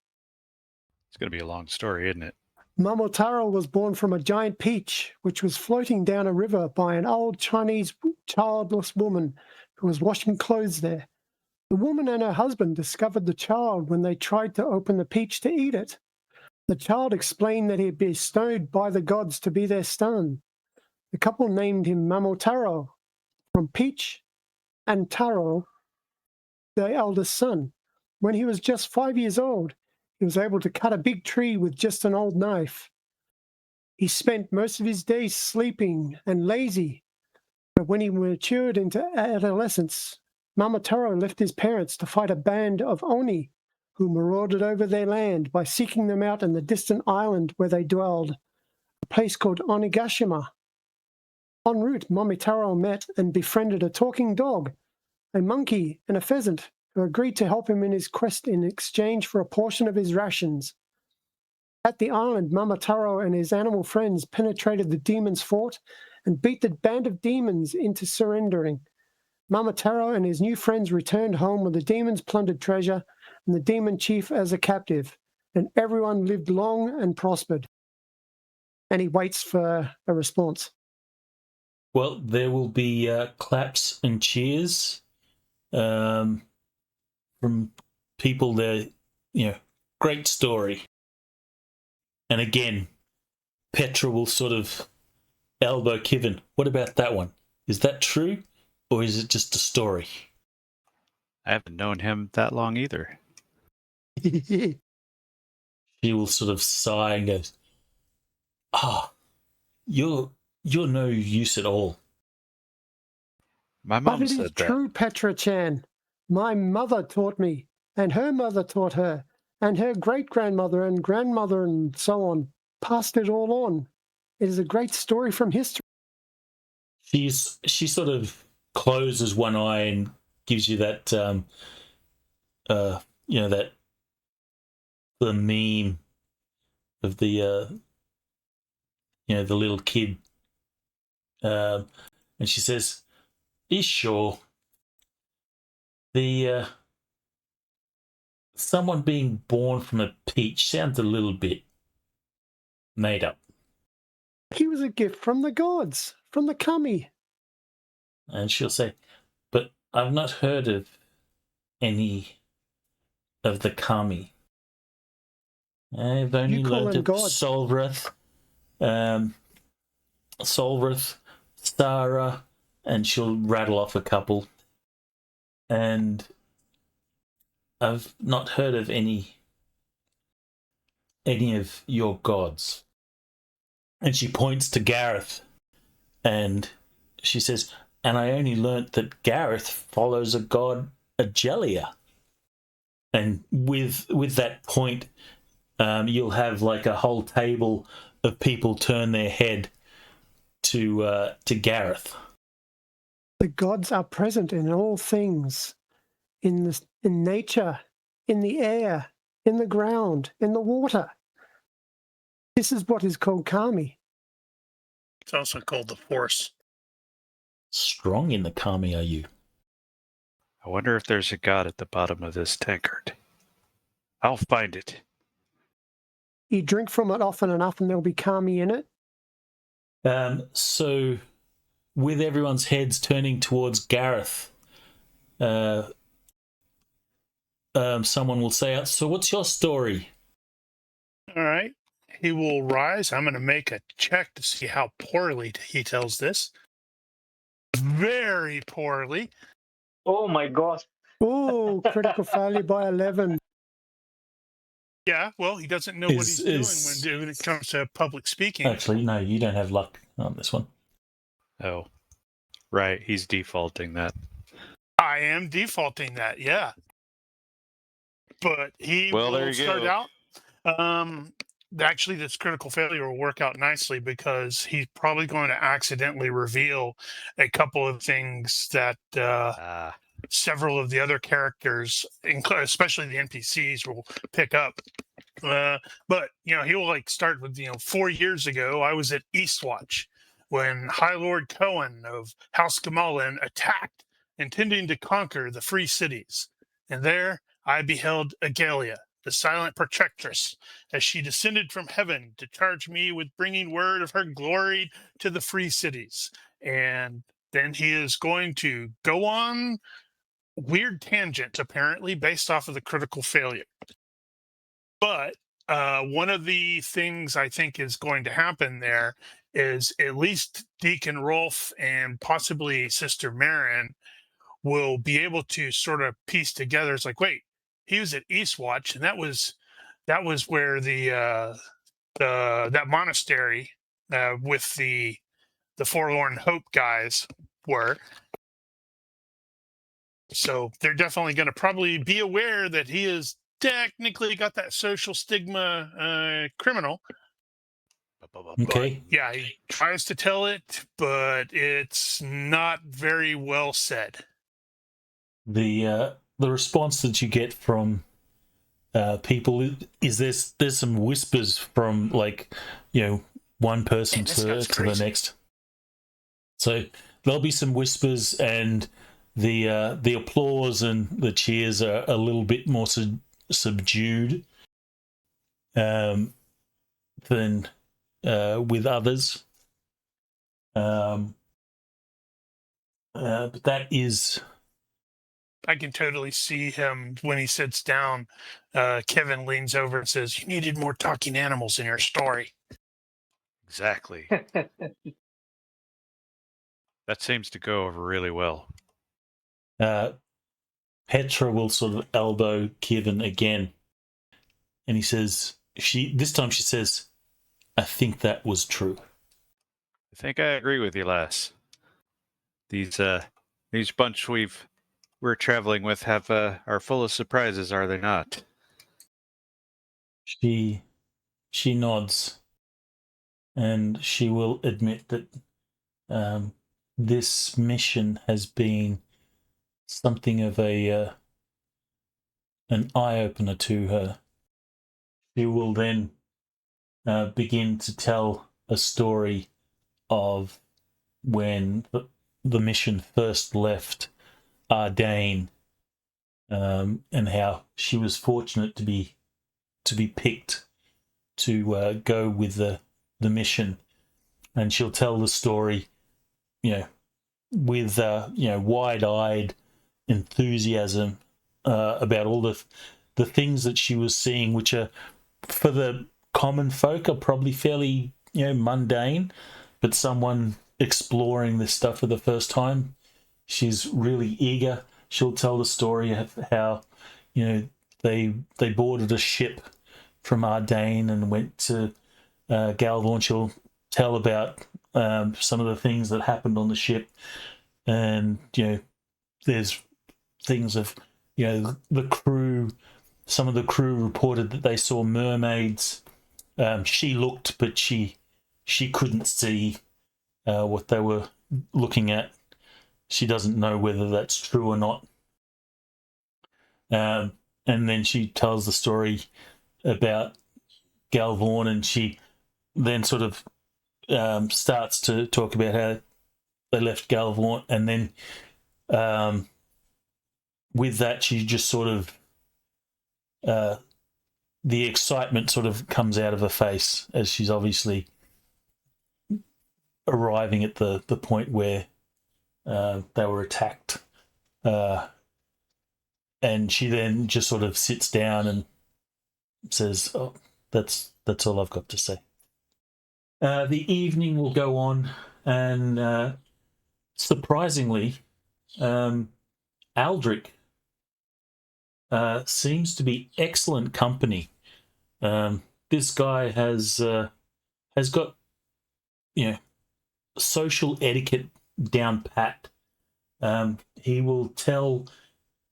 It's going to be a long story, isn't it? Mamotaro was born from a giant peach, which was floating down a river by an old Chinese childless woman who was washing clothes there. The woman and her husband discovered the child when they tried to open the peach to eat it. The child explained that he had been bestowed by the gods to be their son. The couple named him Mamotaro, from peach, and Taro, their eldest son. When he was just 5 years old, he was able to cut a big tree with just an old knife. He spent most of his days sleeping and lazy, but when he matured into adolescence, Mamotaro left his parents to fight a band of Oni who marauded over their land by seeking them out in the distant island where they dwelled, a place called Onigashima. En route, Mamotaro met and befriended a talking dog, a monkey, and a pheasant who agreed to help him in his quest in exchange for a portion of his rations. At the island, Mamotaro and his animal friends penetrated the demon's fort and beat the band of demons into surrendering. Mamotaro and his new friends returned home with the demon's plundered treasure and the demon chief as a captive, and everyone lived long and prospered. And he waits for a response. Well, there will be claps and cheers from people there. Great story. And again, Petra will sort of elbow Kivin. What about that one? Is that true? Or is it just a story? I haven't known him that long either. She will sort of sigh and goes, you're no use at all. My But mom it is said that. true, Petra-chan. My mother taught me, and her mother taught her, and her great-grandmother and grandmother and so on passed it all on. It is a great story from history. She sort of closes one eye and gives you that, that the meme of the, the little kid. And she says, "Are you sure? The someone being born from a peach sounds a little bit made up." He was a gift from the gods, from the kami. And she'll say, "But I've not heard of any of the kami. I've only You call learned them of gods. Solvrith, Stara," and she'll rattle off a couple. "And I've not heard of any of your gods." And she points to Gareth, and she says, "And I only learnt that Gareth follows a god, Agelia." And with that point, you'll have like a whole table of people turn their head to Gareth. The gods are present in all things, in nature, in the air, in the ground, in the water. This is what is called kami. It's also called the Force. Strong in the kami are you? I wonder if there's a god at the bottom of this tankard. I'll find it. You drink from it often enough and there'll be kami in it. So, with everyone's heads turning towards Gareth, someone will say, "So what's your story?" All right. He will rise. I'm going to make a check to see how poorly he tells this. Very poorly. Oh my god. Oh, critical failure by 11. Yeah, well, he doesn't know what he's doing when it comes to public speaking. Actually, no, you don't have luck on this one. Oh, right. He's defaulting that. I am defaulting that, yeah. But he will start out. Actually, this critical failure will work out nicely because he's probably going to accidentally reveal a couple of things that several of the other characters, especially the NPCs, will pick up. But he will start with 4 years ago. I was at Eastwatch when High Lord Cohen of House Gamalin attacked, intending to conquer the free cities, and there I beheld Agalia, the silent protectress, as she descended from heaven to charge me with bringing word of her glory to the free cities. And then he is going to go on weird tangents, apparently, based off of the critical failure. But one of the things I think is going to happen there is at least Deacon Rolf and possibly Sister Marin will be able to sort of piece together. It's like, wait, he was at Eastwatch, and that was where that monastery with the Forlorn Hope guys were. So they're definitely going to probably be aware that he is technically got that social stigma criminal. Okay. But, yeah, he tries to tell it, but it's not very well said. The response that you get from people is there's some whispers from one person to the next. So there'll be some whispers, and the applause and the cheers are a little bit more subdued than with others. But that is. I can totally see him when he sits down. Kevin leans over and says, "You needed more talking animals in your story." Exactly. That seems to go over really well. Petra will sort of elbow Kevin again, and he says, this time she says, "I think that was true." I think I agree with you, lass. These bunch we're traveling with are full of surprises, are they not? She nods, and she will admit that this mission has been something of an eye-opener to her. She will then begin to tell a story of when the mission first left Ardain, and how she was fortunate to be picked to go with the mission. And she'll tell the story, with wide-eyed enthusiasm about all the things that she was seeing, which are, for the common folk, are probably fairly mundane, but someone exploring this stuff for the first time, she's really eager. She'll tell the story of how they boarded a ship from Ardain and went to Galvorn. She'll tell about some of the things that happened on the ship, and there's things of the crew. Some of the crew reported that they saw mermaids. She looked, but she couldn't see what they were looking at. She doesn't know whether that's true or not. And then she tells the story about Galvorn, and she then sort of starts to talk about how they left Galvorn, and then with that, she just sort of the excitement sort of comes out of her face as she's obviously arriving at the point where they were attacked, and she then just sort of sits down and says, "Oh, that's all I've got to say." The evening will go on, and surprisingly, Aldrich seems to be excellent company. This guy has got, you know, social etiquette down pat. He will tell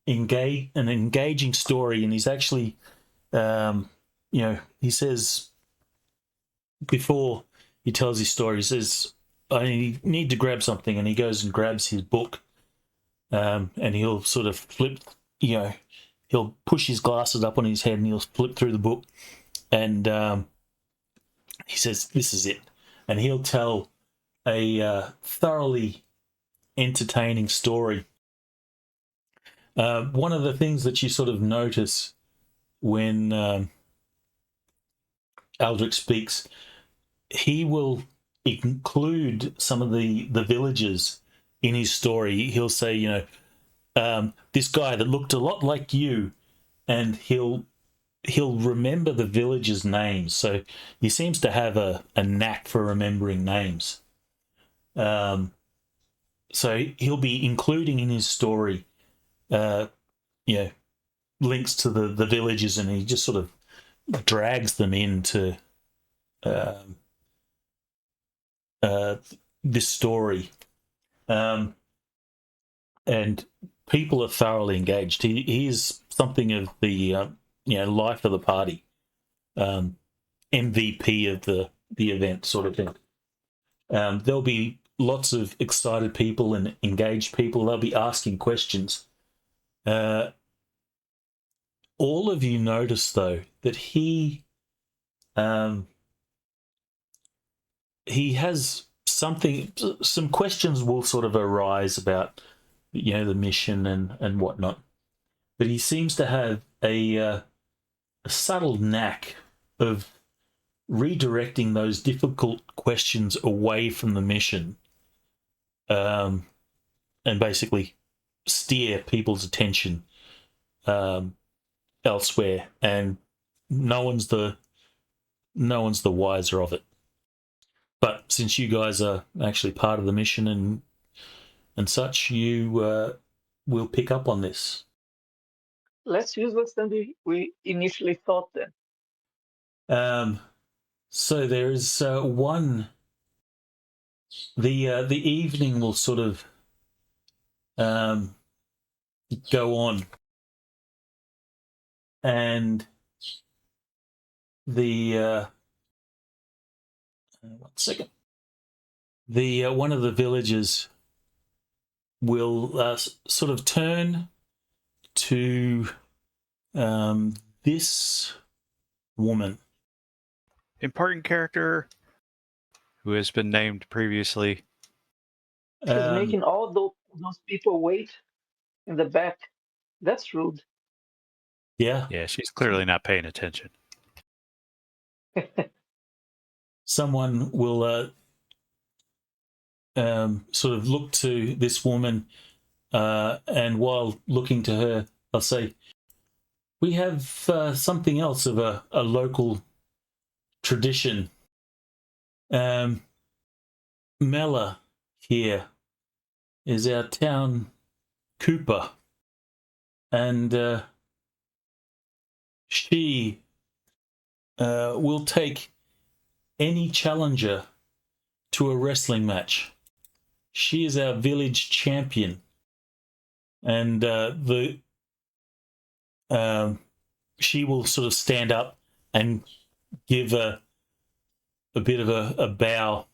an engaging story, and he's actually, he says before he tells his story, he says, "I need to grab something," and he goes and grabs his book, and he'll sort of flip, he'll push his glasses up on his head and he'll flip through the book, and he says, "This is it," and he'll tell a thoroughly entertaining story. One of the things that you sort of notice when Aldrich speaks, he will include some of the villagers in his story. He'll say, this guy that looked a lot like you, and he'll remember the villagers' names. So he seems to have a knack for remembering names. So he'll be including in his story, links to the villagers, and he just sort of drags them into this story. And people are thoroughly engaged. He is something of the life of the party, MVP of the event, sort of thing. There'll be lots of excited people and engaged people. They'll be asking questions. All of you notice, though, that he has some questions will sort of arise about, the mission and whatnot. But he seems to have a subtle knack of redirecting those difficult questions away from the mission, and basically steer people's attention elsewhere, and no one's the wiser of it. But since you guys are actually part of the mission and such, you will pick up on this. Less useless than we initially thought then. So there is one. The evening will sort of go on, and the 1 second. The one of the villagers will sort of turn to this woman. Important character who has been named previously. She's making all those people wait in the back. That's rude. Yeah. Yeah, she's clearly not paying attention. Someone will sort of look to this woman, and while looking to her, I'll say, "We have something else of a local tradition. Mela here is our town cooper, and she will take any challenger to a wrestling match. She is our village champion, and she will sort of stand up and give a bit of a bow,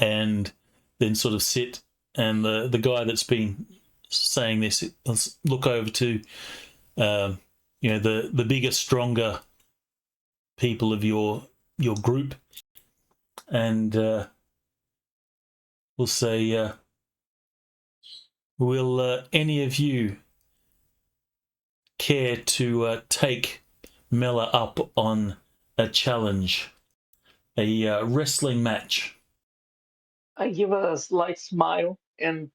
and then sort of sit. And the guy that's been saying this, let's look over to the bigger, stronger people of your group, and we'll say, will any of you care to take Mela up on a challenge, a wrestling match?" I give a slight smile and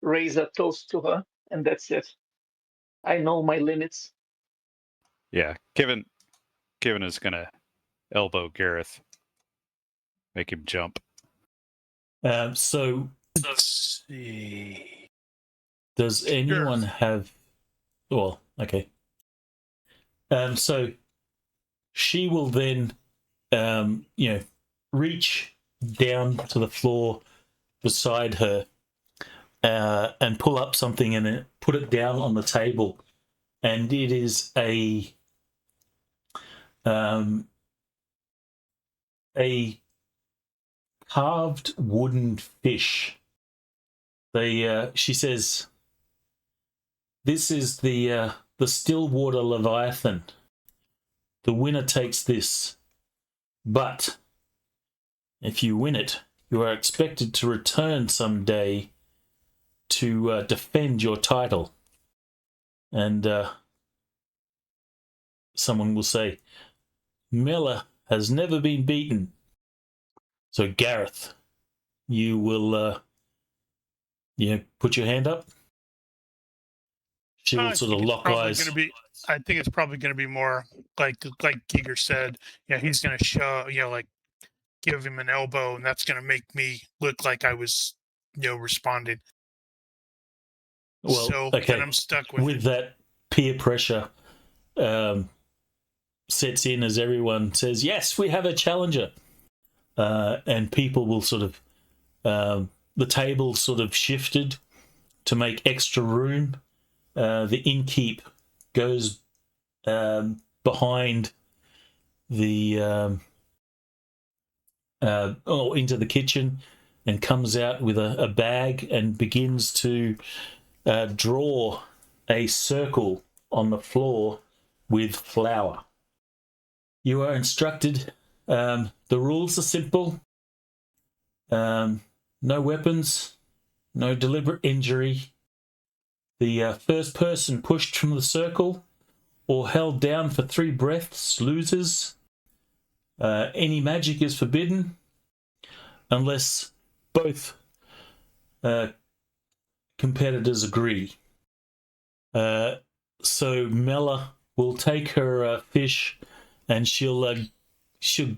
raise a toast to her, and that's it. I know my limits. Yeah, Kevin is gonna elbow Gareth, make him jump. So Let's see. does anyone have Well, okay. So she will then, reach down to the floor beside her and pull up something and then put it down on the table. And it is a carved wooden fish. She says, "This is the Stillwater Leviathan. The winner takes this, but if you win it, you are expected to return someday to defend your title." And someone will say, "Miller has never been beaten." So Gareth, you will put your hand up. She will sort of lock eyes. I think it's probably going to be more like Giger said. Yeah, he's going to show, like give him an elbow, and that's going to make me look like I was, responding. Well, so okay. then I'm stuck with that peer pressure sets in as everyone says, "Yes, we have a challenger," and people will sort of the table sort of shifted to make extra room. The innkeep goes behind the into the kitchen and comes out with a bag and begins to draw a circle on the floor with flour. You are instructed. The rules are simple. No weapons, no deliberate injury. The first person pushed from the circle or held down for 3 breaths loses. Any magic is forbidden unless both competitors agree. So Mella will take her fish and she'll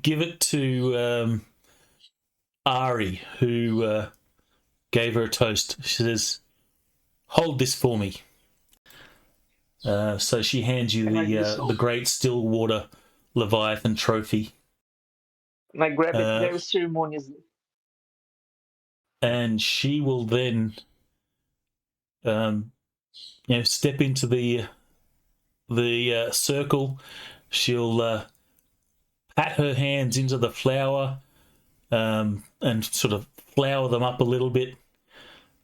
give it to Ari, who gave her a toast. She says, "Hold this for me." So she hands you the great Stillwater Leviathan trophy. And I grab it very ceremoniously. And she will then step into the circle. She'll pat her hands into the flour and sort of flour them up a little bit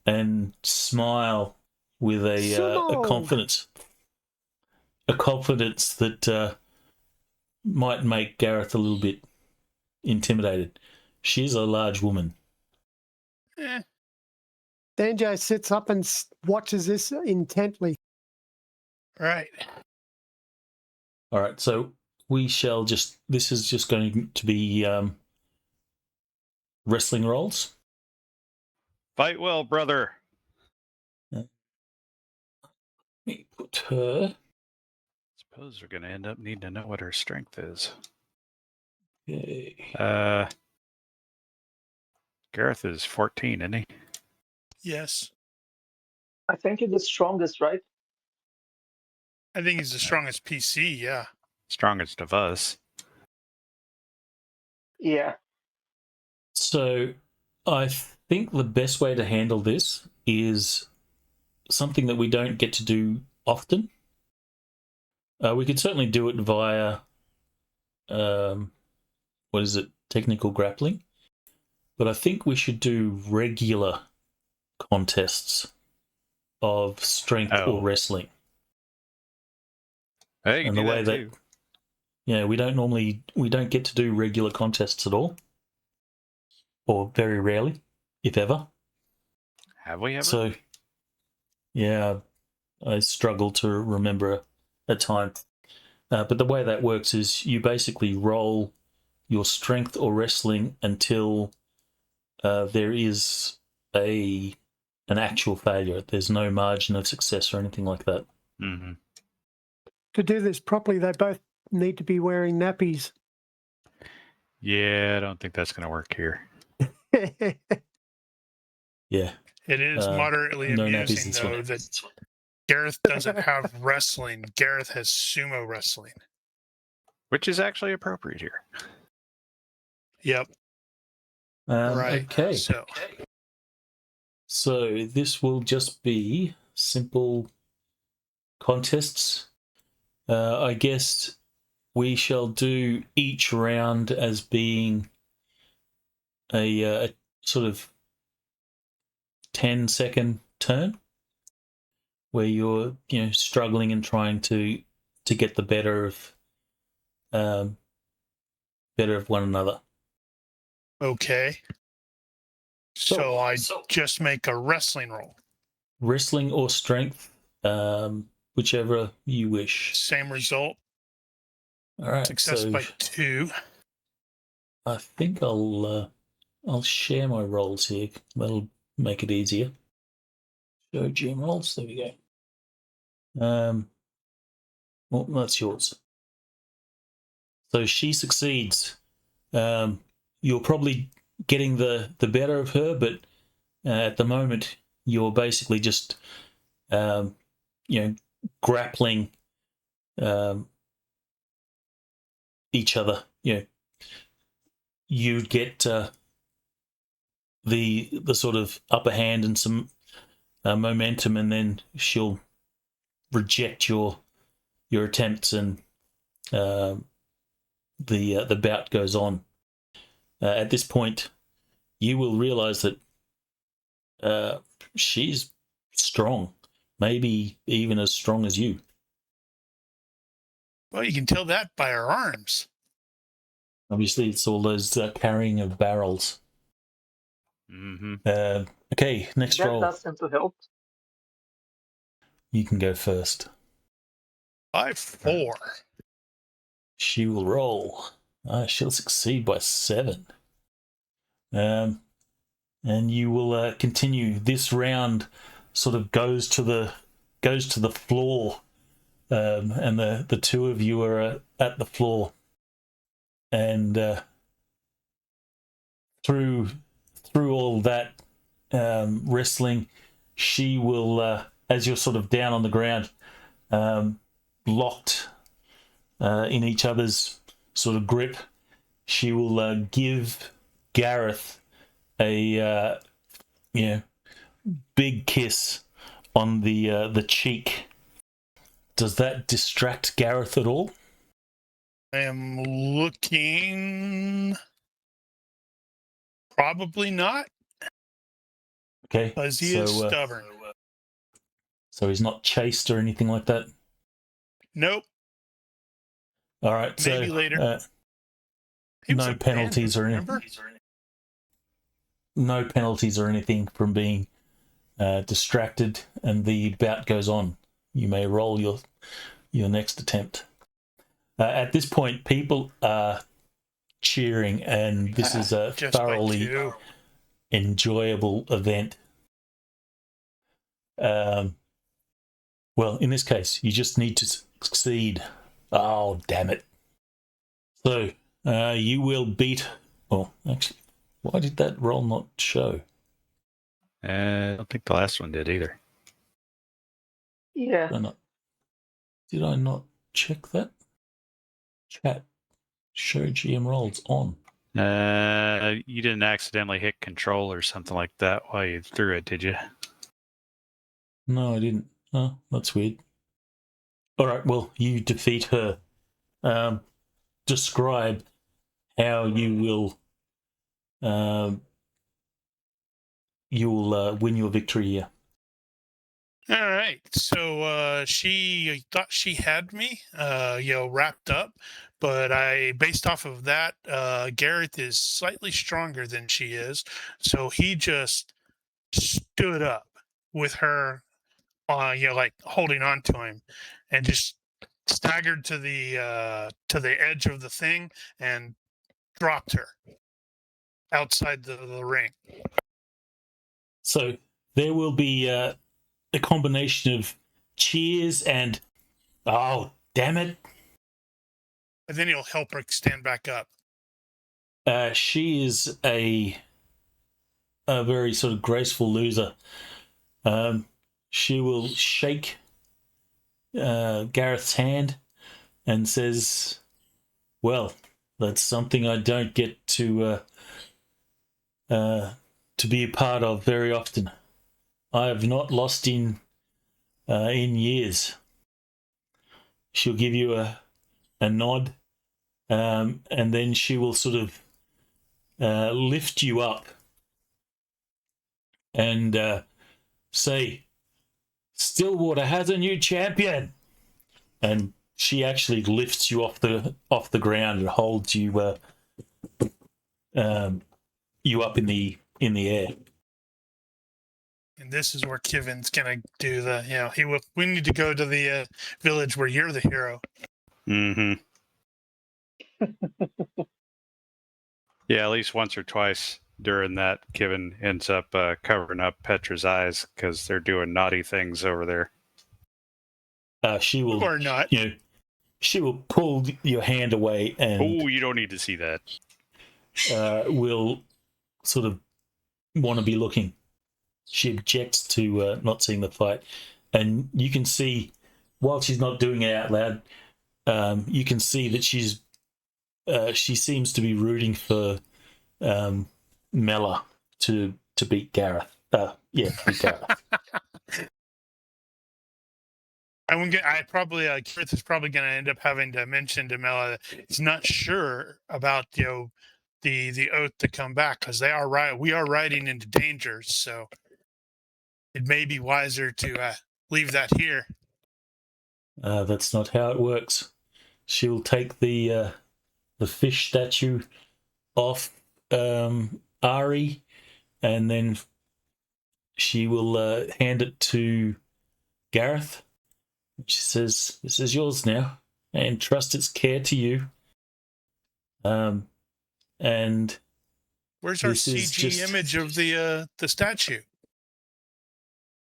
and smile with a confidence that might make Gareth a little bit intimidated. She's a large woman. Danjo sits up and watches this intently. Right. All right, so we shall this is just going to be wrestling rolls. Fight well, brother. Let me put her. Suppose we're going to end up needing to know what her strength is. Okay. Gareth is 14, isn't he? Yes. I think you're the strongest, right? I think he's the strongest PC, yeah. Strongest of us. Yeah. So I think the best way to handle this is something that we don't get to do often. We could certainly do it via, technical grappling. But I think we should do regular contests of strength or wrestling. Hey, and the way that, we don't get to do regular contests at all, or very rarely, if ever. Have we ever? So, yeah, I struggle to remember a time. But the way that works is you basically roll your strength or wrestling until there is an actual failure. There's no margin of success or anything like that. Mm-hmm. To do this properly, they both need to be wearing nappies. Yeah, I don't think that's going to work here. Yeah. It is moderately amusing, though, that Gareth doesn't have wrestling. Gareth has sumo wrestling. Which is actually appropriate here. Yep. Right. Okay. So So this will just be simple contests. I guess we shall do each round as being a sort of 10-second turn, where you're struggling and trying to get the better of one another. okay. So I just make a wrestling roll. Wrestling or strength, whichever you wish. Same result. All right. Success so by 2. I think I'll share my rolls here. That'll make it easier. Show GM rolls. There we go. Well, that's yours. So she succeeds. You're probably getting the better of her, but at the moment you're basically just grappling each other. You get the sort of upper hand and some momentum, and then she'll reject your attempts, and the bout goes on. At this point, you will realize that she's strong, maybe even as strong as you. Well, you can tell that by her arms. Obviously, it's all those carrying of barrels. Mm-hmm. Okay, next That roll. does tend to help. You can go first. By 4. She will roll. She'll succeed by 7. And you will continue. This round sort of goes to the floor, and the two of you are at the floor, and through all that wrestling, she will, as you're sort of down on the ground, locked in each other's sort of grip, she will give Gareth a big kiss on the cheek. Does that distract Gareth at all? I am looking. Probably not, Okay, because he is stubborn. So he's not chased or anything like that? Nope. All right, Maybe so later. He was no a penalties or anything. remember? No penalties or anything from being distracted, and the bout goes on. You may roll your next attempt. At this point, people are cheering, and this is a Just by thoroughly 2. enjoyable event. Well, in this case, you just need to succeed. Oh, damn it. So, you will beat... Well, actually, why did that roll not show? I don't think the last one did either. Yeah. Did I not check that? Chat. Show GM rolls on. You didn't accidentally hit control or something like that while you threw it, did you? No, I didn't. Oh, that's weird. All right, well, you defeat her. Describe how you will win your victory here. All right. So she thought she had me, wrapped up, but based off of that, Gareth is slightly stronger than she is, so he just stood up with her, like holding on to him, and just staggered to the edge of the thing and dropped her outside the ring. So there will be a combination of cheers and, oh, damn it. And then he'll help her stand back up. She is a very sort of graceful loser. She will shake Gareth's hand and says, "Well, that's something I don't get to be a part of very often. I have not lost in years." She'll give you a nod, and then she will sort of lift you up and say, "Stillwater has a new champion," and she actually lifts you off the ground and holds you up in the air. And this is where Kivin's gonna do the, we need to go to the village where you're the hero. Mm-hmm. Yeah, at least once or twice during that, Kevin ends up covering up Petra's eyes because they're doing naughty things over there. She will, Or not. She will pull your hand away and Oh, you don't need to see that. will sort of want to be looking. She objects to not seeing the fight, and you can see, while she's not doing it out loud, you can see that she seems to be rooting for Mela to beat Gareth. Beat Gareth. Gareth is probably going to end up having to mention to Mela that he's not sure about the oath to come back, because we are riding into danger, so it may be wiser to leave that here. That's not how it works. She'll take the fish statue off Ari, and then she will hand it to Gareth. She says, "This is yours now, and trust its care to you." And where's our CG image of the statue?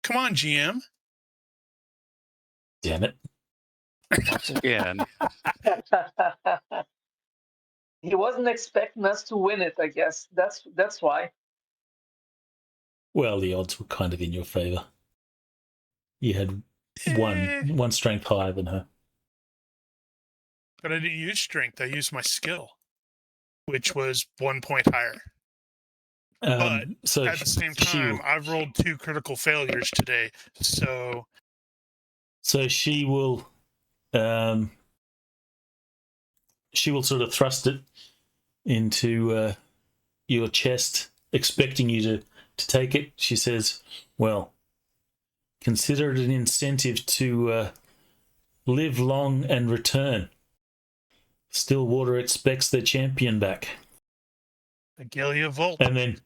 Come on, GM. Damn it! Once again. He wasn't expecting us to win it, I guess. That's why. Well, the odds were kind of in your favor. You had one strength higher than her. But I didn't use strength. I used my skill, which was 1 point higher. But so at the same time, I've rolled 2 critical failures today, so she will sort of thrust it into your chest, expecting you to take it. She says, "Well, consider it an incentive to live long and return. Stillwater expects their champion back." Agelia Volt. And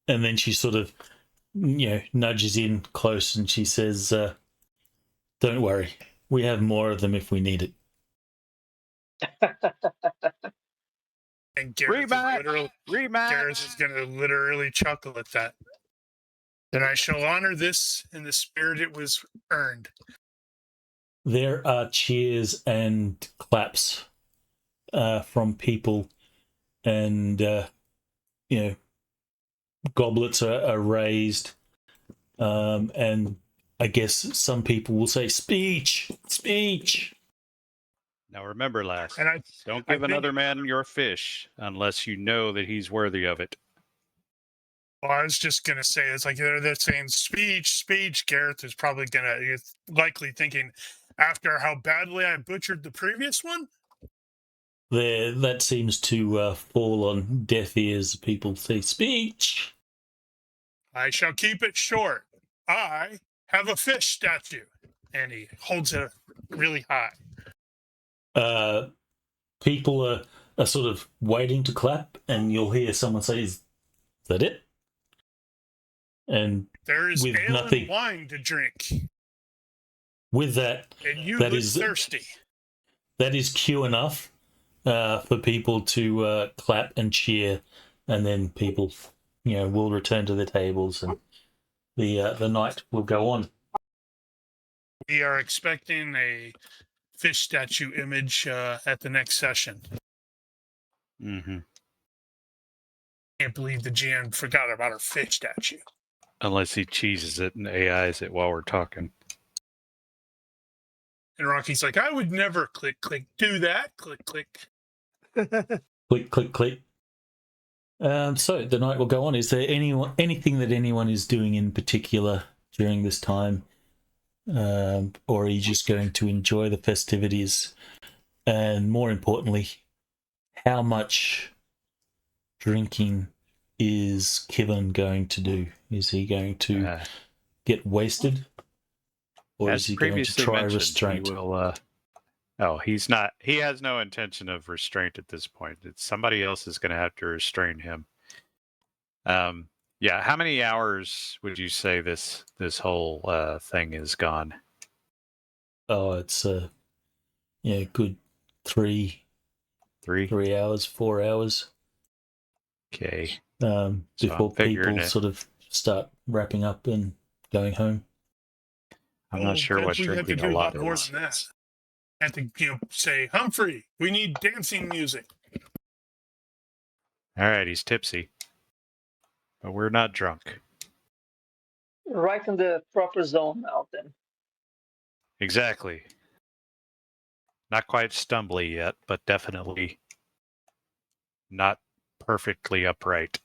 then she sort of nudges in close, and she says, "Don't worry, we have more of them if we need it." And Gareth is going to literally chuckle at that. "Then I shall honor this in the spirit it was earned." There are cheers and claps from people, and goblets are raised, and I guess some people will say, "Speech, speech." Now remember, lass, And don't give another man your fish unless you know that he's worthy of it. Well, I was just going to say, it's like they're saying speech, speech. Gareth is probably likely thinking, after how badly I butchered the previous one. That seems to fall on deaf ears. People say, "Speech." "I shall keep it short. I have a fish statue." And he holds it really high. People are sort of waiting to clap, and you'll hear someone say, "Is that it?" And there is with ale nothing, and wine to drink. With that, and you that look is thirsty. That is cue enough for people to clap and cheer, and then people, will return to their tables, and the night will go on. We are expecting a fish statue image at the next session. Mm-hmm. Can't believe the GM forgot about our fish statue. Unless he cheeses it and AIs it while we're talking. And Rocky's like, I would never click, click, do that. Click, click. Click, click, click. So the night will go on. Is there anything that anyone is doing in particular during this time? Or are you just going to enjoy the festivities? And more importantly, how much drinking is Kevin going to do? Is he going to get wasted? Or is he going to try restraint? He will, he's not. He has no intention of restraint at this point. It's somebody else is going to have to restrain him. Yeah. How many hours would you say this whole thing is gone? Oh, it's good 3 hours, 4 hours. Okay. Before people sort of start wrapping up and going home. I'm not sure what drinking a lot more than that. I have to say, Humphrey, we need dancing music. All right, he's tipsy, but we're not drunk. Right in the proper zone now, then. Exactly. Not quite stumbly yet, but definitely not perfectly upright.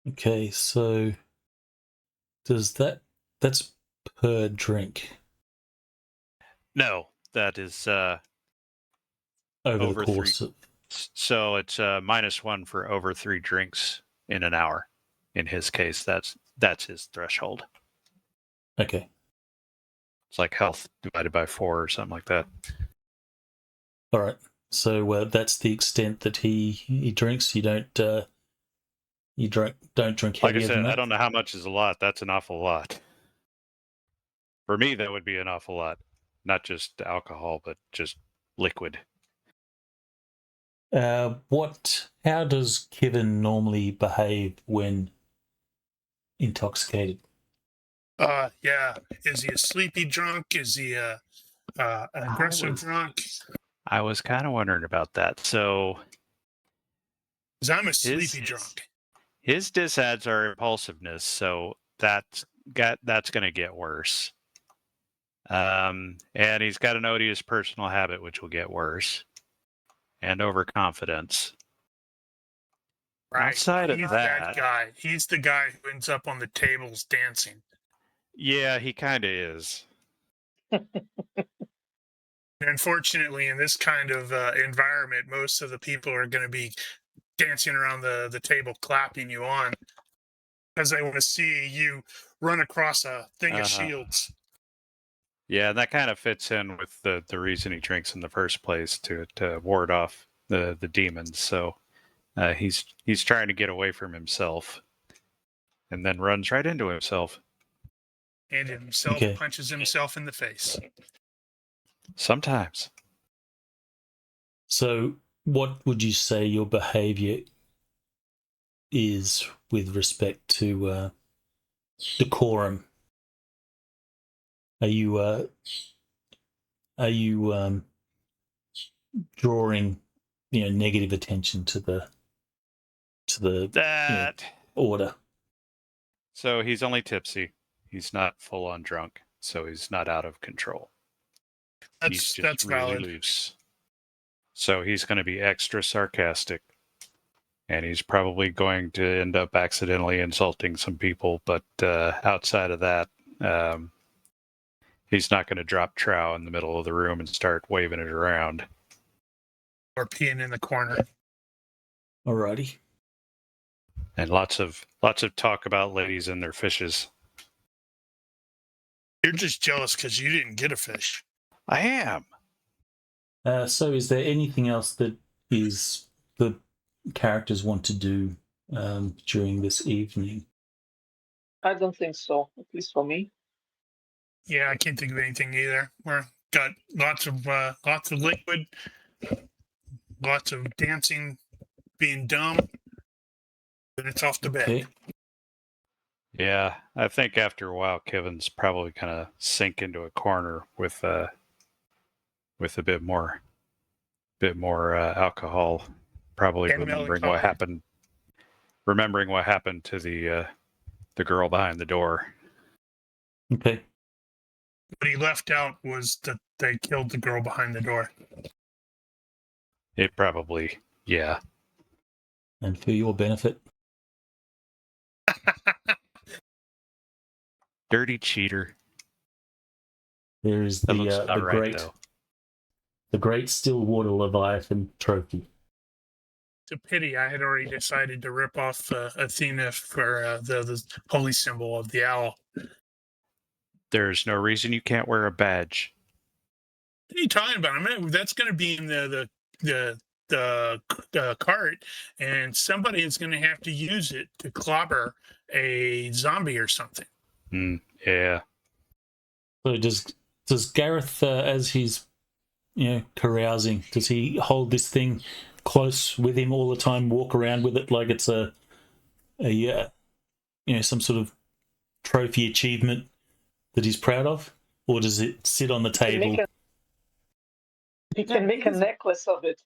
Okay, so that's per drink? No, that is over the course 3. So it's -1 for over 3 drinks in an hour. In his case, that's his threshold. Okay. It's like health divided by 4 or something like that. All right. So that's the extent that he drinks. You don't drink Like heavier I said, than that? I don't know how much is a lot. That's an awful lot. For me, that would be an awful lot. Not just alcohol, but just liquid. How does Kevin normally behave when intoxicated? Yeah. Is he a sleepy drunk? Is he a aggressive drunk? I was kind of wondering about that. So, because I'm a sleepy drunk. His disads are impulsiveness, so that's going to get worse. And he's got an odious personal habit, which will get worse, and overconfidence. Right. Outside of that guy. He's the guy who ends up on the tables dancing. Yeah, he kind of is. Unfortunately, in this kind of environment, most of the people are going to be dancing around the table, clapping you on, because they want to see you run across a thing of shields. Yeah, and that kind of fits in with the reason he drinks in the first place, to ward off the demons. So he's trying to get away from himself, and then runs right into himself. And himself punches himself in the face. Sometimes. So what would you say your behavior is with respect to decorum? Are you drawing negative attention to the order? So he's only tipsy. He's not full on drunk, so he's not out of control. He's just really loose. So he's going to be extra sarcastic, and he's probably going to end up accidentally insulting some people. But outside of that, he's not going to drop trow in the middle of the room and start waving it around. Or peeing in the corner. Alrighty. And lots of talk about ladies and their fishes. You're just jealous because you didn't get a fish. I am. So is there anything else that is the characters want to do during this evening? I don't think so, at least for me. Yeah, I can't think of anything either. We're got lots of liquid, lots of dancing, being dumb, and it's off to bed. Okay. Yeah, I think after a while, Kevin's probably gonna sink into a corner with a bit more alcohol. Probably remembering what happened to the the girl behind the door. Okay. What he left out was that they killed the girl behind the door. It probably, yeah. And for your benefit, Dirty cheater. there is That looks about right, great though. the great Stillwater Leviathan trophy. It's a pity. I had already decided to rip off Athena for the holy symbol of the owl. There's no reason you can't wear a badge. What are you talking about? I mean, that's going to be in the cart, and somebody is going to have to use it to clobber a zombie or something. Yeah. So does Gareth, as he's carousing, does he hold this thing close with him all the time, walk around with it like it's a some sort of trophy achievement that he's proud of, or does it sit on the table? You can make a necklace of it.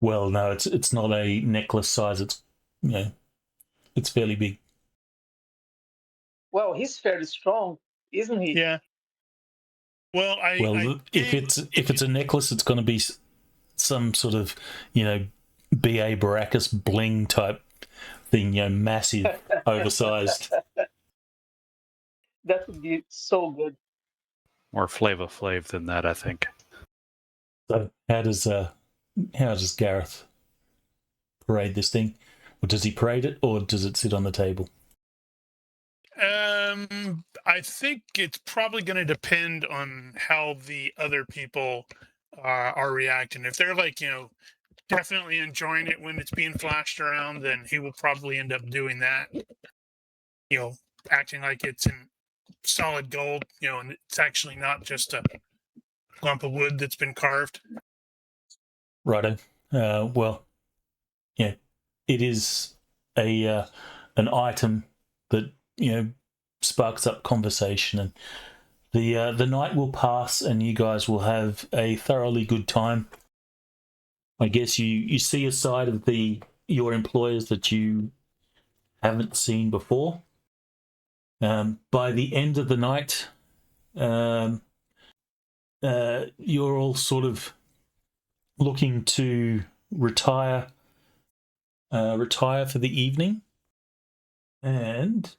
Well, no, it's not a necklace size. It's it's fairly big. Well, he's fairly strong, isn't he? Yeah. Well, if it's a necklace, it's going to be some sort of B.A. Baracus bling type thing, massive, oversized. That would be so good. More Flava Flav than that, I think. So how does Gareth parade this thing? Or does he parade it, or does it sit on the table? I think it's probably going to depend on how the other people are reacting. If they're definitely enjoying it when it's being flashed around, then he will probably end up doing that. Acting like it's in solid gold, and it's actually not just a lump of wood that's been carved. Righto. Well, yeah, it is an item that sparks up conversation, and the night will pass, and you guys will have a thoroughly good time. I guess you see a side of your employers that you haven't seen before. By the end of the night, you're all sort of looking to retire for the evening, and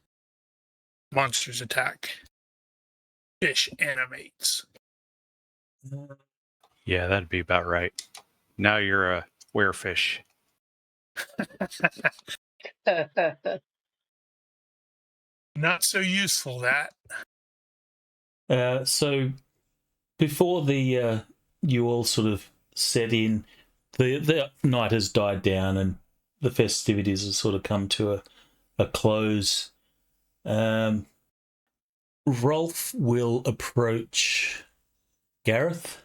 Monsters attack. Fish animates. Yeah, that'd be about right. Now you're a werefish. Not so useful, that. So before you all sort of set in, the night has died down and the festivities have sort of come to a close. Rolf will approach Gareth.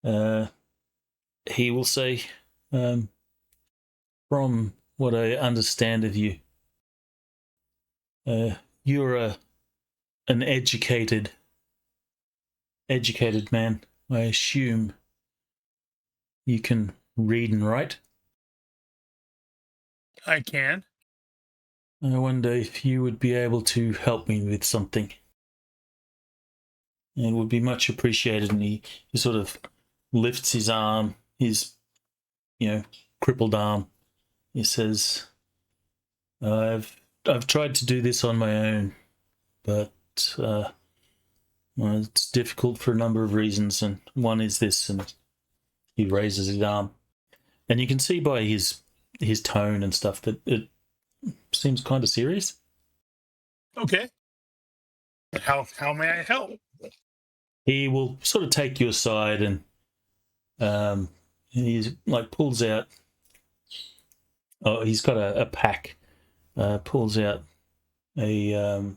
He will say, from what I understand of you, you're an educated man. I assume you can read and write. I can. I wonder if you would be able to help me with something. It would be much appreciated. And he sort of lifts his arm, his crippled arm. He says, I've tried to do this on my own, but it's difficult for a number of reasons, and one is this. And he raises his arm, and you can see by his tone and stuff that it seems kind of serious. Okay. How may I help? He will sort of take you aside, and he's pulls out. Oh, he's got a pack. Pulls out a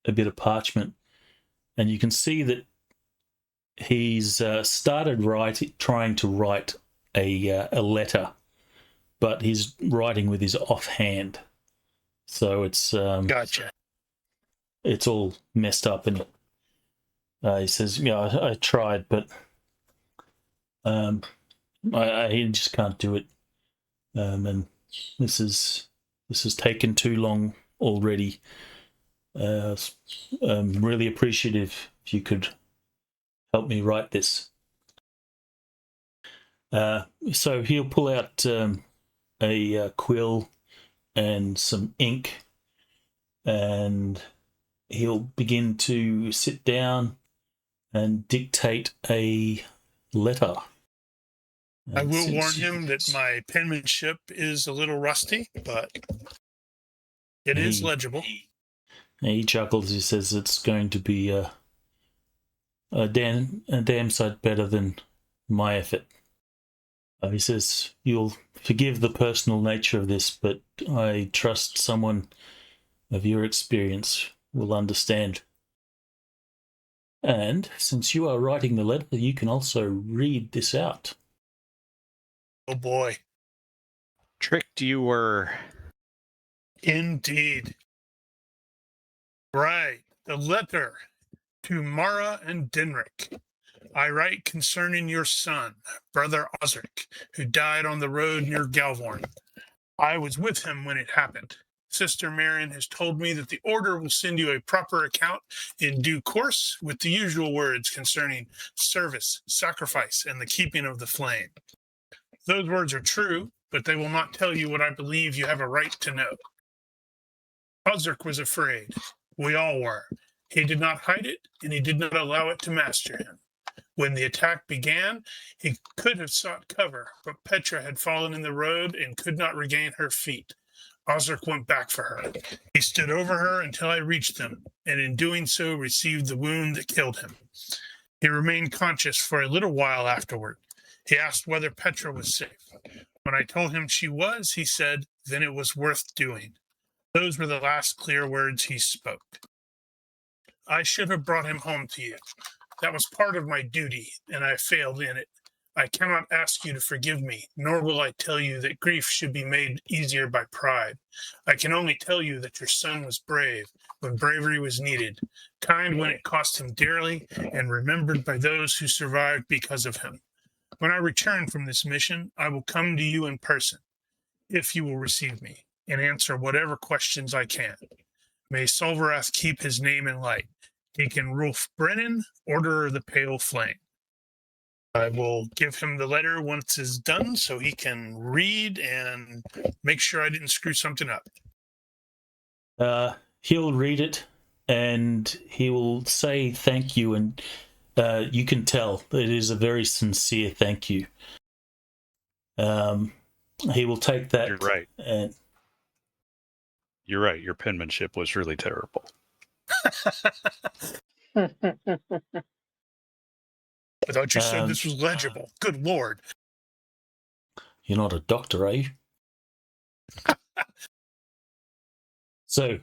bit of parchment, and you can see that he's started trying to write a letter, but he's writing with his offhand, so it's Gotcha. It's all messed up, and he says, I tried, but I just can't do it. and this has taken too long already. I'm really appreciative if you could help me write this. So he'll pull out a quill and some ink, and he'll begin to sit down and dictate a letter. I will warn him that my penmanship is a little rusty, but it is legible. He chuckles. He says it's going to be a damn sight better than my effort. He says, you'll forgive the personal nature of this, but I trust someone of your experience will understand. And since you are writing the letter, you can also read this out. Oh boy. Tricked you were. Indeed. Right. The letter to Mara and Dinrick. I write concerning your son, brother Osric, who died on the road near Galvorn. I was with him when it happened. Sister Marion has told me that the order will send you a proper account in due course with the usual words concerning service, sacrifice, and the keeping of the flame. Those words are true, but they will not tell you what I believe you have a right to know. Osric was afraid. We all were. He did not hide it, and he did not allow it to master him. When the attack began, he could have sought cover, but Petra had fallen in the road and could not regain her feet. Osric went back for her. He stood over her until I reached them, and in doing so received the wound that killed him. He remained conscious for a little while afterward. He asked whether Petra was safe. When I told him she was, he said, then it was worth doing. Those were the last clear words he spoke. I should have brought him home to you. That was part of my duty, and I failed in it. I cannot ask you to forgive me, nor will I tell you that grief should be made easier by pride. I can only tell you that your son was brave when bravery was needed, kind when it cost him dearly, and remembered by those who survived because of him. When I return from this mission, I will come to you in person, if you will receive me, and answer whatever questions I can. May Solverath keep his name in light. Deacon Rolf Brennan, Order of the Pale Flame. I will give him the letter once it's done so he can read and make sure I didn't screw something up. He'll read it and he will say thank you, and you can tell that it is a very sincere thank you. He will take that. You're right. And You're right. Your penmanship was really terrible. I thought you said this was legible. Good Lord. You're not a doctor, are you? So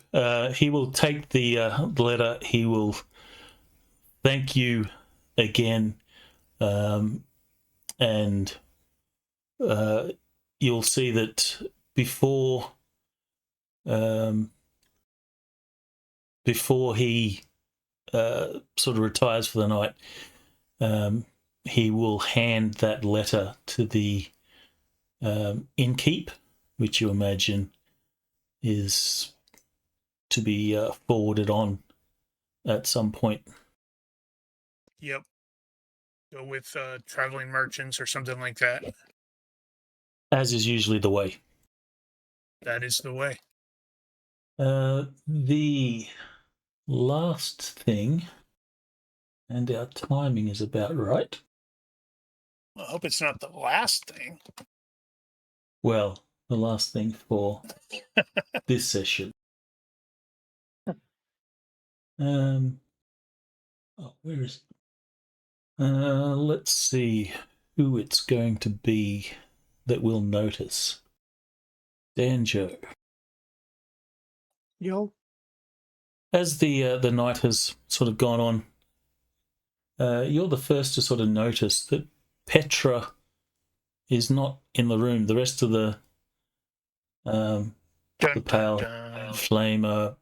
he will take the letter. He will thank you again, and you'll see that before he sort of retires for the night, he will hand that letter to the innkeep, which you imagine is to be forwarded on at some point. Yep. Go with traveling merchants or something like that. As is usually the way. That is the way. The last thing, and our timing is about right. I hope it's not the last thing. Well, the last thing for this session. Where is it? Let's see who it's going to be that will notice. Danjo. Yo. As the night has sort of gone on, you're the first to sort of notice that Petra is not in the room. The rest of the pale flame are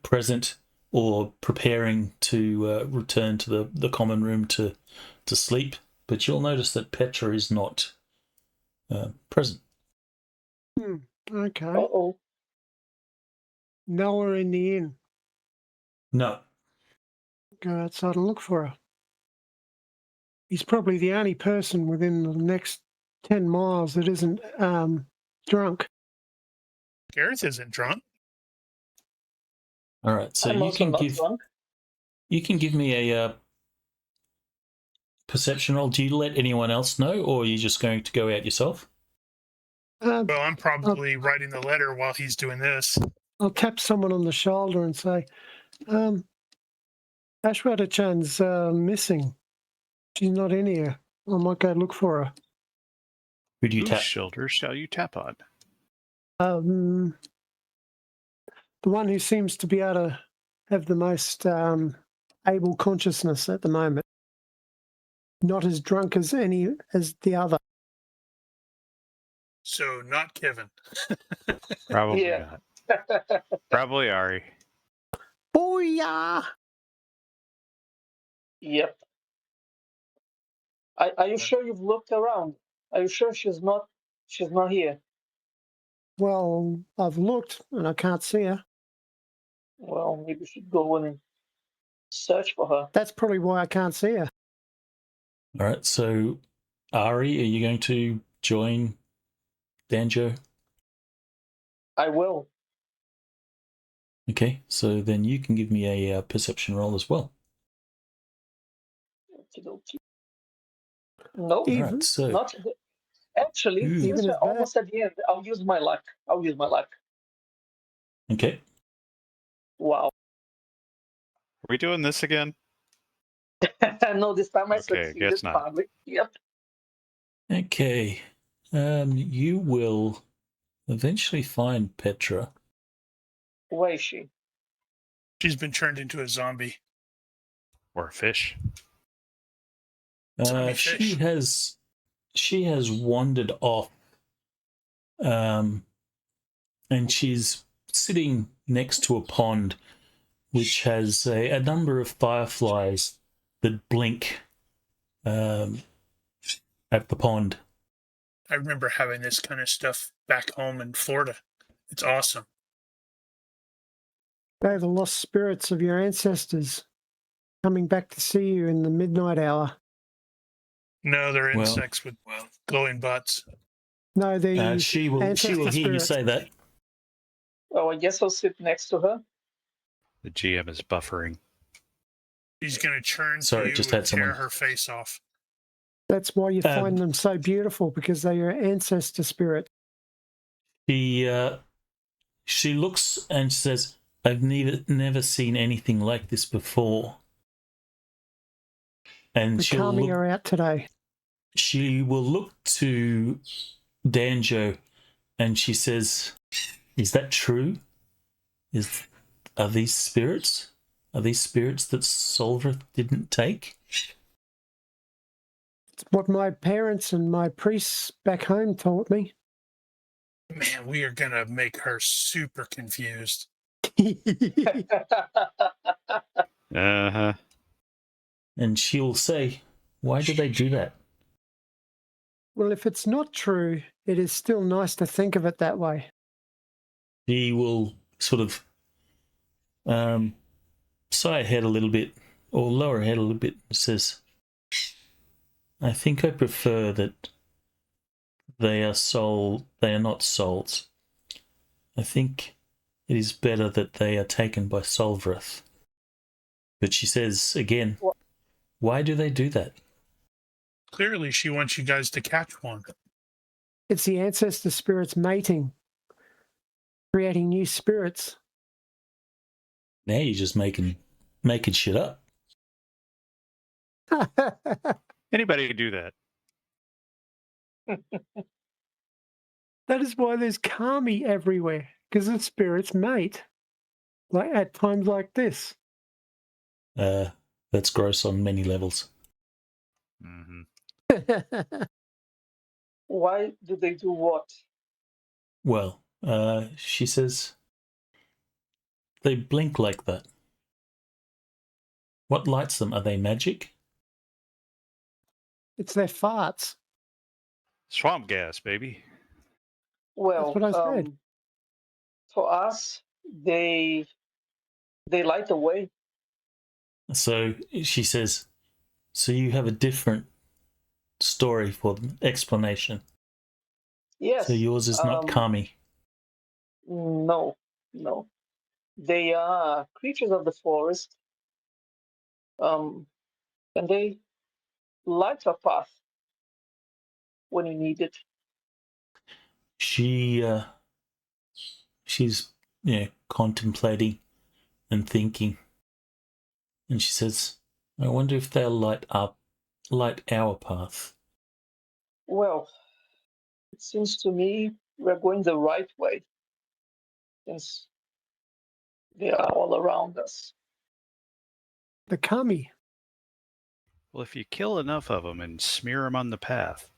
present or preparing to return to the common room to sleep. but you'll notice that Petra is not present. Okay. Uh-oh. Nowhere in the inn. No. Go outside and look for her. He's probably the only person within the next 10 miles that isn't drunk. Gareth isn't drunk. All right. So I'm you also can not give drunk. me a perception roll. Do you let anyone else know, or are you just going to go out yourself? Well, I'm probably writing the letter while he's doing this. I'll tap someone on the shoulder and say, Ashwata-chan's missing. She's not in here. I might go look for her. Who do you Whose tap? shoulder shall you tap on? The one who seems to be able to have the most able consciousness at the moment. Not as drunk as the other. So not Kevin. Probably Yeah. not. Probably Ari. Booyah! Yep. Are you sure you've looked around? Are you sure she's not here? Well, I've looked and I can't see her. Well, maybe we should go in and search for her. That's probably why I can't see her. All right. So, Ari, are you going to join Danjo? I will. Okay. So then you can give me a perception roll as well. Okey-dokey. Nope. Even- All right. So Not actually. Ooh. Since Even we're as bad. almost at the end, I'll use my luck. okay. Wow. Are we doing this again? No, this time I Okay, succeeded. guess not. Finally. Yep. Okay. You will eventually find Petra. Where is she? She's been turned into a zombie. Or a fish? Zombie She fish. has wandered off, and she's sitting next to a pond, which has a number of fireflies that blink at the pond. I remember having this kind of stuff back home in Florida. It's awesome. They're the lost spirits of your ancestors coming back to see you in the midnight hour. No, they're Well- insects with glowing butts. No, the She will ancestor hear you spirits. say that. Oh, I guess I'll sit next to her. The GM is buffering. She's going to churn Sorry, to you just and had someone- tear her face off. That's why you find them so beautiful, because they're your ancestor spirit. She looks and says, "I've never seen anything like this before." And The Kami are out today. she will look to Danjo, and she says, "Is that true? Are these spirits? Are these spirits that Solvrith didn't take?" It's what my parents and my priests back home taught me. Man, we are going to make her super confused. Uh-huh. And she'll say, "Why do they do that?" Well, if it's not true, it is still nice to think of it that way. She will sort of sigh ahead a little bit, or lower her head a little bit, and says, "I think I prefer that they are not souls. I think it is better that they are taken by Solvrith." But she says again, "Why do they do that?" Clearly, she wants you guys to catch one. It's the ancestor spirits mating, creating new spirits. Now you're just making shit up. Anybody can do that. That is why there's Kami everywhere, because the spirits mate. Like at times like this. That's gross on many levels. Mm-hmm. Why do they do what? Well, she says, they blink like that. What lights them? Are they magic? It's their farts. Swamp gas, baby. Well, what I said. for us, they light the way. So she says, so you have a different story for the explanation. Yes. So yours is not kami. No. They are creatures of the forest. And they light a path when you need it. She's contemplating and thinking, and she says, I wonder if they'll light our path. Well, it seems to me we're going the right way, since they are all around us. The kami. Well, if you kill enough of them and smear them on the path.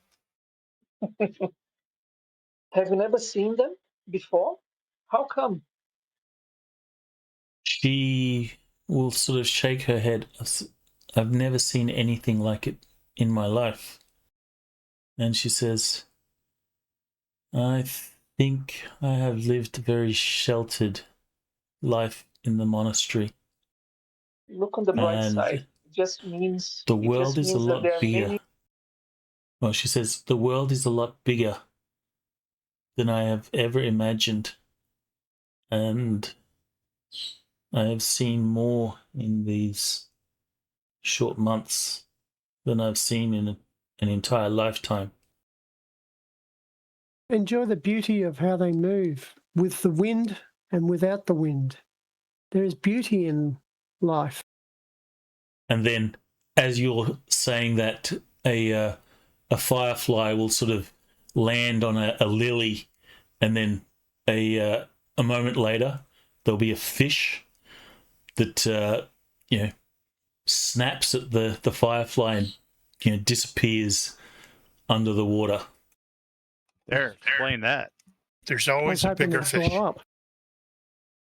Have you never seen them before? How come? She will sort of shake her head. I've never seen anything like it in my life. And she says, I think I have lived a very sheltered life in the monastery. Look on the bright And side. It just means the world is a that lot there are bigger. many. Well, she says, the world is a lot bigger than I have ever imagined. And I have seen more in these short months than I've seen in an entire lifetime. Enjoy the beauty of how they move with the wind and without the wind. There is beauty in life. And then, as you're saying that, a firefly will sort of land on a lily, and then a moment later there'll be a fish that snaps at the firefly and disappears under the water. There, explain that. There's I was always a hoping bigger they'd blow fish. up.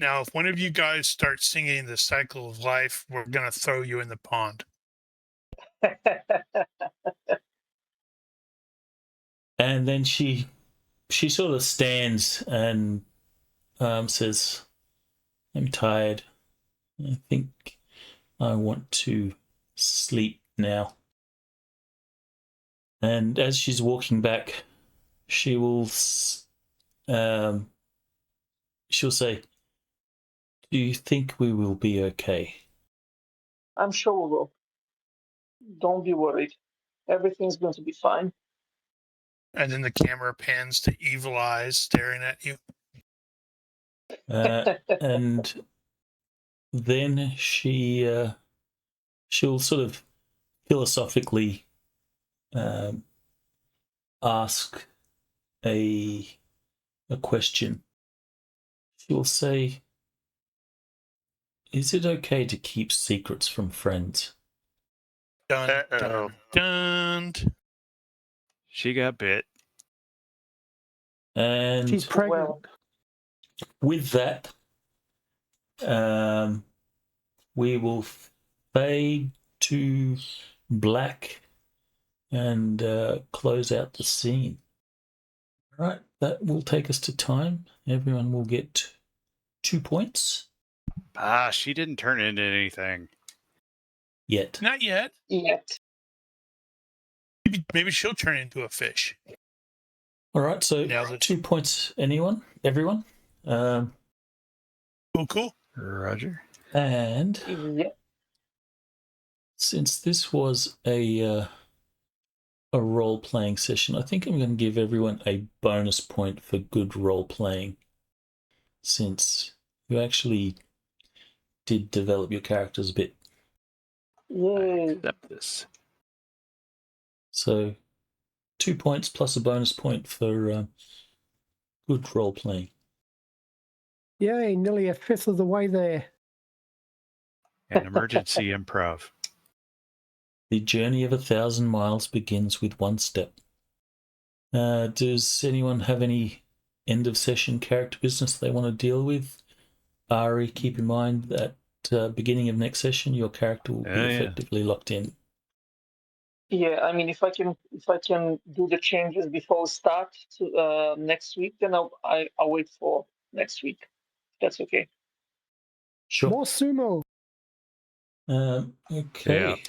Now, if one of you guys starts singing the cycle of life, we're going to throw you in the pond. And then she sort of stands and says, I'm tired. I think I want to sleep now. And as she's walking back, she'll say, do you think we will be okay? I'm sure we will. Don't be worried. Everything's going to be fine. And then the camera pans to evil eyes staring at you. And then she'll sort of philosophically ask a question. She'll say, is it okay to keep secrets from friends? Dun, Uh-oh. dun, dun. She got bit. And She's pregnant. Well, with that, we will fade to black and close out the scene. Right, that will take us to time. Everyone will get 2 points. She didn't turn into anything. Yet. Not yet. yet. Maybe she'll turn into a fish. All right, so Now that- 2 points, everyone. Cool. Roger. And Yeah. since this was a role-playing session, I think I'm going to give everyone a bonus point for good role-playing, since you actually did develop your characters a bit. I Yay. accept this. So 2 points plus a bonus point for good role-playing. Yay, nearly a fifth of the way there. An emergency improv. The journey of 1,000 miles begins with one step. Does anyone have any end-of-session character business they want to deal with? Ari, keep in mind that beginning of next session, your character will be effectively locked in. Yeah, I mean, if I can do the changes before start to next week, then I'll wait for next week. That's okay. Sure. More sumo. Okay.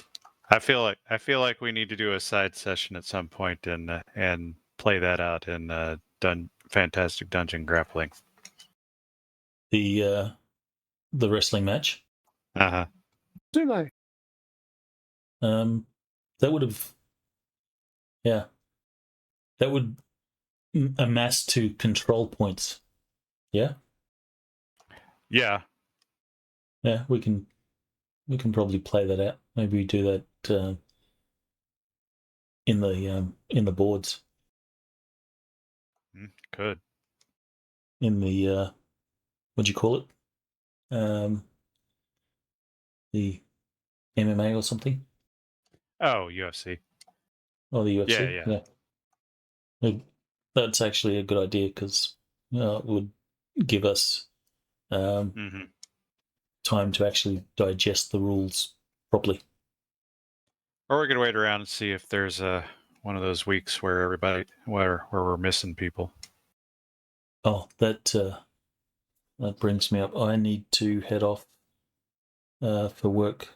I feel like we need to do a side session at some point and play that out in Fantastic Dungeon Grappling. The wrestling match. Uh-huh. Sumo. That would have, yeah, that would amass to control points. Yeah, Yeah. yeah, we can probably play that out. Maybe we do that in the boards, Good. in the what do you call it? The MMA or something, Oh, UFC. or the UFC. Yeah. That's actually a good idea because it would give us Mm-hmm. time to actually digest the rules properly. Or we could wait around and see if there's one of those weeks where where we're missing people. Oh, that brings me up. I need to head off for work.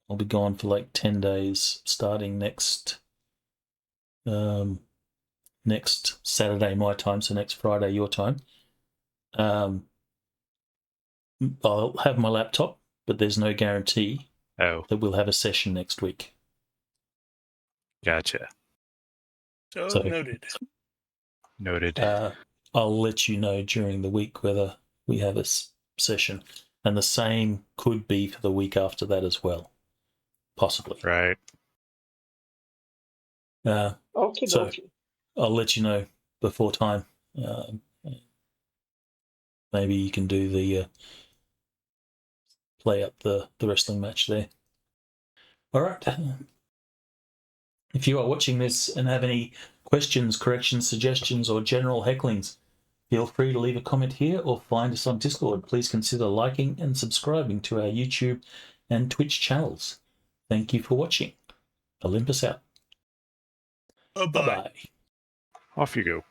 I'll be gone for like 10 days starting next Saturday my time, so next Friday your time. I'll have my laptop, but there's no guarantee Oh, that we'll have a session next week. gotcha. So noted. Noted. I'll let you know during the week whether we have a session, and the same could be for the week after that as well, possibly. Right. Okay, So okay. I'll let you know before time. Maybe you can do the play up the wrestling match there. All right. If you are watching this and have any questions, corrections, suggestions, or general hecklings, feel free to leave a comment here or find us on Discord. Please consider liking and subscribing to our YouTube and Twitch channels. Thank you for watching. Olympus out. Bye-bye. Bye-bye. Off you go.